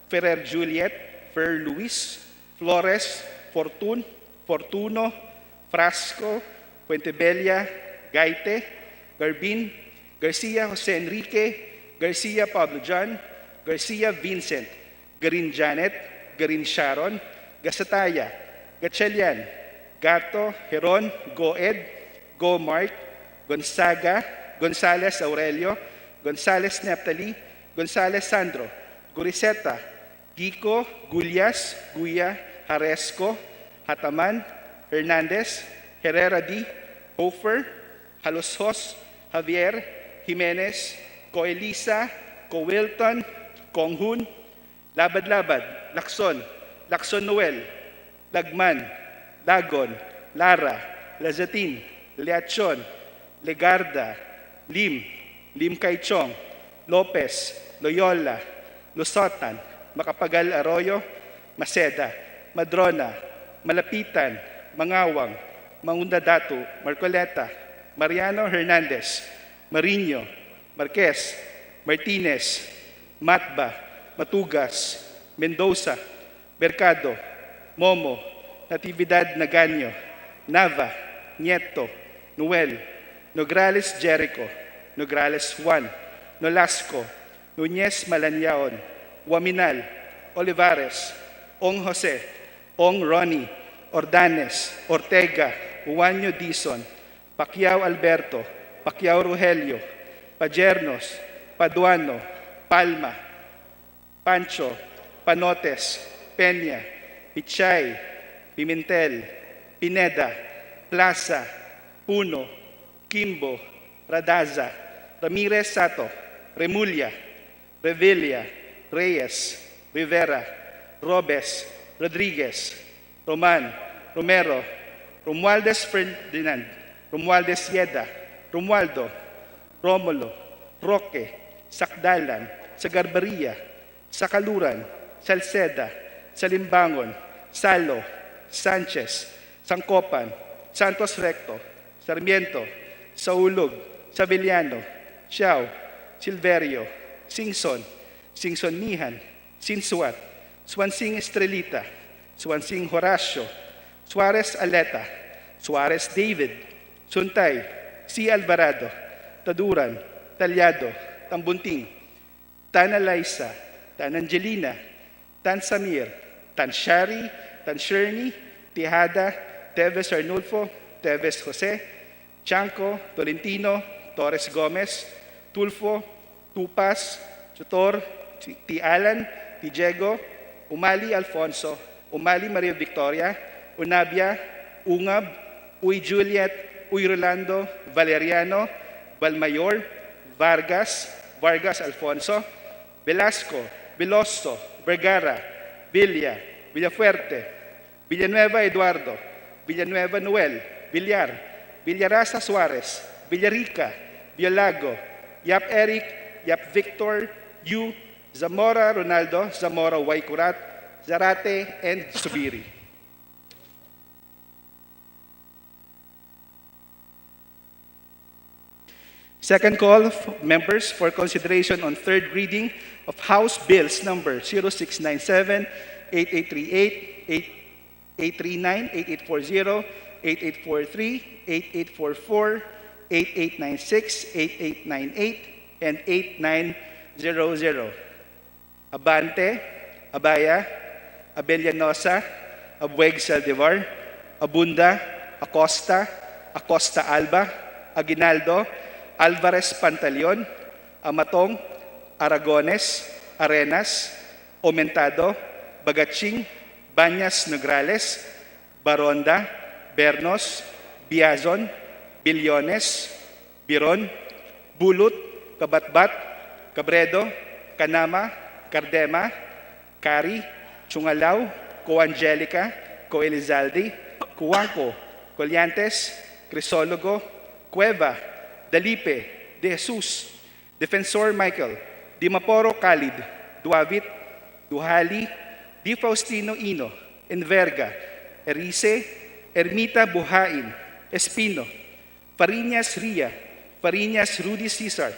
Ferrer Juliet, Fer Luis, Flores, Fortun, Fortuno, Frasco, Puentebella, Gaite, Garbin, Garcia Jose Enrique, Garcia Pablo John, Garcia Vincent, Garin Janet, Garin Sharon, Gasataya, Gatchalian, Gato, Heron, Goed, Go Mark, Gonzaga, Gonzales Aurelio, Gonzales Neptali, Gonzales Sandro, Guriseta, Gico, Gulyas, Guya, Haresco, Hataman, Hernandez, Herrera D, Hofer, Haloshos, Javier, Jimenez, Coelisa, Cowilton, Konghun, Labad-Labad, Lacson, Lacson Noel, Lagman, Lagon, Lara, Lazatin, Leachon, Legarda, Lim, Lim Kaichong, Lopez, Loyola, Lusotan, Macapagal Arroyo, Maceda, Madrona, Malapitan, Mangawang, Mangundadatu, Marcoleta, Mariano Hernandez, Marino, Marquez, Martinez, Matba, Matugas, Mendoza, Mercado, Momo, Natividad Naganyo, Nava, Nieto, Noel, Nograles Jericho, Nograles Juan, Nolasco, Nunez Malanyaon, Waminal, Olivares, Ong Jose, Ong Ronnie, Ordanes, Ortega, Juanyo Dizon, Pacquiao Alberto, Pacquiao Rogelio, Pajernos, Paduano, Palma, Pancho, Panotes, Peña, Pichay, Pimentel, Pineda, Plaza, Puno, Kimbo, Radaza, Ramirez Sato, Remulla, Revilla, Reyes, Rivera, Robes, Rodriguez, Roman, Romero, Romualdez Ferdinand, Romualdez Yeda, Romualdo, Romulo, Roque, Sakdalan, Sagarbaria, Sakaluran, Salceda, Salimbangon, Salo, Sanchez, Sangkopan, Santos Recto, Sarmiento, Saulog, Savillano, Xiao, Silverio, Singson, Singson Nihan, Sinsuat, Swansing Estrelita, Swansing Horacio, Suarez Aleta, Suarez David, Suntay, C. Alvarado, Taduran, Talyado, Tambunting, Tan Alaisa, Tan Angelina, Tan Samir, Tan Shari, Tan Sherny, Tejada, Teves Arnulfo, Teves Jose, Chanco, Tolentino, Torres Gomez, Tulfo, Tupas, Tutor, T. Alan, T. Diego, Umali Alfonso, Umali Maria Victoria, Unabia, Ungab, Uy Juliet, Uy Rolando, Valeriano, Balmayor, Vargas, Vargas Alfonso, Velasco, Veloso, Vergara, Villa, Villafuerte, Villanueva Eduardo, Villanueva Noel, Villar, Villarasa Suarez, Villarica, Villago, Yap Eric, Yap Victor, Yu, Zamora Ronaldo, Zamora Waikurat, Zarate, and Subiri. Second call of members for consideration on third reading of House Bills number 0697, 8838, 8839, 8840, 8843, 8844, 8896, 8898, and 8900. Abante, Abaya, Abellanosa, Abueg Saldivar, Abunda, Acosta, Acosta Alba, Aguinaldo, Alvarez Pantaleon, Amatong, Aragones, Arenas, Omentado, Bagaching, Banyas Nograles, Baronda, Bernos, Biazon, Bilyones, Biron, Bulut, Kabatbat, Cabredo, Kanama, Cardema, Cari, Chungalaw, Coangelica, Coelizalde, Cuanco, Colyantes, Crisologo, Cueva, Dalipe, De Jesus, Defensor Michael, Di Maporo Khalid, Duavit, Duhali, Di Faustino Ino, Enverga, Erice, Ermita Buhain, Espino, Fariñas Ria, Fariñas Rudy Cesar,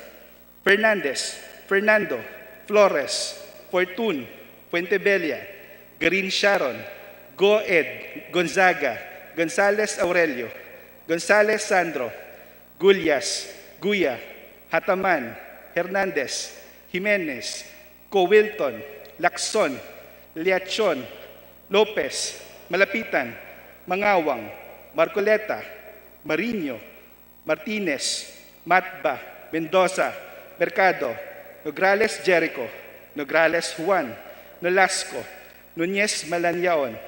Fernandez, Fernando, Flores, Fortun, Fuentebella, Garin Sharon, Goed, Gonzaga, Gonzales Aurelio, Gonzales Sandro, Gulyas, Guya, Hataman, Hernandez, Jimenez, Cowilton, Lacson, Liachon, Lopez, Malapitan, Mangawang, Marcoleta, Mariño, Martinez, Matba, Mendoza, Mercado, Nograles Jericho, Nograles Juan, Nolasco, Núñez Malanyaon,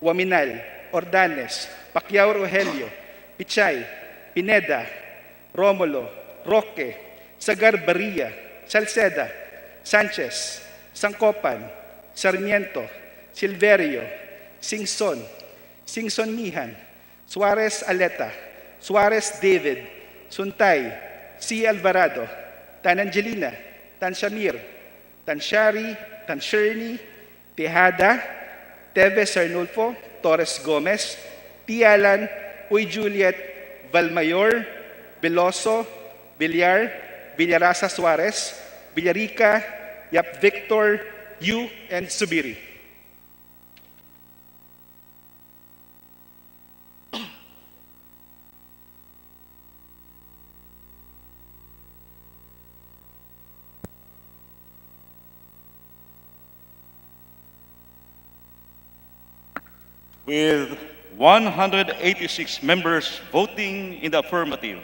Waminal, Ordanes, Pacquiao Rogelio, Pichay, Pineda, Romulo, Roque, Sagar Barria, Salceda, Sanchez, Sangcopan, Sarmiento, Silverio, Singson, Singson Mihan, Suarez Aleta, Suarez David, Suntay, C. Alvarado, Tan Angelina, Tan Shamir, Tan Shari, Tan Shirney, Tejada, Teves Arnulfo, Torres Gomez, T. Alan, Uy Juliet, Valmayor, Veloso, Villar, Villarasa Suarez, Villarica, Yap Victor, Yu, and Subiri. With 186 members voting in the affirmative,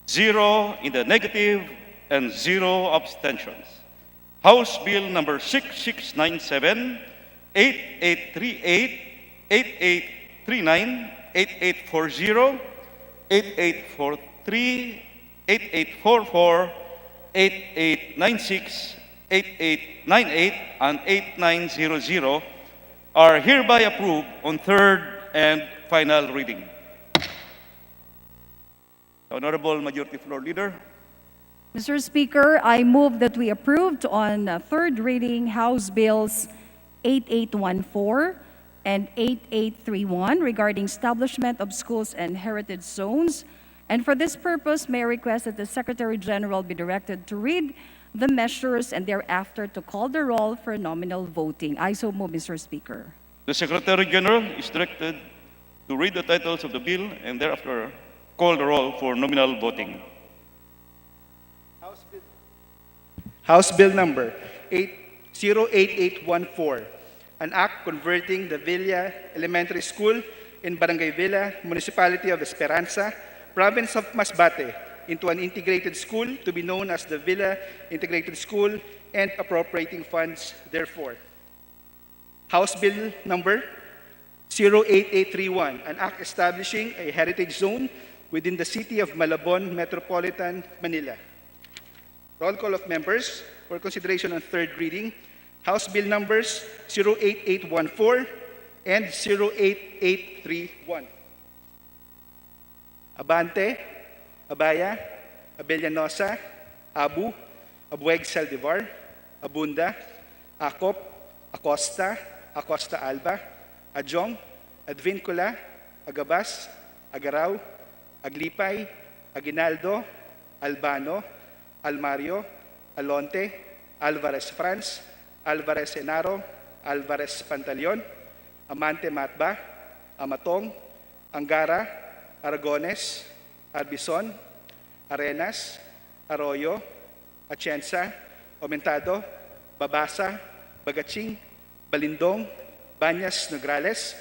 0 in the negative, and 0 abstentions. House Bill number 6697, 8838, 8839, 8840, 8843, 8844, 8896, 8898, and 8900 are hereby approved on third and final reading. Honorable Majority Floor Leader. Mr. Speaker, I move that we approved on third reading House Bills 8814 and 8831 regarding establishment of schools and heritage zones. And for this purpose, may I request that the Secretary General be directed to read the measures and thereafter to call the roll for nominal voting. I so move, Mr. Speaker. The Secretary General is directed to read the titles of the bill and thereafter call the roll for nominal voting. House Bill number 08814, an act converting the Villa Elementary School in Barangay Villa, Municipality of Esperanza, Province of Masbate, into an integrated school to be known as the Villa Integrated School and appropriating funds therefore. House Bill number 08831, an act establishing a heritage zone within the city of Malabon, Metropolitan Manila. Roll call of members for consideration on third reading. House Bill numbers 08814 and 08831. Abante, Abaya, Abellanosa, Abu, Abueg Saldivar, Abunda, Acop, Acosta, Acosta Alba, Adjong, Advincula, Agabas, Agaraw, Aglipay, Aguinaldo, Albano, Almario, Alonte, Alvarez Franz, Alvarez Enaro, Alvarez Pantaleon, Amante Matba, Amatong, Angara, Aragones, Arbison, Arenas, Arroyo, Atienza, Aumentado, Babasa, Bagaching, Balindong, Banyas Nograles,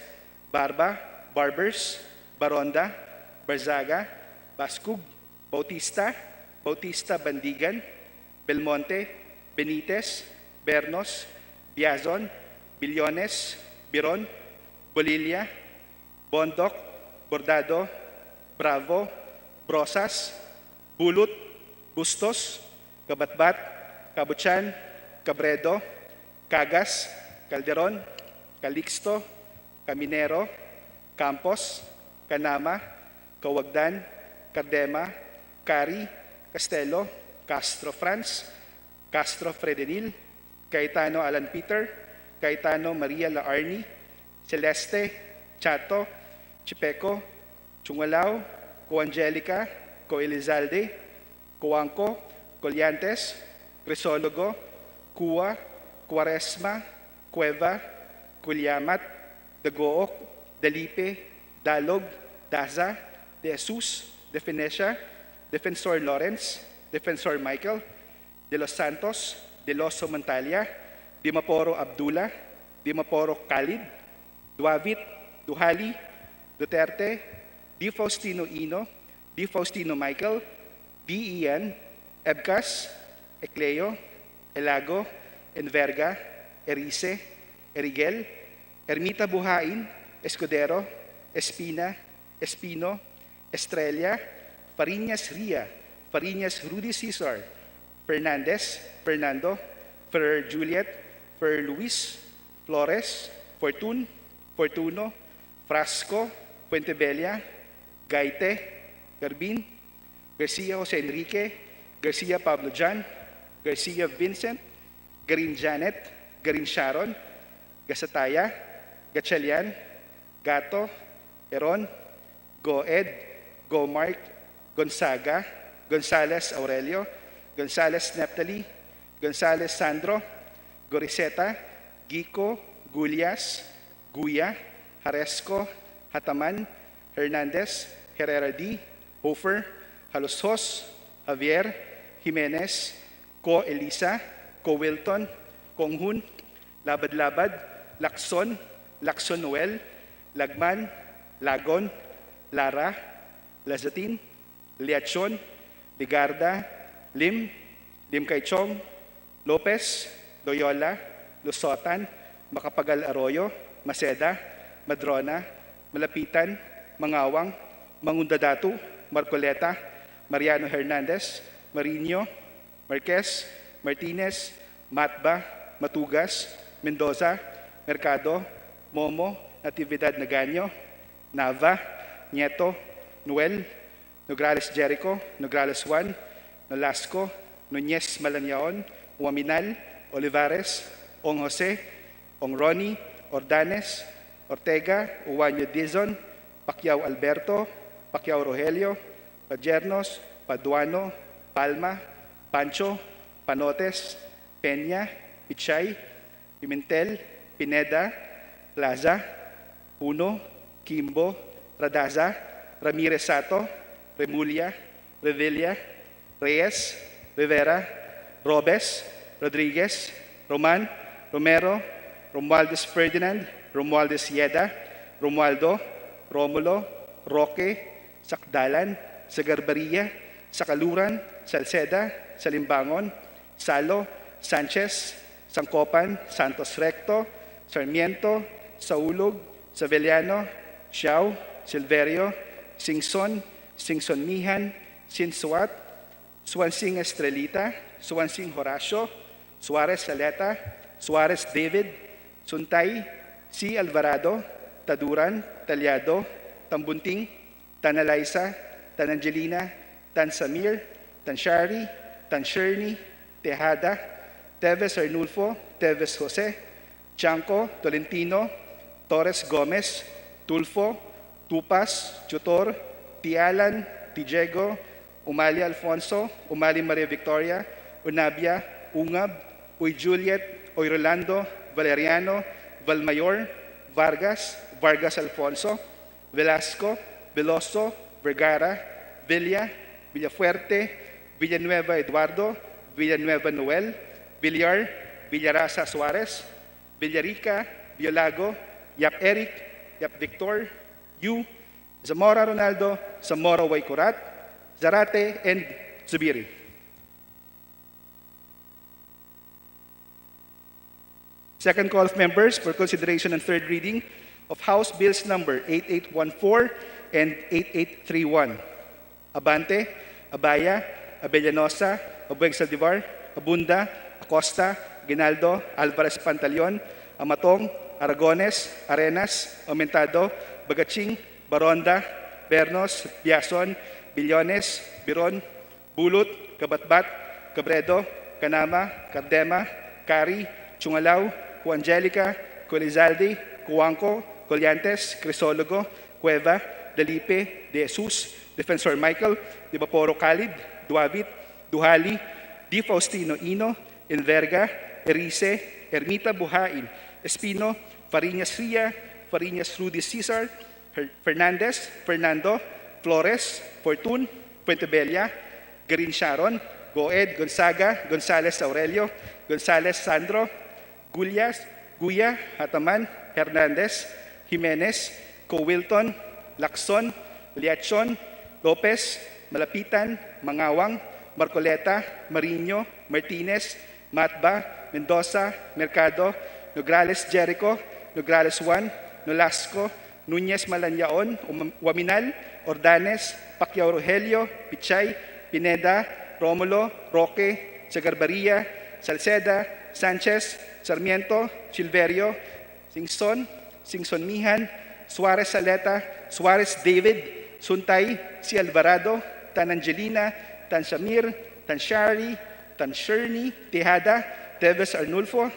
Barba, Barbers, Baronda, Barzaga, Bascug, Bautista, Bautista Bandigan, Belmonte, Benitez, Bernos, Biazon, Bilyones, Biron, Bolilia, Bondoc, Bordado, Bravo, Brosas, Bulot, Bustos, Kabatbat, Kabutsan, Cabredo, Cagas, Calderon, Calixto, Caminero, Campos, Canama, Cawagdan, Cardema, Cari, Castelo, Castro Franz, Castro Fredenil, Cayetano Alan Peter, Cayetano Maria La Arni, Celeste, Chato, Chipeco, Chungalao, Coangelica, Coelizalde, Coanco, Colyantes, Crisologo, Cua, Quaresma, Cueva, Culyamat, Dagook, Dalipe, Dalog, Daza, De Jesus, De Fenecia, Defensor Lawrence, Defensor Michael, De Los Santos, De Loso Mantalia, Di Maporo Abdullah, Di Maporo Khalid, Duavit, Duhali, Duterte, Di Faustino Ino, Di Faustino Michael, Di Ian, Ebcas, Ecleo, Elago, Enverga, Erice, Erigel, Ermita Buhain, Escudero, Espina, Espino, Estrella, Fariñas Ria, Fariñas Rudy Cesar, Fernandez, Fernando, Ferrer Juliet, Ferrer Luis, Flores, Fortun, Fortuno, Frasco, Puentebella, Gaite, Garbin, Garcia Jose Enrique, Garcia Pablo Jan, Garcia Vincent, Garin Janet, Garin Sharon, Gasataya, Gatchalian, Gato, Eron, Goed, Gomark, Gonzaga, Gonzales Aurelio, Gonzales Neptali, Gonzales Sandro, Goriseta, Gico, Gulias, Guya, Haresco, Hataman, Hernandez, Herrera D, Hofer, Halosos, Javier, Jimenez, Co Elisa, Co Wilton, Konghun, Labad-Labad, Lacson, Lacson Noel, Lagman, Lagon, Lara, Lazatin, Liachon, Ligarda, Lim, Lim Kaichong, Lopez, Loyola, Lusotan, Macapagal Arroyo, Maceda, Madrona, Malapitan, Mangawang, Mangundadatu, Marcoleta, Mariano Hernandez, Marino, Marquez, Martinez, Matba, Matugas, Mendoza, Mercado, Momo, Natividad Naganyo, Nava, Nieto, Noel, Nograles Jericho, Nograles Juan, Nolasco, Nunez Malaniaon, Uaminal, Olivares, Ong Jose, Ong Ronnie, Ordanes, Ortega, Uwanyo Dizon, Pacquiao Alberto, Pacquiao Rogelio, Pajernos, Paduano, Palma, Pancho, Panotes, Peña, Pichay, Pimentel, Pineda, Plaza, Puno, Kimbo, Radaza, Ramirez Sato, Remulla, Revilla, Reyes, Rivera, Robes, Rodriguez, Roman, Romero, Romualdez Ferdinand, Romualdez Yeda, Romualdo, Romulo, Roque, Sakdalan, Sagarbaria, Sakaluran, Salceda, Salimbangon, Salo, Sanchez, Sangkopan, Santos Recto, Sarmiento, Saulog, Savellano, Xiao, Silverio, Singson, Singson Mihan, Sinsuat, Suansing Estrelita, Suansing Horacio, Suarez Saleta, Suarez David, Suntay, C. Alvarado, Taduran, Talyado, Tambunting, Tanalaisa, Tanangelina, Tan Samir, Tan Shari, Tan Sherni, Tejada, Teves Arnulfo, Teves Jose, Chanco, Tolentino, Torres Gomez, Tulfo, Tupas, Tutor, Tialan, Tijego, Umali Alfonso, Umali Maria Victoria, Unabia, Ungab, Uy Juliet, Uy Rolando, Valeriano, Valmayor, Vargas, Vargas Alfonso, Velasco, Veloso, Vergara, Villa, Villafuerte, Villanueva Eduardo, Villanueva Noel, Villar, Villarasa Suarez, Villarica, Violago, Yap Eric, Yap Victor, Yu, Zamora Ronaldo, Zamora Waykurat, Zarate, and Zubiri. Second call of members for consideration and third reading of House Bills number 8814 and 8831. Abante, Abaya, Abellanosa, Abueg Saldivar, Abunda, Acosta, Ginaldo, Alvarez Pantaleon, Amatong, Aragones, Arenas, Aumentado, Bagaching, Baronda, Bernos, Biason, Billones, Biron, Bulot, Kabatbat, Cabredo, Canama, Cardema, Cari, Chungalaw, Angelica, Colizalde, Cuanco, Colliantes, Crisologo, Cueva, Dalipe, De Jesus, Defensor Michael, Di Vaporo Khalid, Duavit, Duhali, Di Faustino Ino, Enverga, Erice, Ermita Buhain, Espino, Fariñas Ria, Fariñas Rudy Cesar, Fernandez, Fernando, Flores, Fortun, Fuentebella, Garin Sharon, Goed, Gonzaga, Gonzales Aurelio, Gonzales Sandro, Gullas, Guya, Hataman, Hernandez, Jimenez, Cowilton, Lacson, Liachon, Lopez, Malapitan, Mangawang, Marcoleta, Mariño, Martinez, Matba, Mendoza, Mercado, Nograles Jericho, Nograles Juan, Nolasco, Núñez Malanyaon, Waminal, Ordanes, Pacquiao Rogelio, Pichay, Pineda, Romulo, Roque, Sagarbaria, Salceda, Sanchez, Sarmiento, Silverio, Singson, Singson Mihan, Suarez Saleta, Suarez David, Suntay, Si Alvarado, Tan Angelina, Tan Samir, Tan Shari, Tan Sherny, Tejada, Teves Arnulfo,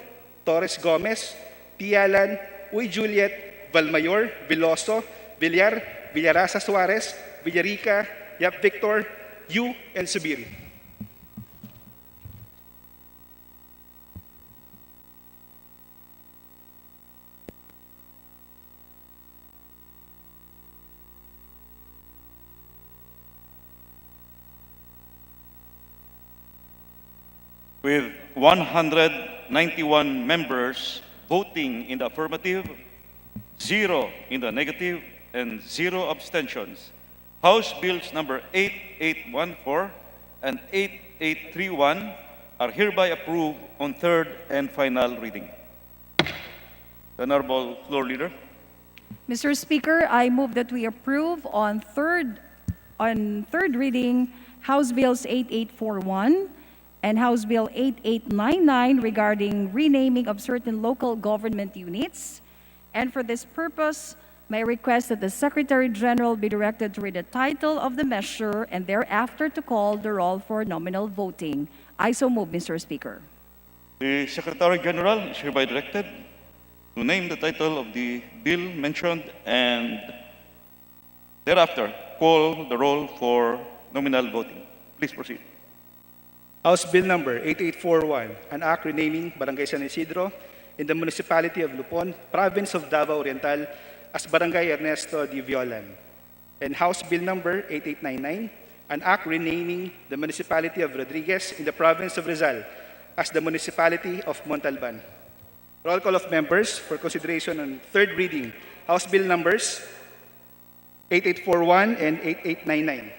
Torres Gomez, Tialan, Uy Juliet, Valmayor, Veloso, Villar, Villarasa Suarez, Villarica, Yap Victor, Yu, and Subiri. With 191 members voting in the affirmative, 0 in the negative, and 0 abstentions, House Bills number 8814 and 8831 are hereby approved on third and final reading. The Honorable Floor Leader. Mr. Speaker, I move that we approve on third reading House Bills 8841 and House Bill 8899 regarding renaming of certain local government units. And for this purpose, may I request that the Secretary General be directed to read the title of the measure and thereafter to call the roll for nominal voting. I so move, Mr. Speaker. The Secretary General is hereby directed to name the title of the bill mentioned and thereafter call the roll for nominal voting. Please proceed. House Bill number 8841, an act renaming Barangay San Isidro in the municipality of Lupon, province of Davao Oriental, as Barangay Ernesto de Violan. And House Bill number 8899, an act renaming the municipality of Rodriguez in the province of Rizal as the municipality of Montalban. Roll call of members for consideration on third reading. House Bill numbers 8841 and 8899.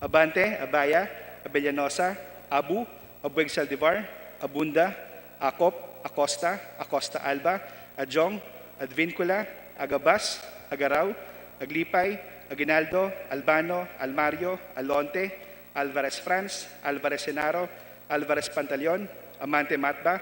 Abante, Abaya, Abellanosa, Abu, Abueg Saldivar, Abunda, Acop, Acosta, Acosta Alba, Adjong, Advincula, Agabas, Agaraw, Aglipay, Aguinaldo, Albano, Almario, Alonte, Alvarez France, Alvarez Senaro, Alvarez Pantaleon, Amante Matba,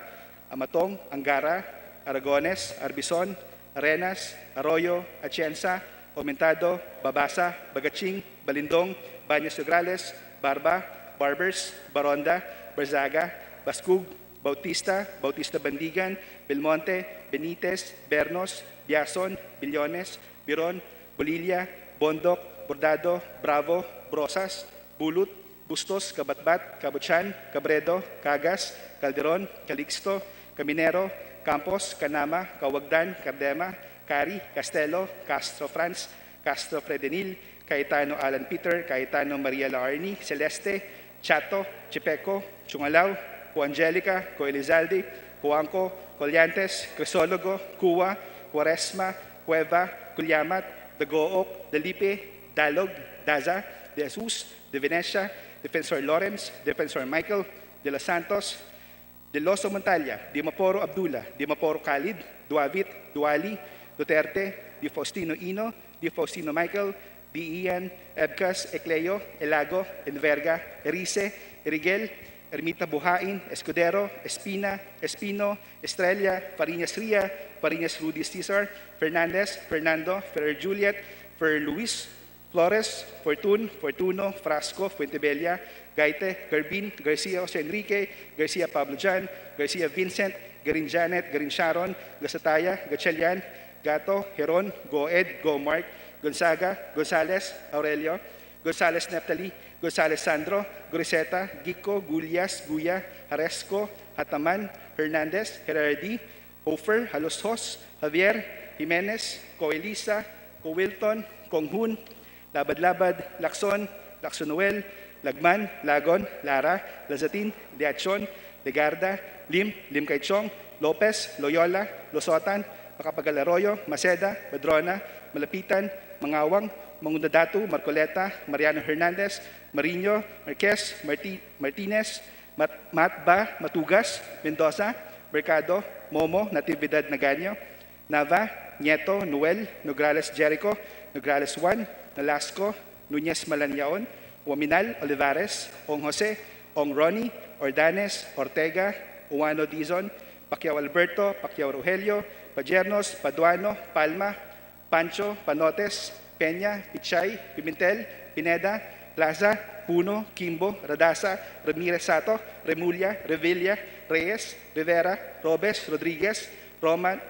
Amatong, Angara, Aragones, Arbison, Arenas, Arroyo, Atienza, Aumentado, Babasa, Bagaching, Balindong, Baños Nograles, Barba, Barbers, Baronda, Barzaga, Bascug, Bautista, Bautista Bandigan, Belmonte, Benitez, Bernos, Biason, Billones, Biron, Bolilla, Bondok, Bordado, Bravo, Brosas, Bulut, Bustos, Kabatbat, Kabuchan, Cabredo, Cagas, Calderon, Calixto, Caminero, Campos, Canama, Kawagdan, Cardema, Cari, Castelo, Castro France, Castro Fredenil, Cayetano Alan Peter, Cayetano Maria Laarni, Celeste, Chato, Chipeco, Chungalaw, Angelica, Coelizalde, Cuanco, Colliantes, Crisologo, Cuwa, Quaresma, Cueva, Culyamat, Dagook, Dalipe, Dalog, Daza, De Jesus, De Venecia, Defensor Lawrence, Defensor Michael, De Los Santos, De Loso Montalia, Dimaporo Abdullah, Dimaporo Khalid, Duavit, Duali, Duterte, Di Faustino Ino, Di Faustino Michael, Di Ian, Ebcas, Ecleo, Elago, Enverga, Erice, Erigel, Ermita Buhain, Escudero, Espina, Espino, Estrella, Fariñas Ria, Fariñas Rudy Cesar, Fernandez, Fernando, Ferrer Juliet, Ferrer Luis, Flores, Fortun, Fortuno, Frasco, Fuentebella, Gaite, Garbin, Garcia Jose Enrique, Garcia Pablo Jan, Garcia Vincent, Garin Janet, Garin Sharon, Gasataya, Gatchalian, Gato, Heron, Goed, Go Mark, Gonzaga, Gonzales, Aurelio, Gonzales Neptali, Gonzales Sandro, Griseta, Gico, Gulias, Guya, Haresco, Hataman, Hernandez, Herardi, Hofer, Halosos, Javier, Jimenez, Coelisa, Cowilton, Konghun, Labad-Labad, Lacson, Lacsonuel, Lagman, Lagon, Lara, Lazatin, Liachon, Legarda, Lim, Lim Kaichong, Lopez, Loyola, Losotan, Macapagal Arroyo, Maceda, Badrona, Malapitan, Mangawang, Mangundadatu, Marcoleta, Mariano Hernandez, Marino, Marquez, Martinez, Matba, Matugas, Mendoza, Mercado, Momo, Natividad Naganyo, Nava, Nieto, Noel, Nograles Jericho, Nograles Juan, Nolasco, Nunez Malanyaon, Waminal, Olivares, Ong Jose, Ong Ronnie, Ordanes, Ortega, Uwano Dizon, Pacquiao Alberto, Pacquiao Rogelio, Pajernos, Paduano, Palma, Pancho, Panotes, Peña, Pichay, Pimentel, Pineda, Plaza, Puno, Kimbo, Radasa, Ramirez Sato, Remulla, Revilla, Reyes, Rivera, Robes, Rodriguez, Roman,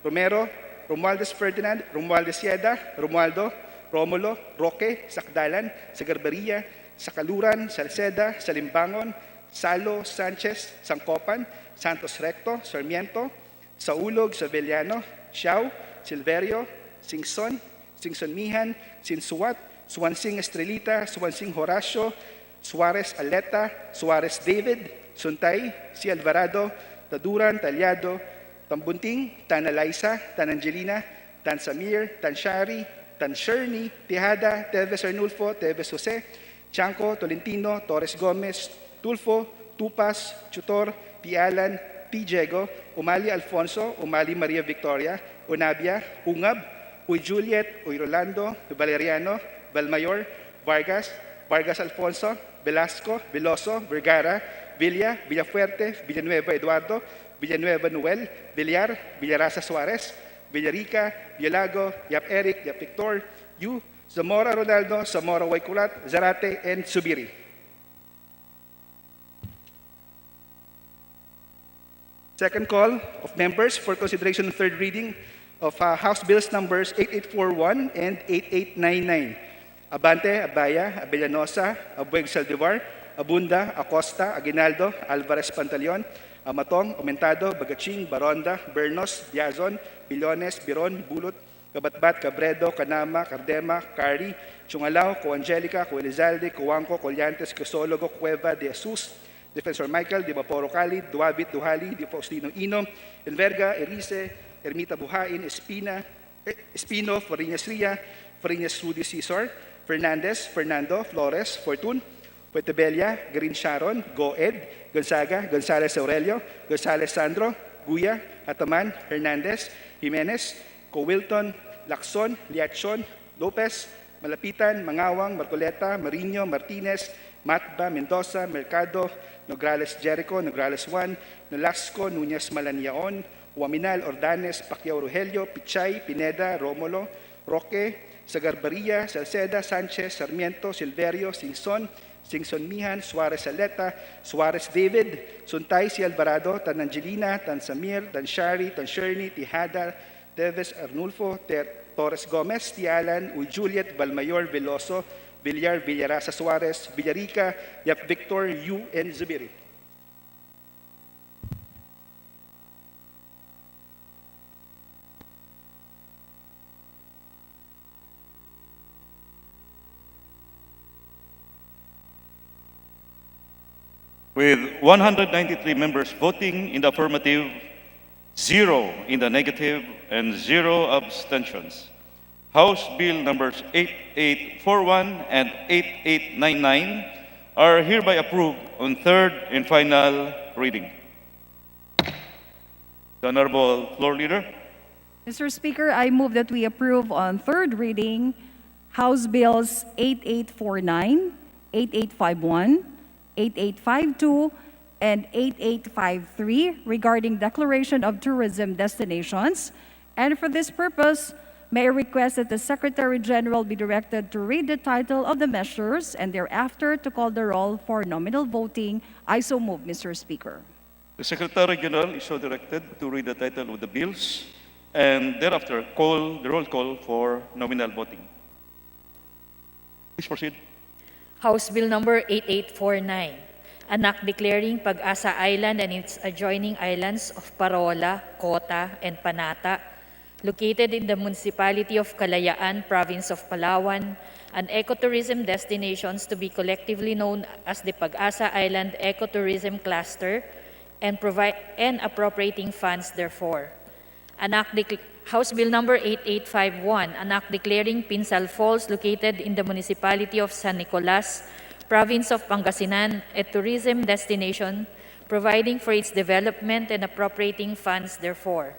Romero, Romualdez Ferdinand, Romualdez Sieda, Romualdo, Romulo, Roque, Sakdalan, Sagarbaria, Sakaluran, Salceda, Salimbangon, Salo, Sanchez, Sangcopan, Santos Recto, Sarmiento, Saulog, Savellano, Xiao, Silverio, Singson, Singson Mihan, Sinsuat, Suansing Estrelita, Suansing Horacio, Suarez Aleta, Suarez David, Suntay, Si Alvarado, Taduran, Talyado, Tambunting, Tan Alaisa, Tan Angelina, Tan Samir, Tan Shari, Tan Sherny, Tejada, Teves Arnulfo, Teves Jose, Chanco, Tolentino, Torres Gomez, Tulfo, Tupas, Chutor, Tialan, T. Diego, Umali Alfonso, Umali Maria Victoria, Unabia, Ungab, Uy Juliet, Uy Rolando, Valeriano, Valmayor, Vargas, Vargas Alfonso, Velasco, Veloso, Vergara, Villa, Villafuerte, Villanueva Eduardo, Villanueva Noel, Villar, Villarasa Suarez, Villarica, Villalago, Yap Eric, Yap Victor, Yu, Zamora Ronaldo, Zamora Waikulat, Zarate, and Subiri. Second call of members for consideration of third reading of House Bills numbers 8841 and 8899. Abante, Abaya, Abellanosa, Abueg Saldivar, Abunda, Acosta, Aguinaldo, Alvarez Pantaleon, Amatong, Aumentado, Bagaching, Baronda, Bernos, Biazon, Billones, Biron, Bulot, Kabatbat, Cabredo, Canama, Cardema, Cari, Chungalao, Coangelica, Coelizalde, Coanco, Collantes, Crisologo, Cueva, De Jesus, Defensor Michael, Di Vaporo Cali, Duabit, Duhali, Di Faustino Ino, Enverga, Erice, Ermita Buhain, Espino, Fariñas Ria, Fariñas Rudy Cesar, Fernandez, Fernando, Flores, Fortun, Puentebella, Garin Sharon, Goed, Gonzaga, Gonzales Aurelio, Gonzales Sandro, Guya, Ataman, Hernandez, Jimenez, Cowilton, Lacson, Liachon, Lopez, Malapitan, Mangawang, Marcoleta, Marino, Martinez, Matba, Mendoza, Mercado, Nograles Jericho, Nograles Juan, Nolasco, Nunez Malanyaon, Huaminal, Ordanes, Pacquiao Rogelio, Pichay, Pineda, Romulo, Roque, Sagarbaria, Salceda, Sanchez, Sarmiento, Silverio, Singson, Singson Mihan, Suarez Aleta, Suarez David, Suntay, Si Alvarado, Tan Angelina, Tan Samir, Tan Shari, Tan Sherny, Tijada, Teves Arnulfo, Torres Gomez, Tialan, Uy Juliet, Valmayor, Veloso, Villar, Villarasa Suarez, Villarica, Yap Victor, Yu, and Zubiri. With 193 members voting in the affirmative, 0 in the negative, and 0 abstentions, House Bill numbers 8841 and 8899 are hereby approved on third and final reading. The Honorable Floor Leader. Mr. Speaker, I move that we approve on third reading House Bills 8849, 8851, 8852, and 8853 regarding declaration of tourism destinations. And for this purpose, may I request that the Secretary General be directed to read the title of the measures and thereafter to call the roll for nominal voting. I so move, Mr. Speaker. The Secretary General is so directed to read the title of the bills and thereafter call the roll call for nominal voting. Please proceed. House Bill number 8849, an act declaring Pag-asa Island and its adjoining islands of Parola, Cota, and Panata, located in the municipality of Kalayaan, province of Palawan, an ecotourism destinations to be collectively known as the Pag-asa Island Ecotourism Cluster, and appropriating funds therefore. House Bill number 8851, an act declaring Pinsal Falls, located in the municipality of San Nicolas, province of Pangasinan, a tourism destination, providing for its development and appropriating funds therefore.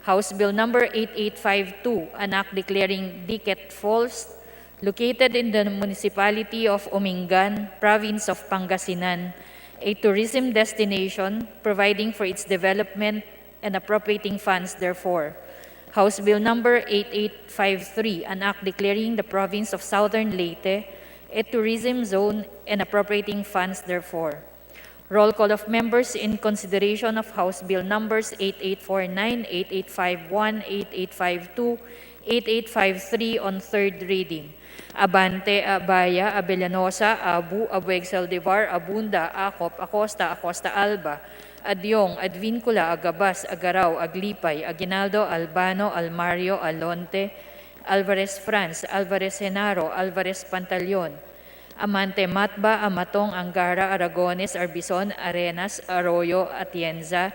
House Bill number 8852, an act declaring Diquet Falls, located in the municipality of Umingan, province of Pangasinan, a tourism destination, providing for its development and appropriating funds therefore. House Bill number 8853, an act declaring the province of Southern Leyte a tourism zone and appropriating funds therefore. Roll call of members in consideration of House Bill numbers 8849, 8851, 8852, 8853 on third reading. Abante, Abaya, Abellanosa, Abu, Abueg Saldivar, Abunda, Acop, Acosta, Acosta Alba, Adyong, Advincula, Agabas, Agaraw, Aglipay, Aguinaldo, Albano, Almario, Alonte, Alvarez Franz, Alvarez Genaro, Alvarez Pantaleon, Amante Matba, Amatong, Angara, Aragones, Arbison, Arenas, Arroyo, Atienza,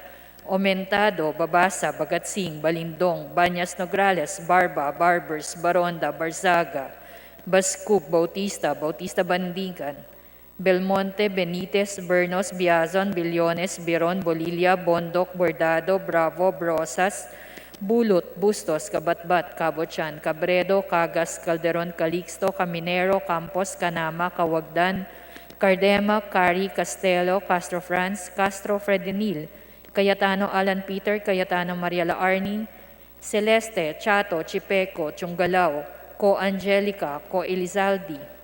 Omentado, Babasa, Bagatsing, Balindong, Banyas Nograles, Barba, Barbers, Baronda, Barzaga, Bascup, Bautista, Bautista Bandigan, Belmonte, Benitez, Bernos, Biazon, Billones, Biron, Bolilla, Bondoc, Bordado, Bravo, Brosas, Bulot, Bustos, Kabatbat, Cabochan, Cabredo, Cagas, Calderon, Calixto, Caminero, Campos, Canama, Cawagdan, Cardema, Cari, Castelo, Castro Franz, Castro Fredenil, Cayetano Alan Peter, Cayetano Mariela Arni, Celeste, Chato, Chipeco, Chungalao, Co Angelica, Co Elizaldi,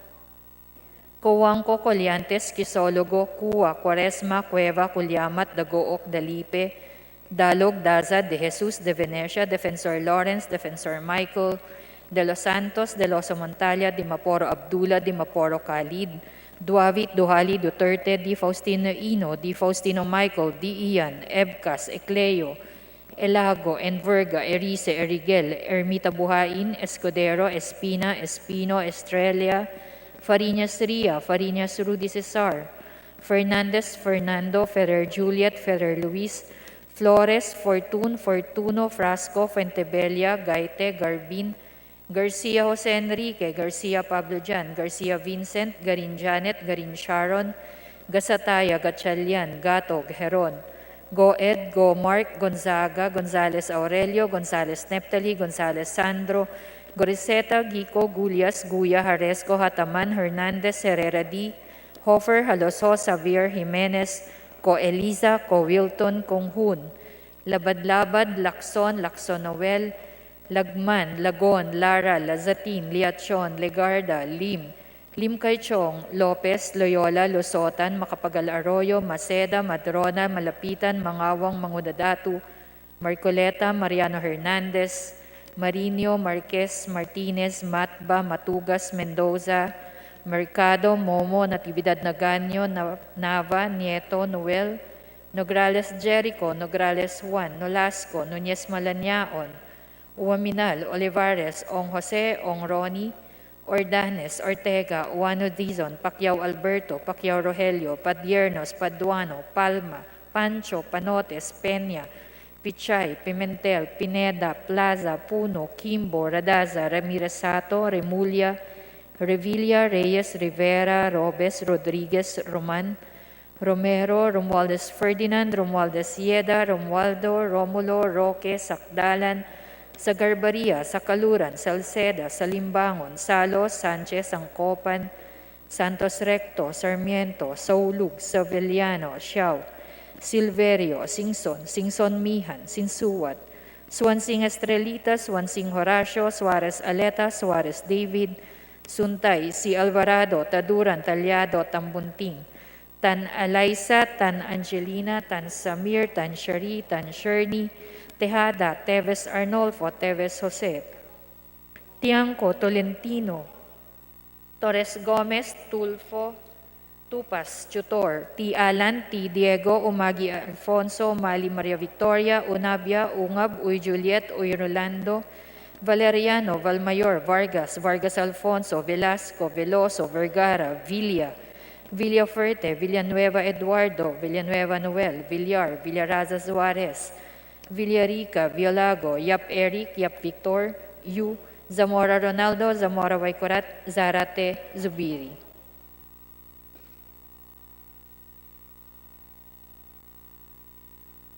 Coangco, Colliantes, Quisologo, Cua, Quaresma, Cueva, Culyamat, Dagook, Dalipe, Dalog, Daza, De Jesus, De Venecia, Defensor Lawrence, Defensor Michael, De Los Santos, De Loso Montalia, Di Maporo Abdullah, Di Maporo Khalid, Duavit, Duhali, Duterte, Di Faustino Ino, Di Faustino Michael, Di Ian, Ebcas, Ecleo, Elago, Enverga, Erice, Erigel, Ermita Buhain, Escudero, Espina, Espino, Estrella, Fariñas Ria, Fariñas Rudy Cesar, Fernandez, Fernando, Ferrer Juliet, Ferrer Luis, Flores, Fortun, Fortuno, Frasco, Fuentebella, Gaite, Garbin, Garcia Jose Enrique, Garcia Pablo Jan, Garcia Vincent, Garin Janet, Garin Sharon, Gasataya, Gatchalian, Gatog, Heron, Go Ed, Go Mark, Gonzaga, Gonzales Aurelio, Gonzales Neptali, Gonzales Sandro, Goriseta, Gico, Gulias, Guya, Haresco, Hataman, Hernandez, Herrera D, Hofer, Haloso, Xavier, Jimenez, Ko Eliza, Ko Wilton, Kong Hun, Labad-Labad, Lacson, Lacson Noel, Lagman, Lagon, Lara, Lazatin, Liachon, Legarda, Lim, Lim Kaichong, Lopez, Loyola, Lusotan, Macapagal Arroyo, Maceda, Madrona, Malapitan, Mangawang, Mangudadatu, Marcoleta, Mariano Hernandez, Marinho, Marquez, Martinez, Matba, Matugas, Mendoza, Mercado, Momo, Natividad Naganyo, Nava, Nieto, Noel, Nograles Jericho, Nograles Juan, Nolasco, Nunez Malaniaon, Uaminal, Olivares, Ong Jose, Ong Ronnie, Ordanes, Ortega, Uano Dizon, Pacquiao Alberto, Pacquiao Rogelio, Padiernos, Paduano, Palma, Pancho, Panotes, Peña, Pichay, Pimentel, Pineda, Plaza, Puno, Kimbo, Radaza, Ramirez Sato, Remulla, Revilla, Reyes, Rivera, Robes, Rodriguez, Roman, Romero, Romualdez Ferdinand, Romualdez Yeda, Romualdo, Romulo, Roque, Sakdalan, sa Garbaria, sa Kaluran, Salceda, sa Limbangon, Salos, Sanchez, Angcopan, Santos Recto, Sarmiento, Saulug, Savellano, Siao, Silverio, Singson, Singson Mihan, Sinsuwat, Swansing Estrelita, Swansing Horacio, Suarez Aleta, Suarez David, Suntay, si Alvarado, Taduran, Talyado, Tambunting, Tan Alaisa, Tan Angelina, Tan Samir, Tan Shari, Tan Sherny, Tejada, Teves Arnolfo, Teves Jose, Tiangco, Tolentino, Torres Gomez, Tulfo, Tupas, Tutor, T. Alan, T. Diego, Umagi Alfonso, Mali Maria Victoria, Unabia, Ungab, Uy Juliet, Uy Rolando, Valeriano, Valmayor, Vargas, Vargas Alfonso, Velasco, Veloso, Vergara, Villa, Villaferte, Villanueva Eduardo, Villanueva Noel, Villar, Villaraza Suarez, Villarica, Violago, Yap Eric, Yap Victor, Yu, Zamora Ronaldo, Zamora Waikurat, Zarate, Zubiri.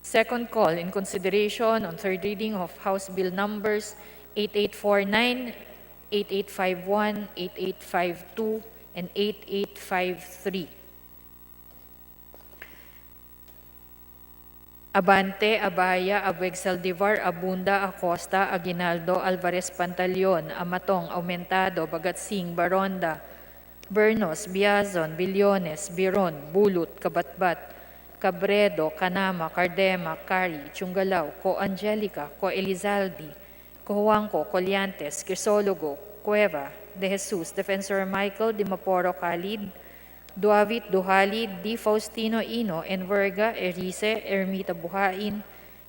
Second call in consideration on third reading of House Bill numbers 8849, 8851, 8852, and 8853. Abante, Abaya, Abueg Saldivar, Abunda, Acosta, Aguinaldo, Alvarez Pantaleon, Amatong, Aumentado, Bagatsing, Baronda, Bernos, Biazon, Billones, Biron, Bulut, Kabatbat, Cabredo, Canama, Cardema, Cari, Chungalaw, Co Angelica, Co Elizaldi, Co Juanco, Colliantes, Crisologo, Cueva, De Jesus, Defensor Michael, Dimaporo Khalid, Duavit Duhali, Di Faustino Ino, Enverga, Erice, Ermita Buhain,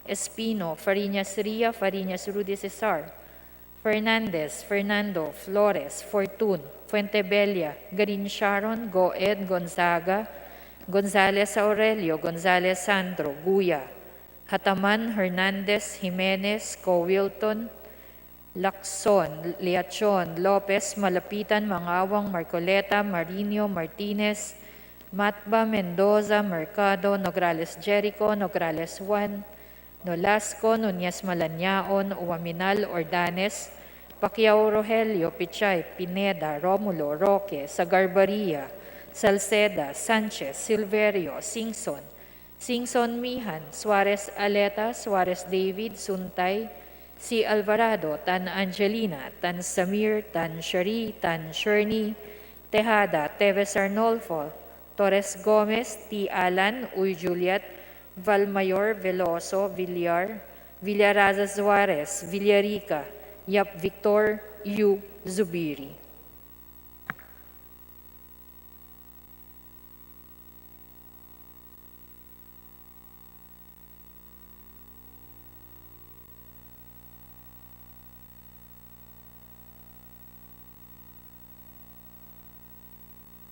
Espino, Fariñas Ria, Fariñas Rudy Cesar, Fernandez, Fernando, Flores, Fortun, Fuentebella, Garin Sharon, Goed, Gonzaga, Gonzales Aurelio, Gonzales Sandro, Guya, Hataman, Hernandez, Jimenez, Co Wilton, Lacson, Leachon, Lopez, Malapitan, Mangawang, Marcoleta, Marino, Martinez, Matba, Mendoza, Mercado, Nograles Jericho, Nograles Juan, Nolasco, Nunez Malanyao, Uwaminal, Ordanes, Pacquiao Rogelio, Pichay, Pineda, Romulo, Roque, Sagarbaria, Salceda, Sanchez, Silverio, Singson, Singson Mihan, Suarez Aleta, Suarez David, Suntay, si Alvarado, Tan Angelina, Tan Samir, Tan Shari, Tan Sherny, Tejada, Teves Arnolfo, Torres Gomez, T. Alan, Uy Juliet, Valmayor, Veloso, Villar, Villaraza Suarez, Villarica, Yap Victor, Yu Zubiri.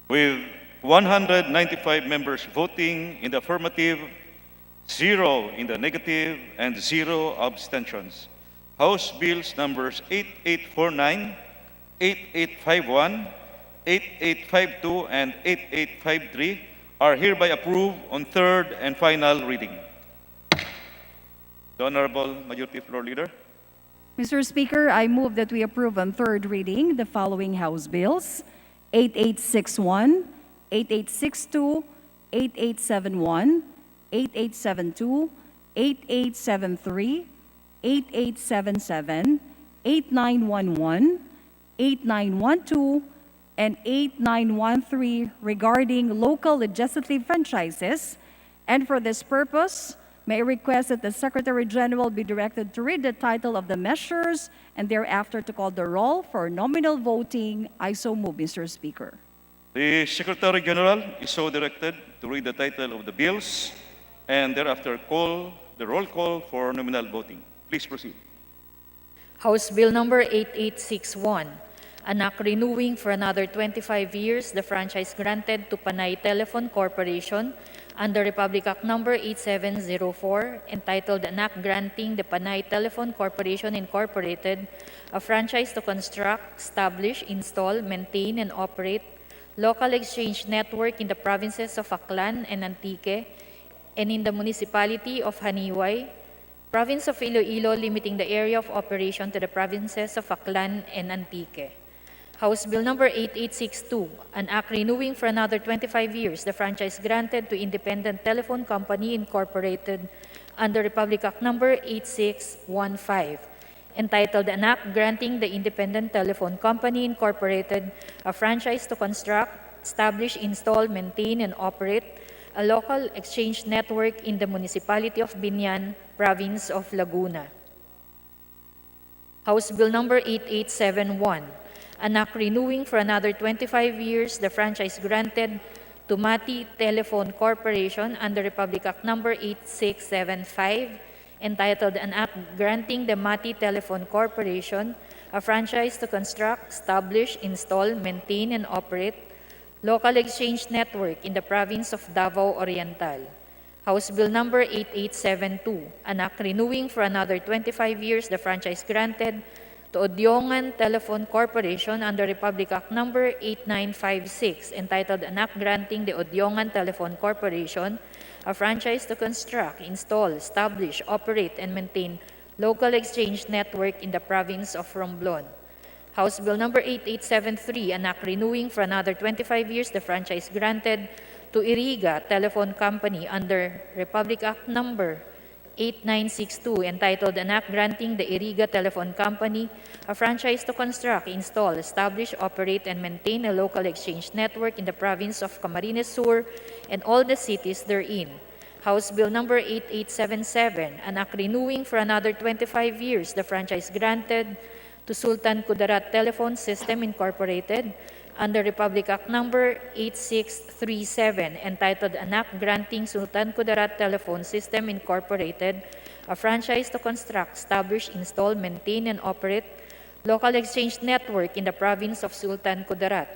With 195 members voting in the affirmative, 0 in the negative, and 0 abstentions, House Bills numbers 8849, 8851, 8852, and 8853 are hereby approved on third and final reading. The Honorable Majority Floor Leader. Mr. Speaker, I move that we approve on third reading the following House bills: 8861, 8862, 8871, 8872, 8873, 8877, 8911, 8912, and 8913 regarding local legislative franchises. And for this purpose, may I request that the Secretary General be directed to read the title of the measures and thereafter to call the roll for nominal voting. I so move, Mr. Speaker. The Secretary General is so directed to read the title of the bills and thereafter call the roll call for nominal voting. Please proceed. House Bill number 8861, an act renewing for another 25 years the franchise granted to Panay Telephone Corporation under Republic Act number 8704, entitled an act granting the Panay Telephone Corporation Incorporated a franchise to construct, establish, install, maintain, and operate local exchange network in the provinces of Aklan and Antique and in the municipality of Haniway, Province of Iloilo limiting the area of operation to the provinces of Aklan and Antique. House Bill Number 8862, an act renewing for another 25 years the franchise granted to Independent Telephone Company Incorporated under Republic Act Number 8615, entitled An Act Granting the Independent Telephone Company Incorporated a franchise to construct, establish, install, maintain, and operate a local exchange network in the municipality of Binyan, province of Laguna. House Bill Number 8871, an act renewing for another 25 years the franchise granted to Mati Telephone Corporation under Republic Act Number 8675, entitled An Act Granting the Mati Telephone Corporation a franchise to construct, establish, install, maintain, and operate local exchange network in the province of Davao Oriental. House Bill Number 8872, an act renewing for another 25 years the franchise granted to Odyongan Telephone Corporation under Republic Act Number 8956, entitled An Act Granting the Odyongan Telephone Corporation a franchise to construct, install, establish, operate, and maintain local exchange network in the province of Romblon. House Bill Number 8873, an act renewing for another 25 years the franchise granted to Iriga Telephone Company under Republic Act Number 8962, entitled An Act Granting the Iriga Telephone Company a franchise to construct, install, establish, operate, and maintain a local exchange network in the province of Camarines Sur and all the cities therein. House Bill Number 8877, an act renewing for another 25 years the franchise granted to Sultan Kudarat Telephone System Incorporated under Republic Act Number 8637, entitled An Act Granting Sultan Kudarat Telephone System Incorporated a franchise to construct, establish, install, maintain, and operate local exchange network in the province of Sultan Kudarat.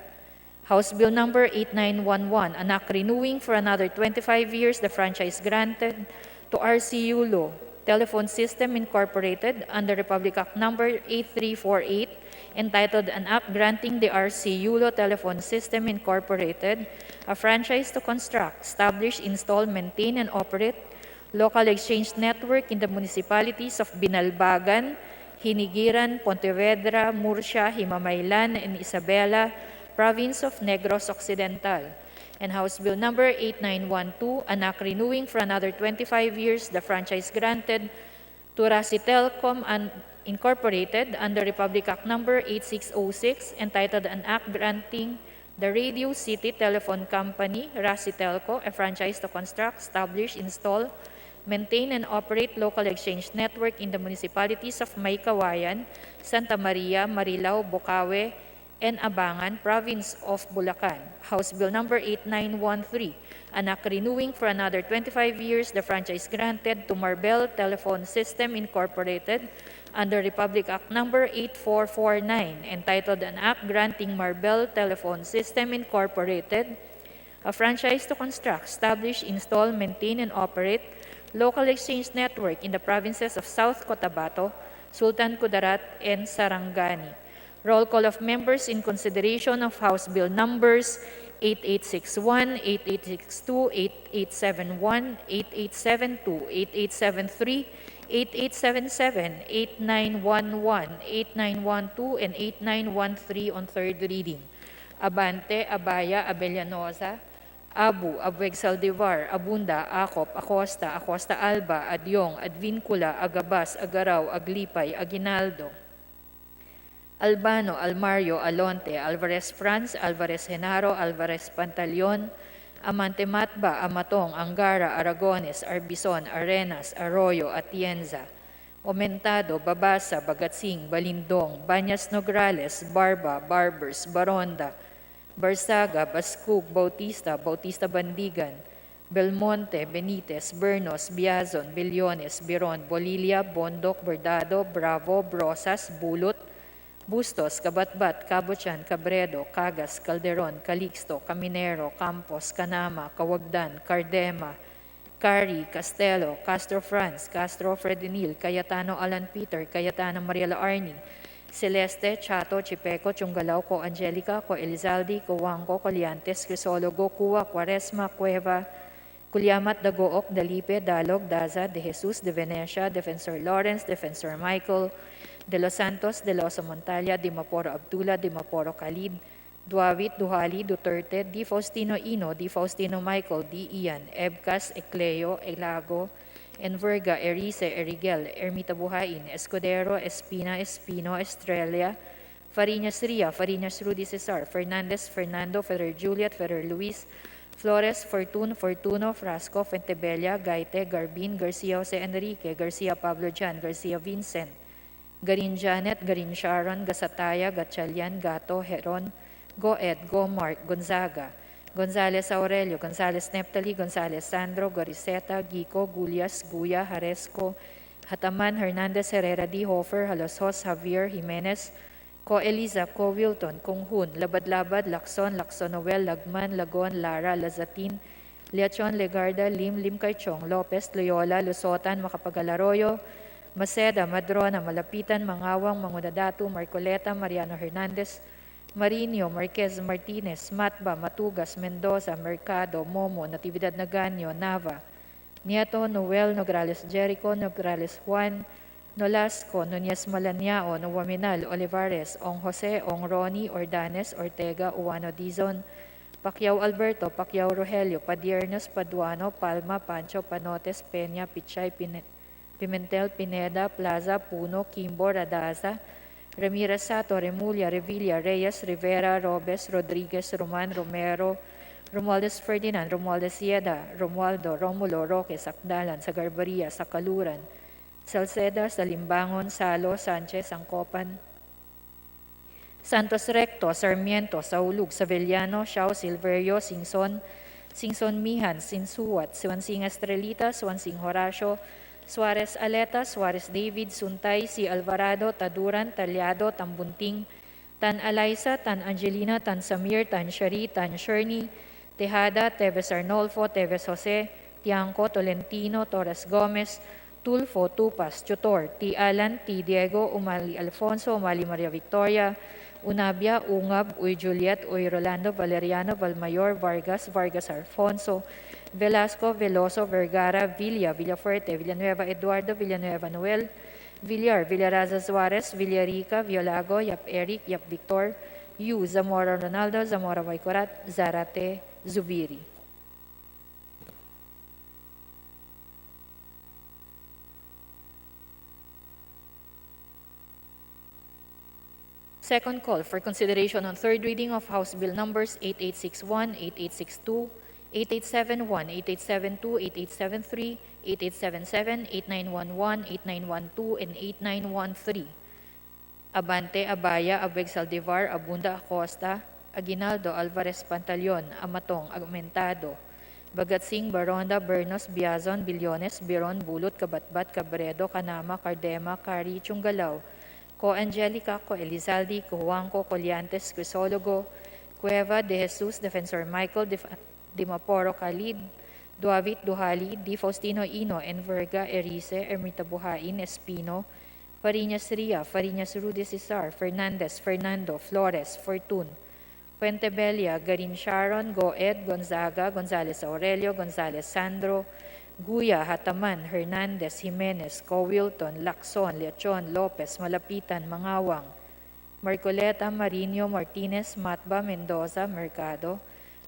House Bill Number 8911, an act renewing for another 25 years the franchise granted to RC Yulo Telephone System Incorporated under Republic Act Number 8348, entitled An Act Granting the RC Yulo Telephone System Incorporated a franchise to construct, establish, install, maintain, and operate local exchange network in the municipalities of Binalbagan, Hinigiran, Pontevedra, Murcia, Himamaylan, and Isabela, province of Negros Occidental. And House Bill Number 8912, an act renewing for another 25 years the franchise granted to Rasitelcom Incorporated under Republic Act Number 8606, entitled An Act Granting the Radio City Telephone Company, Rasitelco, a franchise to construct, establish, install, maintain, and operate local exchange network in the municipalities of Maykawayan, Santa Maria, Marilao, Bocaue, and Abangan, province of Bulacan. House Bill Number 8913, an act renewing for another 25 years the franchise granted to Marbel Telephone System Incorporated under Republic Act Number 8449, entitled An Act Granting Marbel Telephone System Incorporated a franchise to construct, establish, install, maintain, and operate local exchange network in the provinces of South Cotabato, Sultan Kudarat, and Sarangani. Roll call of members in consideration of House Bill Numbers 8861, 8862, 8871, 8872, 8873, 8877, 8911, 8912, and 8913 on third reading. Abante, Abaya, Abellanosa, Abu, Abueg Saldivar, Abunda, Acop, Acosta, Acosta Alba, Adyong, Advincula, Agabas, Agaraw, Aglipay, Aguinaldo, Albano, Almario, Alonte, Alvarez Franz, Alvarez Genaro, Alvarez Pantaleon, Amante Matba, Amatong, Angara, Aragones, Arbison, Arenas, Arroyo, Atienza, Omentado, Babasa, Bagatsing, Balindong, Banyas Nograles, Barba, Barbers, Baronda, Barsaga, Bascug, Bautista, Bautista Bandigan, Belmonte, Benitez, Bernos, Biazon, Billones, Biron, Bolilia, Bondok, Bordado, Bravo, Brosas, Bulot, Bustos, Kabatbat, Cabuchan, Cabredo, Cagas, Calderon, Calixto, Caminero, Campos, Canama, Kawagdan, Cardema, Cari, Castelo, Castro Franz, Castro Fredinil, Cayetano Alan Peter, Cayetano Mariela Arning, Celeste, Chato, Chipeco, Chungalao, Co Angelica, Co Elizalde, Co Wangco, Coliantes, Crisologo, Cuba, Quaresma, Cueva, Culiamat, Dagook, Dalipe, Dalog, Daza, De Jesus, De Venecia, Defensor Lawrence, Defensor Michael, De Los Santos, De Loso Montalia, Di Maporo Abdullah, Di Maporo Khalid, Duawit, Duhali, Duterte, Di Faustino Ino, Di Faustino Michael, Di Ian, Ebcas, Ecleo, Elago, Enverga, Erice, Erigel, Ermita Buhain, Escudero, Espina, Espino, Estrella, Fariñas Ria, Fariñas Rudy Cesar, Fernandez, Fernando, Ferrer Juliet, Ferrer Luis, Flores, Fortun, Fortuno, Frasco, Fentebella, Gaite, Garbin, Garcia Jose Enrique, Garcia Pablo Jan, Garcia Vincent, Garin Janet, Garin Sharon, Gasataya, Gatchalian, Gato, Heron, Goed, Gomark, Gonzaga, Gonzales Aurelio, Gonzales Neptali, Gonzales Sandro, Goriseta, Gico, Gulias, Guya, Haresco, Hataman, Hernandez, Herrera, D. Hofer, Halosos, Javier, Jimenez, Ko Eliza, Ko Wilton, Kung Hun, Labad-Labad, Lacson, Lacson Noel, Lagman, Lagon, Lara, Lazatin, Leachon, Legarda, Lim, Lim Kaichong, Lopez, Loyola, Lusotan, Macapagal-Arroyo, Maceda, Madrona, Malapitan, Mangawang, Mangunadatu, Marcoleta, Mariano Hernandez, Marinho, Marquez, Martinez, Matba, Matugas, Mendoza, Mercado, Momo, Natividad Naganyo, Nava, Nieto, Noel, Nograles Jericho, Nograles Juan, Nolasco, Nunez Malaniao, Nuwaminal, Olivares, Ong Jose, Ong Ronnie, Ordanes, Ortega, Uwano Dizon, Pacquiao Alberto, Pacquiao Rogelio, Padiernos, Paduano, Palma, Pancho, Panotes, Peña, Pichay, Pimentel, Pineda, Plaza, Puno, Kimbo, Radaza, Ramirez Sato, Remulla, Revilla, Reyes, Rivera, Robes, Rodriguez, Roman, Romero, Romualdez Ferdinand, Romualdez Sieda, Romualdo, Romulo, Roque, Sakdalan, Sagarbaria, Sakaluran, Salceda, Salimbangon, Salo, Sanchez, Angkopan, Santos Recto, Sarmiento, Saulug, Savellano, Xiao, Silverio, Singson, Singson Mihan, Sinsuat, Suansing Estrelita, Suansing Horacio, Suarez Aleta, Suarez David, Suntay, Si Alvarado, Taduran, Talyado, Tambunting, Tan Alaysa, Tan Angelina, Tan Samir, Tan Shari, Tan Sherny, Tejada, Teves Arnolfo, Teves Jose, Tiangco, Tolentino, Torres Gomez, Tulfo, Tupas, Chotor, T. Alan, T. Diego, Umali Alfonso, Umali Maria Victoria, Unabia, Ungab, Uy Juliet, Uy Rolando, Valeriano, Valmayor, Vargas, Vargas Alfonso, Velasco, Veloso, Vergara, Villa, Villafuerte, Villanueva Eduardo, Villanueva Noel, Villar, Villaraza Suarez, Villarica, Violago, Yap Eric, Yap Victor, Yu, Zamora Ronaldo, Zamora Waycorat, Zarate, Zubiri. Second call for consideration on third reading of House Bill numbers 8861, 8862, 8871, 8872, 8873, 8877, 8911, 8912, and 8913. Abante, Abaya, Abeg Saldivar, Abunda Acosta, Aguinaldo, Alvarez Pantaleon, Amatong, Agmentado, Bagatsing, Baronda, Bernos, Biazon, Bilyones, Biron, Bulot, Kabatbat, Cabredo, Kanama, Cardema, Cari, Chungalaw, Ko Angelica, Ko Elizalde, Ko Juanco, Colliantes, Crisologo, Cueva, De Jesus, Defensor Michael, Di Maporo Khalid, Duavit Duhali, Di Faustino Ino, Enverga, Erice, Ermita Buhain, Espino, Fariñas Ria, Fariñas Rudy Cesar, Fernandez, Fernando, Flores, Fortun, Fuentebella, Garin Sharon, Goed, Gonzaga, Gonzales Aurelio, Gonzales Sandro, Guya, Hataman, Hernandez, Jimenez, Co Wilton, Lacson, Leachon, Lopez, Malapitan, Mangawang, Marcoleta, Marinho, Martinez, Matba, Mendoza, Mercado,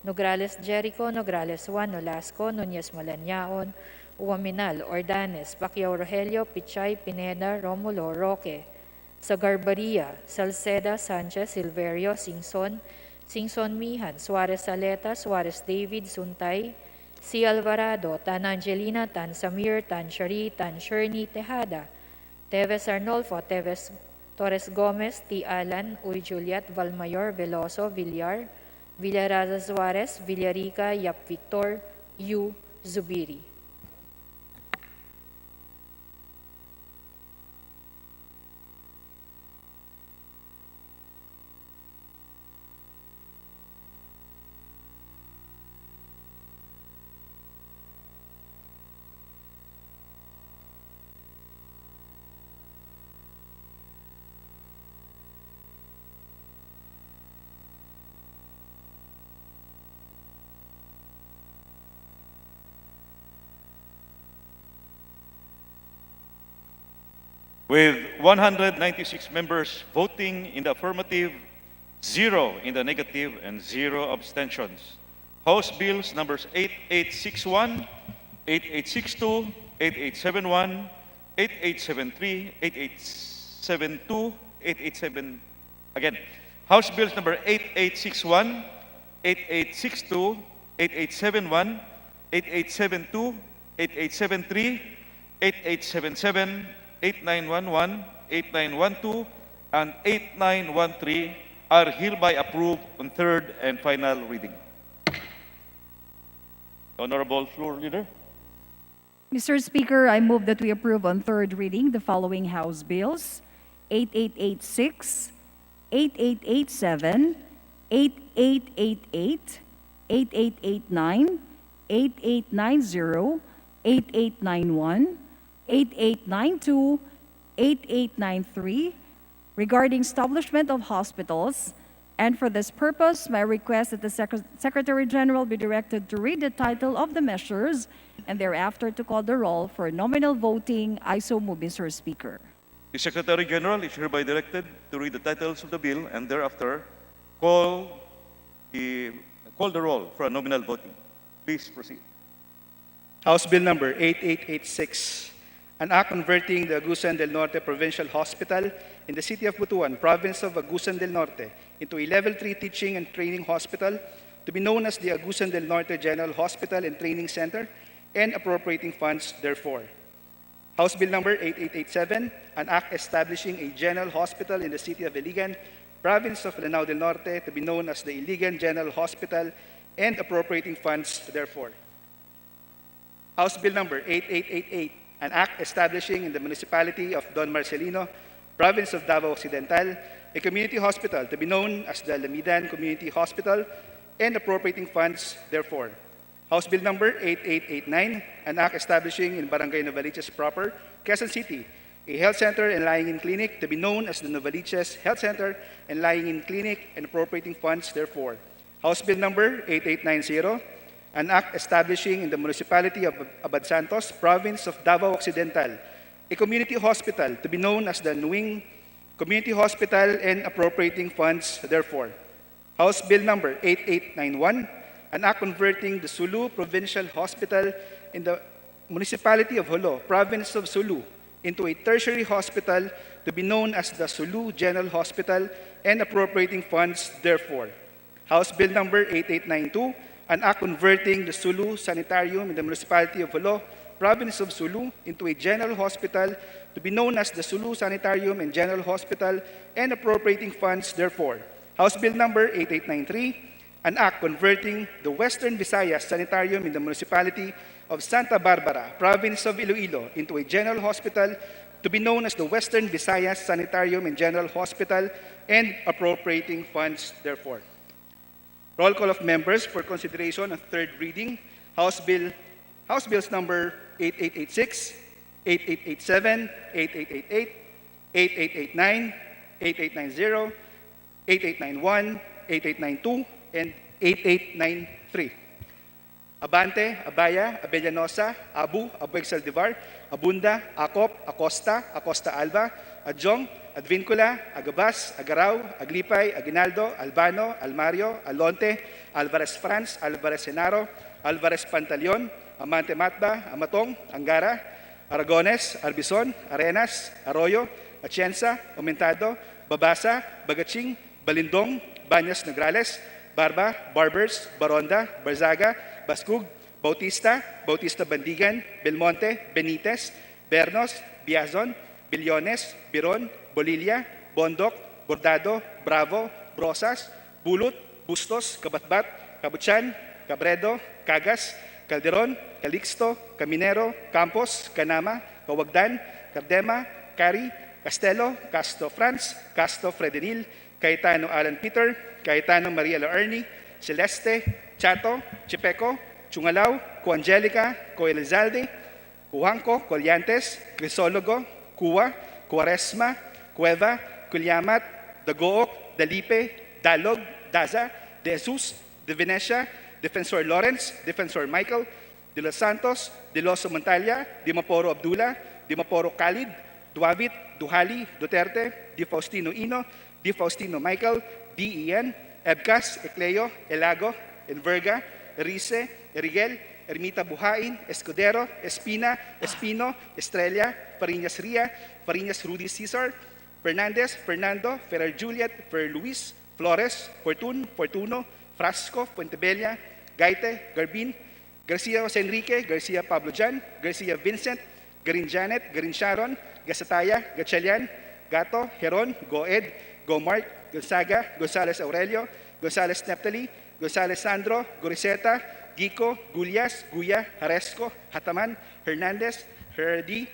Nograles Jericho, Nograles Juan, Nolasco, Nunez Malaniaon, Uwaminal, Ordanes, Pacquiao Rogelio, Pichay, Pineda, Romulo, Roque, Sagarbaria, Salceda, Sanchez, Silverio, Singson, Singson Mihan, Suarez Aleta, Suarez David, Suntay, Si Alvarado, Tan Angelina, Tan Samir, Tan Shari, Tan Sherny, Tejada, Teves Arnolfo, Teves Torres Gomez, T. Alan, Uy Juliet, Valmayor, Veloso, Villar, Villaraza Suarez, Villarica, Yap Victor, Yu, Zubiri. With 196 members voting in the affirmative, 0 in the negative, and 0 abstentions, House Bills numbers 8861, 8862, 8871, 8873, 8872, 887, again, House Bills number 8861, 8862, 8871, 8872, 8873, 8877, 8911, 8912, and 8913 are hereby approved on third and final reading. Honorable Floor Leader. Mr. Speaker, I move that we approve on third reading the following House bills: 8886, 8887, 8888, 8889, 8890, 8891, 8892, 8893, regarding establishment of hospitals. And for this purpose, my request that the Secretary General be directed to read the title of the measures and thereafter to call the roll for nominal voting. I so move, Mr. Speaker. The Secretary General is hereby directed to read the titles of the bill and thereafter call the roll for a nominal voting. Please proceed. House Bill number 8886, an act converting the Agusan del Norte Provincial Hospital in the city of Butuan, province of Agusan del Norte, into a Level 3 teaching and training hospital to be known as the Agusan del Norte General Hospital and Training Center, and appropriating funds therefore. House Bill number 8887, an act establishing a general hospital in the city of Iligan, province of Lanao del Norte, to be known as the Iligan General Hospital, and appropriating funds therefore. House Bill number 8888, an act establishing in the municipality of Don Marcelino, province of Davao Occidental, a community hospital to be known as the Lamidan Community Hospital, and appropriating funds therefore. House Bill number 8889, an act establishing in Barangay Novaliches proper, Quezon City, a health center and lying-in clinic to be known as the Novaliches Health Center and lying-in clinic, and appropriating funds therefore. House Bill number 8890, an act establishing in the municipality of Abad Santos, province of Davao Occidental, a community hospital to be known as the Nuing Community Hospital, and appropriating funds therefore. House Bill number 8891, an act converting the Sulu Provincial Hospital in the municipality of Jolo, province of Sulu, into a tertiary hospital to be known as the Sulu General Hospital, and appropriating funds therefore. House Bill number 8892, an act converting the Sulu Sanitarium in the municipality of Jolo, province of Sulu, into a general hospital to be known as the Sulu Sanitarium and General Hospital, and appropriating funds therefore. House Bill number 8893, an act converting the Western Visayas Sanitarium in the municipality of Santa Barbara, province of Iloilo, into a general hospital to be known as the Western Visayas Sanitarium and General Hospital, and appropriating funds therefore. Roll call of members for consideration of third reading. House Bills number 8886, 8887, 8888, 8889, 8890, 8891, 8892, and 8893. Abante, Abaya, Abellanosa, Abu Saldivar, Abunda, Acop, Acosta, Acosta Alba, Adjong, Advincula, Agabas, Agaraw, Aglipay, Aguinaldo, Albano, Almario, Alonte, Alvarez France, Alvarez Senaro, Alvarez Pantaleon, Amante Matba, Amatong, Angara, Aragones, Arbison, Arenas, Arroyo, Atienza, Aumentado, Babasa, Bagaching, Balindong, Banyas Negrales, Barba, Barbers, Baronda, Barzaga, Bascug, Bautista, Bautista Bandigan, Belmonte, Benitez, Bernos, Biazon, Billones, Biron, Bolilla, Bondok, Bordado, Bravo, Brosas, Bulut, Bustos, Kabatbat, Kabuchan, Cabredo, Cagas, Calderon, Calixto, Caminero, Campos, Canama, Kawagdan, Cardema, Cari, Castelo, Castro France, Castro Fredenil, Cayetano Alan Peter, Cayetano Maria Laerni, Celeste, Chato, Chipeco, Chungalaw, Coangelica, Coelizalde, Cujanco, Colliantes, Crisologo, Cua, Cuaresma, Cueva, Culyamat, Dagook, Dalipe, Dalog, Daza, De Jesus, De Venecia, Defensor Lawrence, Defensor Michael, De Los Santos, De Loso Montalia, Dimaporo Abdullah, Dimaporo Khalid, Duavit, Duhali, Duterte, Di Faustino Ino, Di Faustino Michael, DEN, Ebcas, Ecleo, Elago, Enverga, Erice, Erigel, Ermita Buhain, Escudero, Espina, Espino, Estrella, Fariñas Ria, Fariñas Rudy Cesar, Fernandez, Fernando, Ferrer Juliet, Fer Luis, Flores, Fortuno, Frasco, Fuentebella, Gaite, Garbin, Garcia Jose Enrique, Garcia Pablo Jan, Garcia Vincent, Garin Janet, Garin Sharon, Gasataya, Gatchalian, Gato, Heron, Goed, Gomark, Gonzaga, Gonzales Aurelio, Gonzales Neptali, Gonzales Sandro, Goriseta, Gico, Gulias, Guya, Haresco, Hataman, Hernandez, Herdi,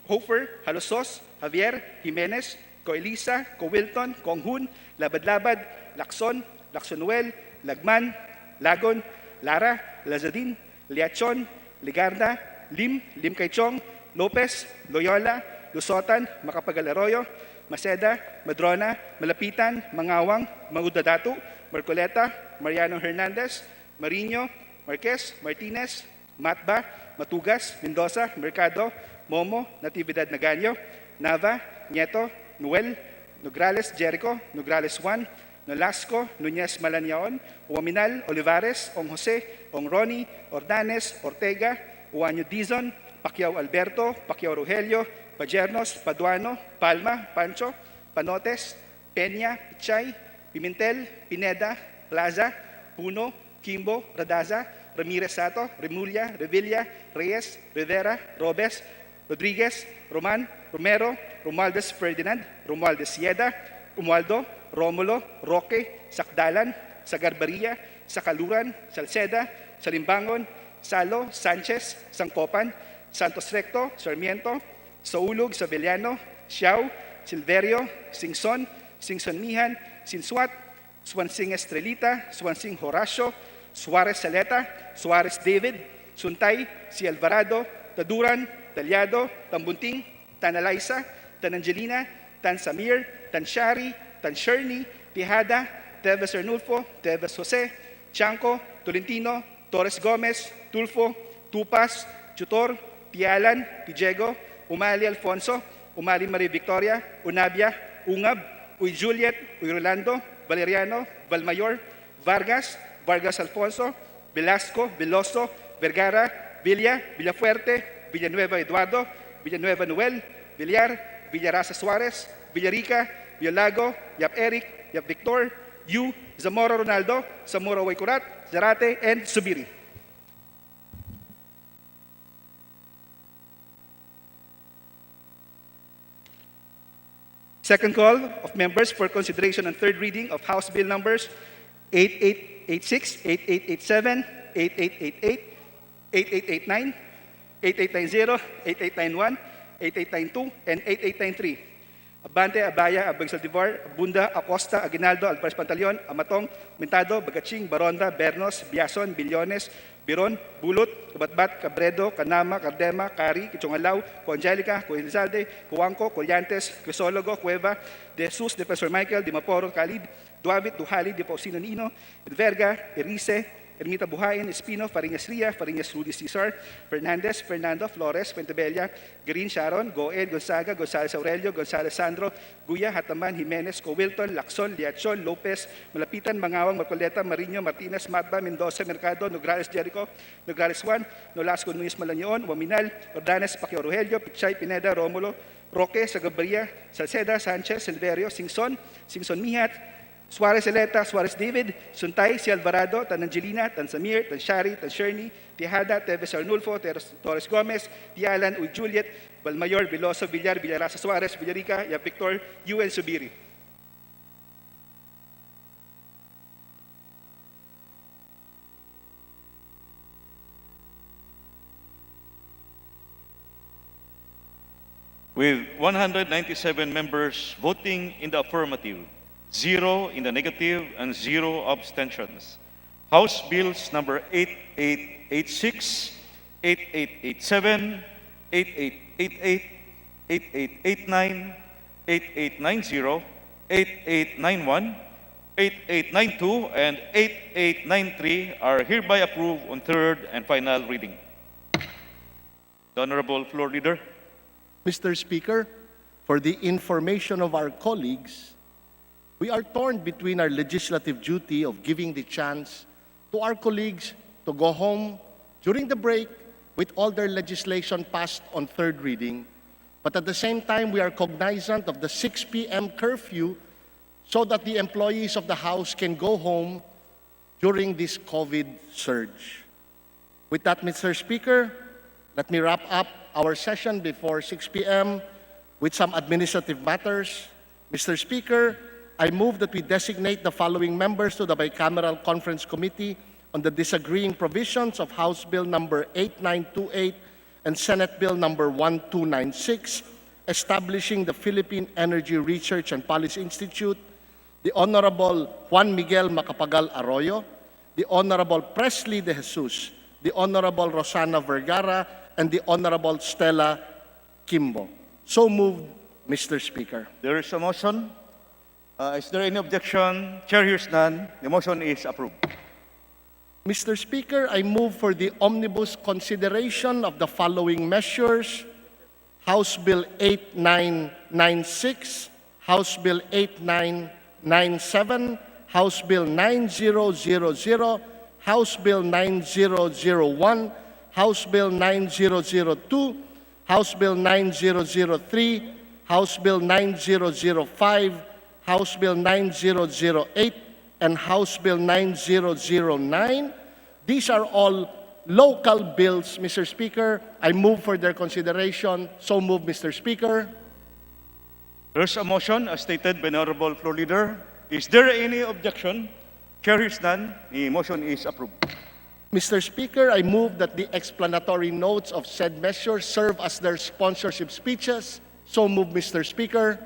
Hofer, Halosos, Javier, Jimenez, Coelisa, Cowilton, Konghun, Labad-Labad, Lacson, Lacsonuel, Lagman, Lagon, Lara, Lazadin, Liachon, Ligarda, Lim Kaichong, Lopez, Loyola, Lusotan, Macapagal Arroyo, Maceda, Madrona, Malapitan, Mangawang, Mangudadatu, Marcoleta, Mariano Hernandez, Marino, Marquez, Martinez, Matba, Matugas, Mendoza, Mercado, Momo, Natividad Naganyo, Nava, Nieto, Noel, Nograles Jericho, Nograles Juan, Nolasco, Nunez Malaniaon, Uaminal, Olivares, Ong Jose, Ong Ronnie, Ordanes, Ortega, Uaño Dizon, Pacquiao Alberto, Pacquiao Rogelio, Pajernos, Paduano, Palma, Pancho, Panotes, Peña, Pichay, Pimentel, Pineda, Plaza, Puno, Kimbo, Radaza, Ramirez Sato, Remulla, Revilla, Reyes, Rivera, Robes, Rodriguez, Roman, Romero, Romualdez Ferdinand, Romualdez Sieda, Romualdo, Romulo, Roque, Sakdalan, Sagarbaria, Sakaluran, Salceda, Salimbangon, Salo, Sanchez, Sangkopan, Santos Recto, Sarmiento, Saulug, Savellano, Xiao, Silverio, Singson, Singson Mihan, Sinsuat, Swansing Estrelita, Swansing Horacio, Suarez Saleta, Suarez David, Suntay, Si Alvarado, Taduran, Talyado, Tambunting, Tanalaisa, Tanangelina, Tan Samir, Tan Shari, Tan Sherni, Tihada, Teves Arnulfo, Teves Jose, Chanco, Tolentino, Torres Gomez, Tulfo, Tupas, Chutor, Tialan, Tijego, Umali Alfonso, Umali Marie Victoria, Unabia, Ungab, Uy Juliet, Uy Rolando, Valeriano, Valmayor, Vargas, Vargas Alfonso, Velasco, Veloso, Vergara, Villa, Villafuerte, Villanueva Eduardo, Villanueva Noel, Villar, Villarasa Suarez, Villarica, Villalago, Yap Eric, Yap Victor, Yu, Zamora Ronaldo, Zamora Waikurat, Zarate, and Subiri. Second call of members for consideration and third reading of House Bill numbers 8886, 8887, 8888, 8889, 8890, 8891, 8892, and 8893. Abante, Abaya, Abang Saldivar, Abunda, Acosta, Aguinaldo, Alvarez Pantaleon, Amatong, Mentado, Bagaching, Baronda, Bernos, Biason, Billones, Biron, Bulot, Kabatbat, Cabredo, Canama, Cardema, Cari, Kichongalaw, Angelica, Coelizalde, Cuanco, Collantes, Crisologo, Cueva, De Jesus, Defensor Michael, Dimaporo, Khalid, Duavit, Duhali, De Pausino Nino, Edverga, Erice, Ermita Buhain, Espino, Fariñas Ria, Fariñas Rudy Cesar, Fernandez, Fernando, Flores, Fuentebella, Garin Sharon, Goed, Gonzaga, Gonzales Aurelio, Gonzales Sandro, Guya, Hataman, Jimenez, Cowilton, Lacson, Liachon, Lopez, Malapitan, Mangawang, Marcoleta, Marino, Martinez, Matba, Mendoza, Mercado, Nograles Jericho, Nograles Juan, Nolasco, Nunez Malanion, Waminal, Ordanes, Pacquiao Rogelio, Pichay, Pineda, Romulo, Roque, Sagabaria, Salceda, Sanchez, Silverio, Singson, Singson Mihat, Suarez Eleta, Suarez David, Suntay, Si Alvarado, Tan Angelina, Tan Samir, Tan Shari, Tan Sherni, Tihada, Teves Arnulfo, Torres Gomez, Tialan, Uy Juliet, Valmayor, Veloso, Villar, Villarasa Suarez, Villarica, Yap Victor, UN Subiri. With 197 members voting in the affirmative, 0 in the negative, and 0 abstentions, House Bills number 8886, 8887, 8888, 8889, 8890, 8891, 8892, and 8893 are hereby approved on third and final reading. The Honorable Floor Leader. Mr. Speaker, for the information of our colleagues, we are torn between our legislative duty of giving the chance to our colleagues to go home during the break with all their legislation passed on third reading, but at the same time, we are cognizant of the 6 p.m. curfew so that the employees of the House can go home during this COVID surge. With that, Mr. Speaker, let me wrap up our session before 6 p.m. with some administrative matters. Mr. Speaker, I move that we designate the following members to the Bicameral Conference Committee on the disagreeing provisions of House Bill number 8928 and Senate Bill number 1296, establishing the Philippine Energy Research and Policy Institute, the Honorable Juan Miguel Macapagal Arroyo, the Honorable Presley De Jesus, the Honorable Rosana Vergara, and the Honorable Stella Kimbo. So moved, Mr. Speaker. There is a motion. Is there any objection? Chair hears none. The motion is approved. Mr. Speaker, I move for the omnibus consideration of the following measures: House Bill 8996, House Bill 8997, House Bill 9000, House Bill 9001, House Bill 9002, House Bill 9003, House Bill 9005, House Bill 9008, and House Bill 9009. These are all local bills, Mr. Speaker. I move for their consideration. So move, Mr. Speaker. There's a motion as stated by the Honorable Floor Leader. Is there any objection? Chair hears none. The motion is approved. Mr. Speaker, I move that the explanatory notes of said measures serve as their sponsorship speeches. So move, Mr. Speaker.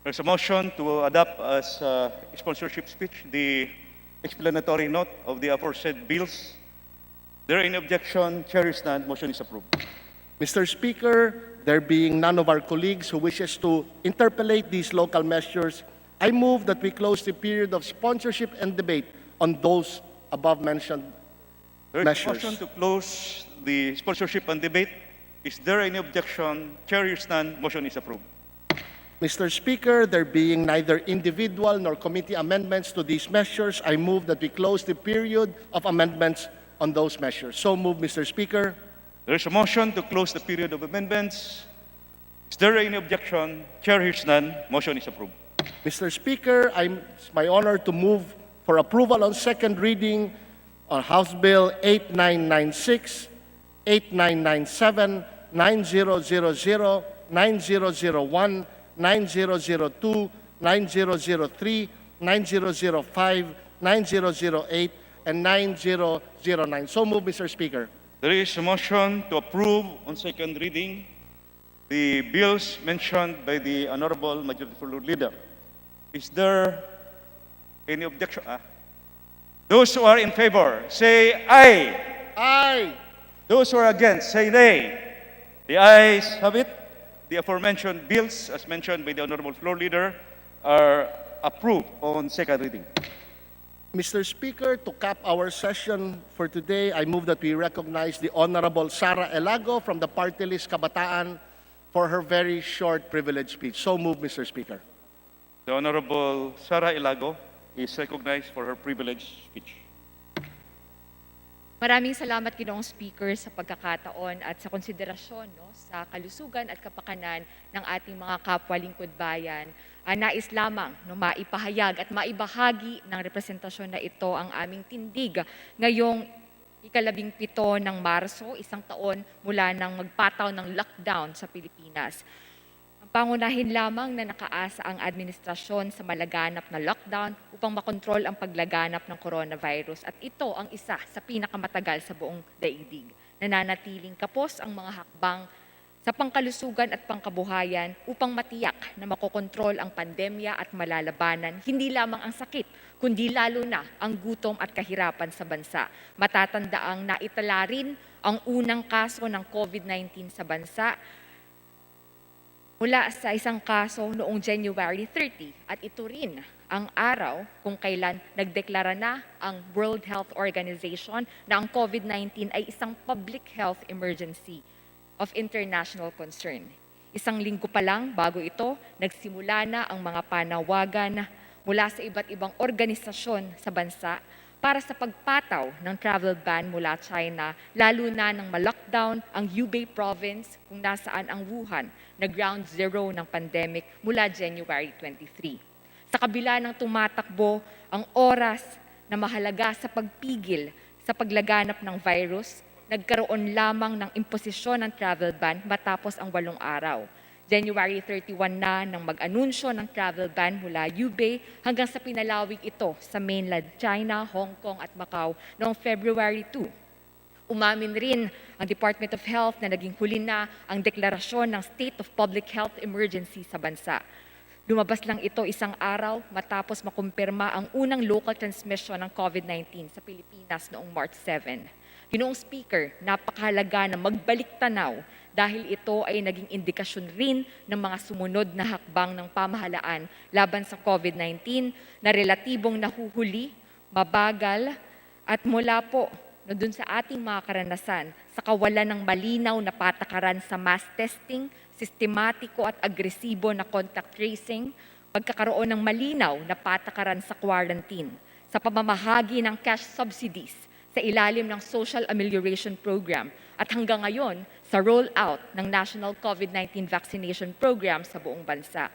There's a motion to adopt as sponsorship speech the explanatory note of the aforesaid bills. There any objection? Chair hears none. Motion is approved. Mr. Speaker, there being none of our colleagues who wishes to interpolate these local measures, I move that we close the period of sponsorship and debate on those above-mentioned There is a measures. motion to close the sponsorship and debate. Is there any objection? Chair hears none. Motion is approved. Mr. Speaker, there being neither individual nor committee amendments to these measures, I move that we close the period of amendments on those measures. So move, Mr. Speaker. There is a motion to close the period of amendments. Is there any objection? Chair hears none. Motion is approved. Mr. Speaker, it's my honor to move for approval on second reading on House Bill 8996, 8997, 9000, 9001, 9002, 9003, 9005, 9008, and 9009. So move, Mr. Speaker. There is a motion to approve on second reading the bills mentioned by the Honorable Majority Floor Leader. Is there any objection? Those who are in favor, say aye. Aye. Those who are against, say nay. The ayes have it. The aforementioned bills, as mentioned by the Honorable Floor Leader, are approved on second reading. Mr. Speaker, to cap our session for today, I move that we recognize the Honorable Sara Elago from the Party List Kabataan for her very short privilege speech. So move, Mr. Speaker. The Honorable Sara Ilago is recognized for her privileged speech. Maraming salamat, Ginoong Speaker, sa pagkakataon at sa konsiderasyon sa kalusugan at kapakanan ng ating mga kapwa lingkod bayan. Nais lamang maipahayag at maibahagi ng representasyon na ito ang aming tindig ngayong ika-17 ng Marso, isang taon mula nang magpataw ng lockdown sa Pilipinas. Pangunahin lamang na nakaasa ang administrasyon sa malaganap na lockdown upang makontrol ang paglaganap ng coronavirus at ito ang isa sa pinakamatagal sa buong daigdig. Nananatiling kapos ang mga hakbang sa pangkalusugan at pangkabuhayan upang matiyak na makokontrol ang pandemya at malalabanan hindi lamang ang sakit, kundi lalo na ang gutom at kahirapan sa bansa. Matatandaang naitala rin ang unang kaso ng COVID-19 sa bansa mula sa isang kaso noong January 30 at ito rin ang araw kung kailan nagdeklara na ang World Health Organization na ang COVID-19 ay isang public health emergency of international concern. Isang linggo pa lang bago ito, nagsimula na ang mga panawagan mula sa iba't ibang organisasyon sa bansa para sa pagpataw ng travel ban mula China, lalo na nang ma-lockdown ang Hubei province kung nasaan ang Wuhan na ground zero ng pandemic mula January 23. Sa kabila ng tumatakbo ang oras na mahalaga sa pagpigil sa paglaganap ng virus, nagkaroon lamang ng imposisyon ng travel ban matapos ang 8 araw. January 31 na nang mag-anunsyo ng travel ban mula Hubei hanggang sa pinalawig ito sa mainland China, Hong Kong at Macau noong February 2. Umamin rin ang Department of Health na naging huli na ang deklarasyon ng State of Public Health Emergency sa bansa. Lumabas lang ito isang araw matapos makumpirma ang unang local transmission ng COVID-19 sa Pilipinas noong March 7. Ginoong Speaker, napakahalaga na magbalik tanaw dahil ito ay naging indikasyon rin ng mga sumunod na hakbang ng pamahalaan laban sa COVID-19 na relatibong nahuhuli, mabagal at mula po na dun sa ating mga karanasan sa kawalan ng malinaw na patakaran sa mass testing, sistematiko at agresibo na contact tracing, pagkakaroon ng malinaw na patakaran sa quarantine, sa pamamahagi ng cash subsidies, sa ilalim ng Social Amelioration Program at hanggang ngayon sa rollout ng National COVID-19 Vaccination Program sa buong bansa.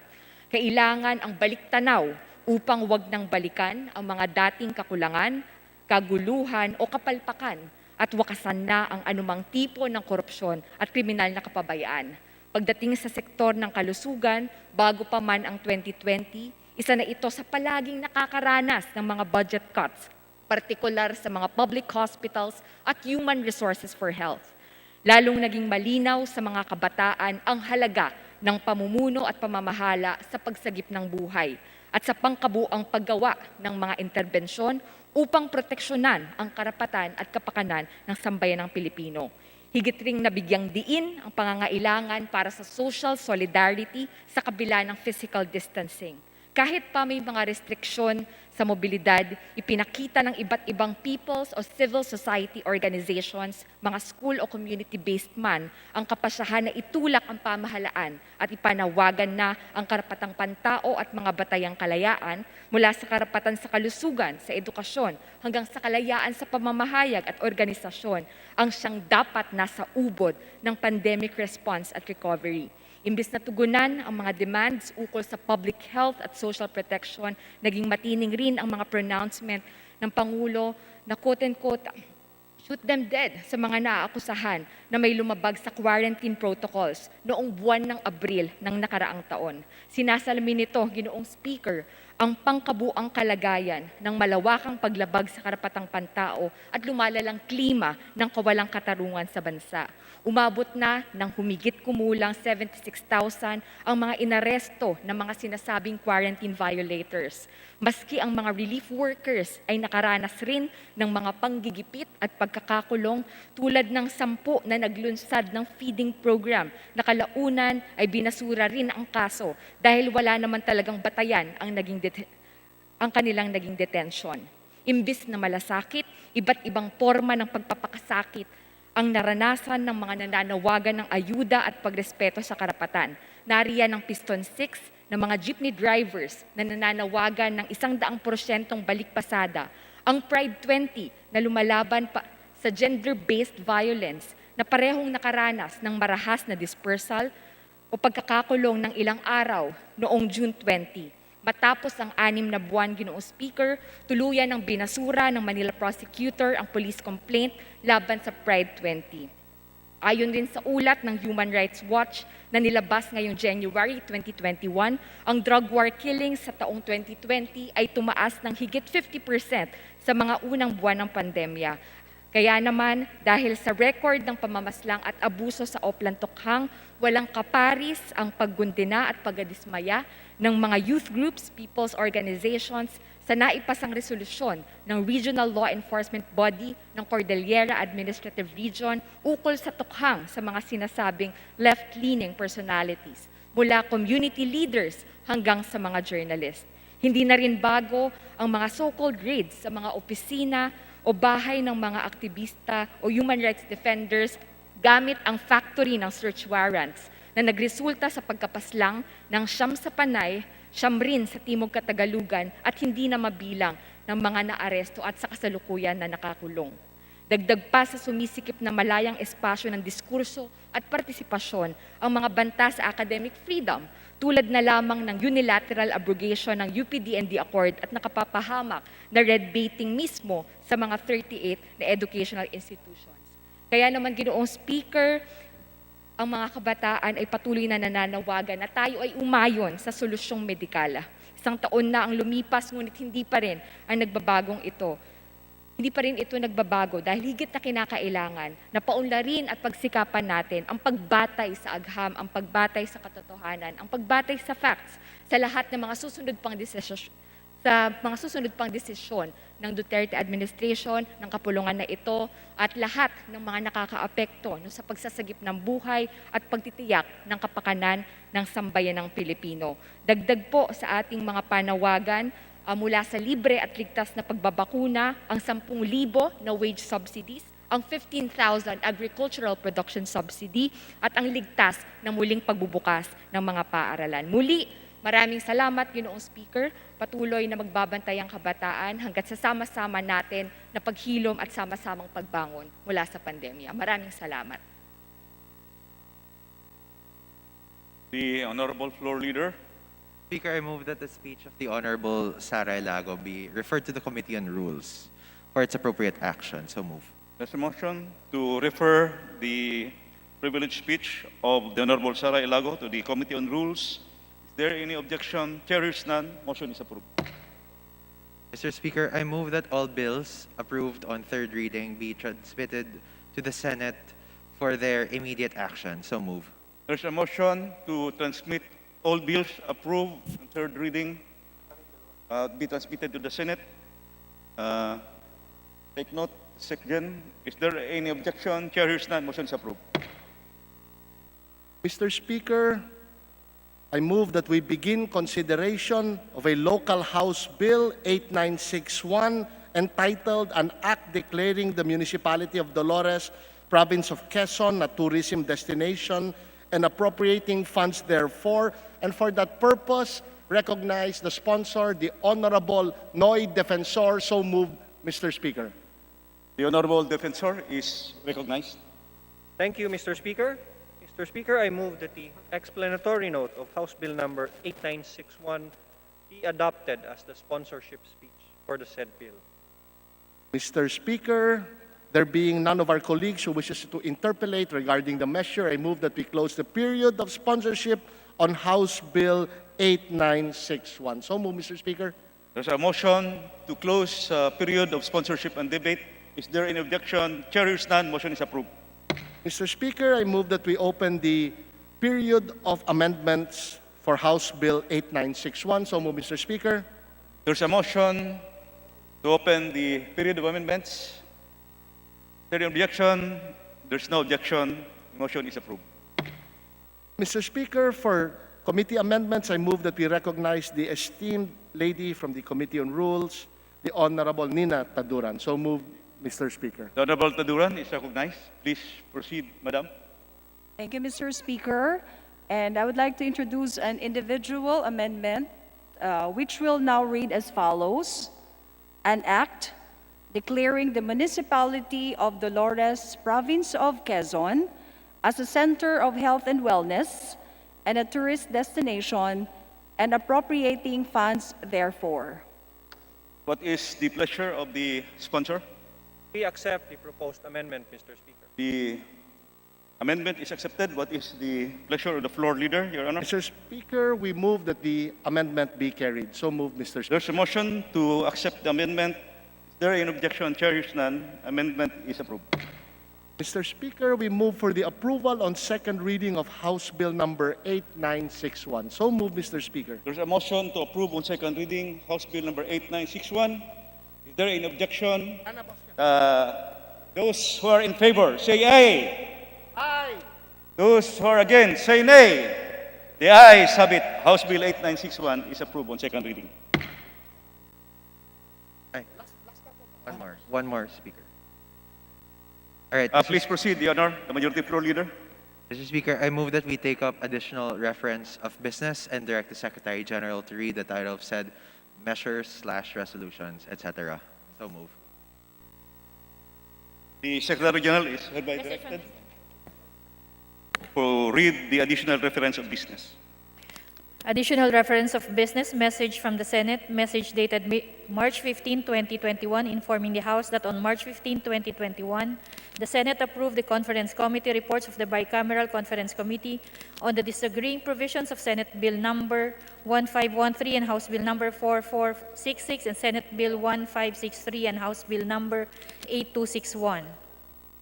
Kailangan ang baliktanaw upang wag nang balikan ang mga dating kakulangan, kaguluhan o kapalpakan at wakasan na ang anumang tipo ng korupsyon at kriminal na kapabayaan. Pagdating sa sektor ng kalusugan, bago pa man ang 2020, isa na ito sa palaging nakakaranas ng mga budget cuts, partikular sa mga public hospitals at human resources for health. Lalong naging malinaw sa mga kabataan ang halaga ng pamumuno at pamamahala sa pagsagip ng buhay at sa pangkabuang paggawa ng mga interbensyon upang proteksyonan ang karapatan at kapakanan ng sambayanang Pilipino. Higit ring nabigyang diin ang pangangailangan para sa social solidarity sa kabila ng physical distancing. Kahit pa may mga restriksyon sa mobilidad, ipinakita ng iba't ibang people's o civil society organizations, mga school o community-based man, ang kapasyahan na itulak ang pamahalaan at ipanawagan na ang karapatang pantao at mga batayang kalayaan mula sa karapatan sa kalusugan, sa edukasyon, hanggang sa kalayaan sa pamamahayag at organisasyon ang siyang dapat nasa ubod ng pandemic response at recovery. Imbis na tugunan ang mga demands ukol sa public health at social protection, naging matining rin ang mga pronouncement ng Pangulo na quote-unquote, shoot them dead sa mga naaakusahan na may lumabag sa quarantine protocols noong buwan ng Abril ng nakaraang taon. Sinasalamin nito, Ginoong Speaker, ang pangkabuang kalagayan ng malawakang paglabag sa karapatang pantao at lumalalang klima ng kawalang katarungan sa bansa. Umabot na ng humigit kumulang 76,000 ang mga inaresto ng mga sinasabing quarantine violators. Maski ang mga relief workers ay nakaranas rin ng mga panggigipit at pagkakakulong tulad ng 10 na naglunsad ng feeding program na kalaunan ay binasura rin ang kaso dahil wala naman talagang batayan ang kanilang naging detention. Imbis na malasakit, iba't ibang forma ng pagpapakasakit ang naranasan ng mga nananawagan ng ayuda at pagrespeto sa karapatan. Nariyan ang Piston 6 ng mga jeepney drivers na nananawagan ng 100% balikpasada. Ang Pride 20 na lumalaban pa sa gender-based violence na parehong nakaranas ng marahas na dispersal o pagkakakulong ng ilang araw noong June 20. Matapos ang 6 na buwan, Ginoong Speaker, tuluyan ng binasura ng Manila prosecutor ang police complaint laban sa Pride 20. Ayon din sa ulat ng Human Rights Watch na nilabas ngayong January 2021, ang drug war killings sa taong 2020 ay tumaas ng higit 50% sa mga unang buwan ng pandemya. Kaya naman, dahil sa record ng pamamaslang at abuso sa Oplan Tokhang, walang kaparis ang paggundina at pagdismaya ng mga youth groups, people's organizations sa naipasang resolusyon ng Regional Law Enforcement Body ng Cordillera Administrative Region ukol sa Tokhang sa mga sinasabing left-leaning personalities, mula community leaders hanggang sa mga journalists. Hindi na rin bago ang mga so-called raids sa mga opisina o bahay ng mga aktivista o human rights defenders gamit ang factory ng search warrants na nagresulta sa pagkapaslang ng siyam sa Panay, siyam rin sa Timog Katagalugan at hindi na mabilang ng mga naaresto at sa kasalukuyan na nakakulong. Dagdag pa sa sumisikip na malayang espasyo ng diskurso at partisipasyon ang mga banta sa academic freedom tulad na lamang ng unilateral abrogation ng UPD&D Accord at nakapapahamak na red baiting mismo sa mga 38 na educational institutions. Kaya naman, Ginoong Speaker, ang mga kabataan ay patuloy na nananawagan na tayo ay umayon sa solusyong medikal. Isang taon na ang lumipas, ngunit hindi pa rin ang nagbabagong ito. Hindi pa rin ito nagbabago dahil higit na kinakailangan na paunlarin at pagsikapan natin ang pagbatay sa agham, ang pagbatay sa katotohanan, ang pagbatay sa facts sa lahat ng mga susunod pang desisyon ng Duterte administration, ng kapulungan na ito, at lahat ng mga nakakaapekto sa pagsasagip ng buhay at pagtitiyak ng kapakanan ng sambayan ng Pilipino. Dagdag po sa ating mga panawagan, mula sa libre at ligtas na pagbabakuna, ang 10,000 na wage subsidies, ang 15,000 agricultural production subsidy, at ang ligtas na muling pagbubukas ng mga paaralan. Muli, maraming salamat, Ginoong Speaker. Patuloy na magbabantay ang kabataan hanggat sa sama-sama natin na paghilom at sama-samang pagbangon mula sa pandemya. Maraming salamat. The Honorable Floor Leader. Speaker, I move that the speech of the Honorable Sara Elago be referred to the Committee on Rules for its appropriate action. So move. There's a motion to refer the privileged speech of the Honorable Sara Elago to the Committee on Rules. Is there any objection? Chair hears none. Motion is approved. Mr. Speaker, I move that all bills approved on third reading be transmitted to the Senate for their immediate action. So move. There's a motion to transmit all bills approved on third reading be transmitted to the Senate. Take note, Secgen. Is there any objection? Chair hears none. Motion is approved. Mr. Speaker, I move that we begin consideration of a local House Bill 8961 entitled An Act Declaring the Municipality of Dolores, Province of Quezon, a tourism destination and appropriating funds therefore, and for that purpose, recognize the sponsor, the Honorable Noy Defensor. So moved, Mr. Speaker. The Honorable Defensor is recognized. Thank you, Mr. Speaker. Mr. Speaker, I move that the explanatory note of House Bill number 8961 be adopted as the sponsorship speech for the said bill. Mr. Speaker, there being none of our colleagues who wishes to interpolate regarding the measure, I move that we close the period of sponsorship on House Bill 8961. So move, Mr. Speaker. There's a motion to close period of sponsorship and debate. Is there any objection? Chair hears none. Motion is approved. Mr. Speaker, I move that we open the period of amendments for House Bill 8961. So move, Mr. Speaker. There's a motion to open the period of amendments. Is there any objection? There's no objection. Motion is approved. Mr. Speaker, for committee amendments, I move that we recognize the esteemed lady from the Committee on Rules, the Honorable Nina Taduran. So move, Mr. Speaker. The Honorable Taduran is recognized. Please proceed, Madam. Thank you, Mr. Speaker. And I would like to introduce an individual amendment, which will now read as follows. An act declaring the municipality of Dolores, province of Quezon, as a center of health and wellness and a tourist destination, and appropriating funds therefore. What is the pleasure of the sponsor? We accept the proposed amendment, Mr. Speaker. The amendment is accepted. What is the pleasure of the floor leader, Your Honor? Mr. Speaker, we move that the amendment be carried. So move, Mr. Speaker. There's a motion to accept the amendment. Is there any objection? Chair hears none. Amendment is approved. Mr. Speaker, we move for the approval on second reading of House Bill number 8961. So move, Mr. Speaker. There's a motion to approve on second reading House Bill number 8961. Is there any objection? Those who are in favor, say aye. Aye. Those who are against, say nay. The ayes have it. House Bill 8961 is approved on second reading. Aye. One more, Speaker. All right. Please proceed, Your Honor, the Majority Floor Leader. Mr. Speaker, I move that we take up additional reference of business and direct the Secretary General to read the title of said measures/resolutions, etc. So move. The Secretary General is hereby directed to read the additional reference of business. Additional reference of business message from the Senate, message dated March 15, 2021, informing the House that on March 15, 2021, the Senate approved the Conference Committee reports of the Bicameral Conference Committee on the disagreeing provisions of Senate Bill number 1513 and House Bill number 4466 and Senate Bill 1563 and House Bill number 8261.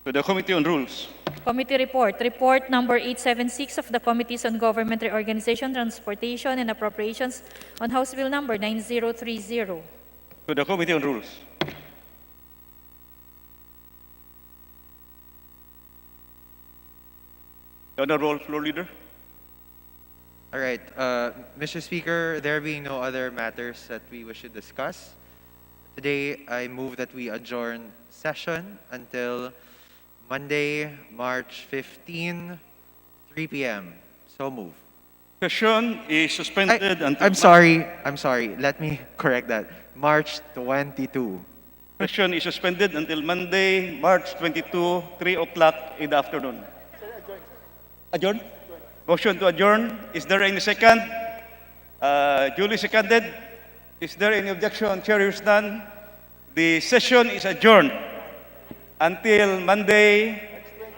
To the Committee on Rules. Committee report number 876 of the Committees on Government Reorganization, Transportation, and Appropriations on House Bill number 9030. To the Committee on Rules. The Honorable Floor Leader. All right, Mr. Speaker, there being no other matters that we wish to discuss, today I move that we adjourn session until Monday, March 15, 3 p.m. So move. Session is suspended until... I'm sorry. Let me correct that. March 22. Session is suspended until Monday, March 22, 3 o'clock in the afternoon. Adjourn? Motion to adjourn. Is there any second? Duly seconded. Is there any objection? Chair hears none. The session is adjourned until Monday,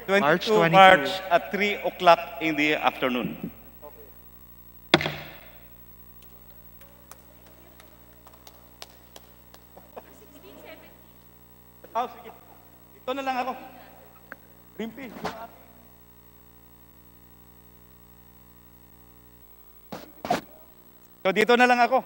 22 March at 3 o'clock in the afternoon. Oh, sige. Ito na lang ako. Rimpi. So dito na lang ako.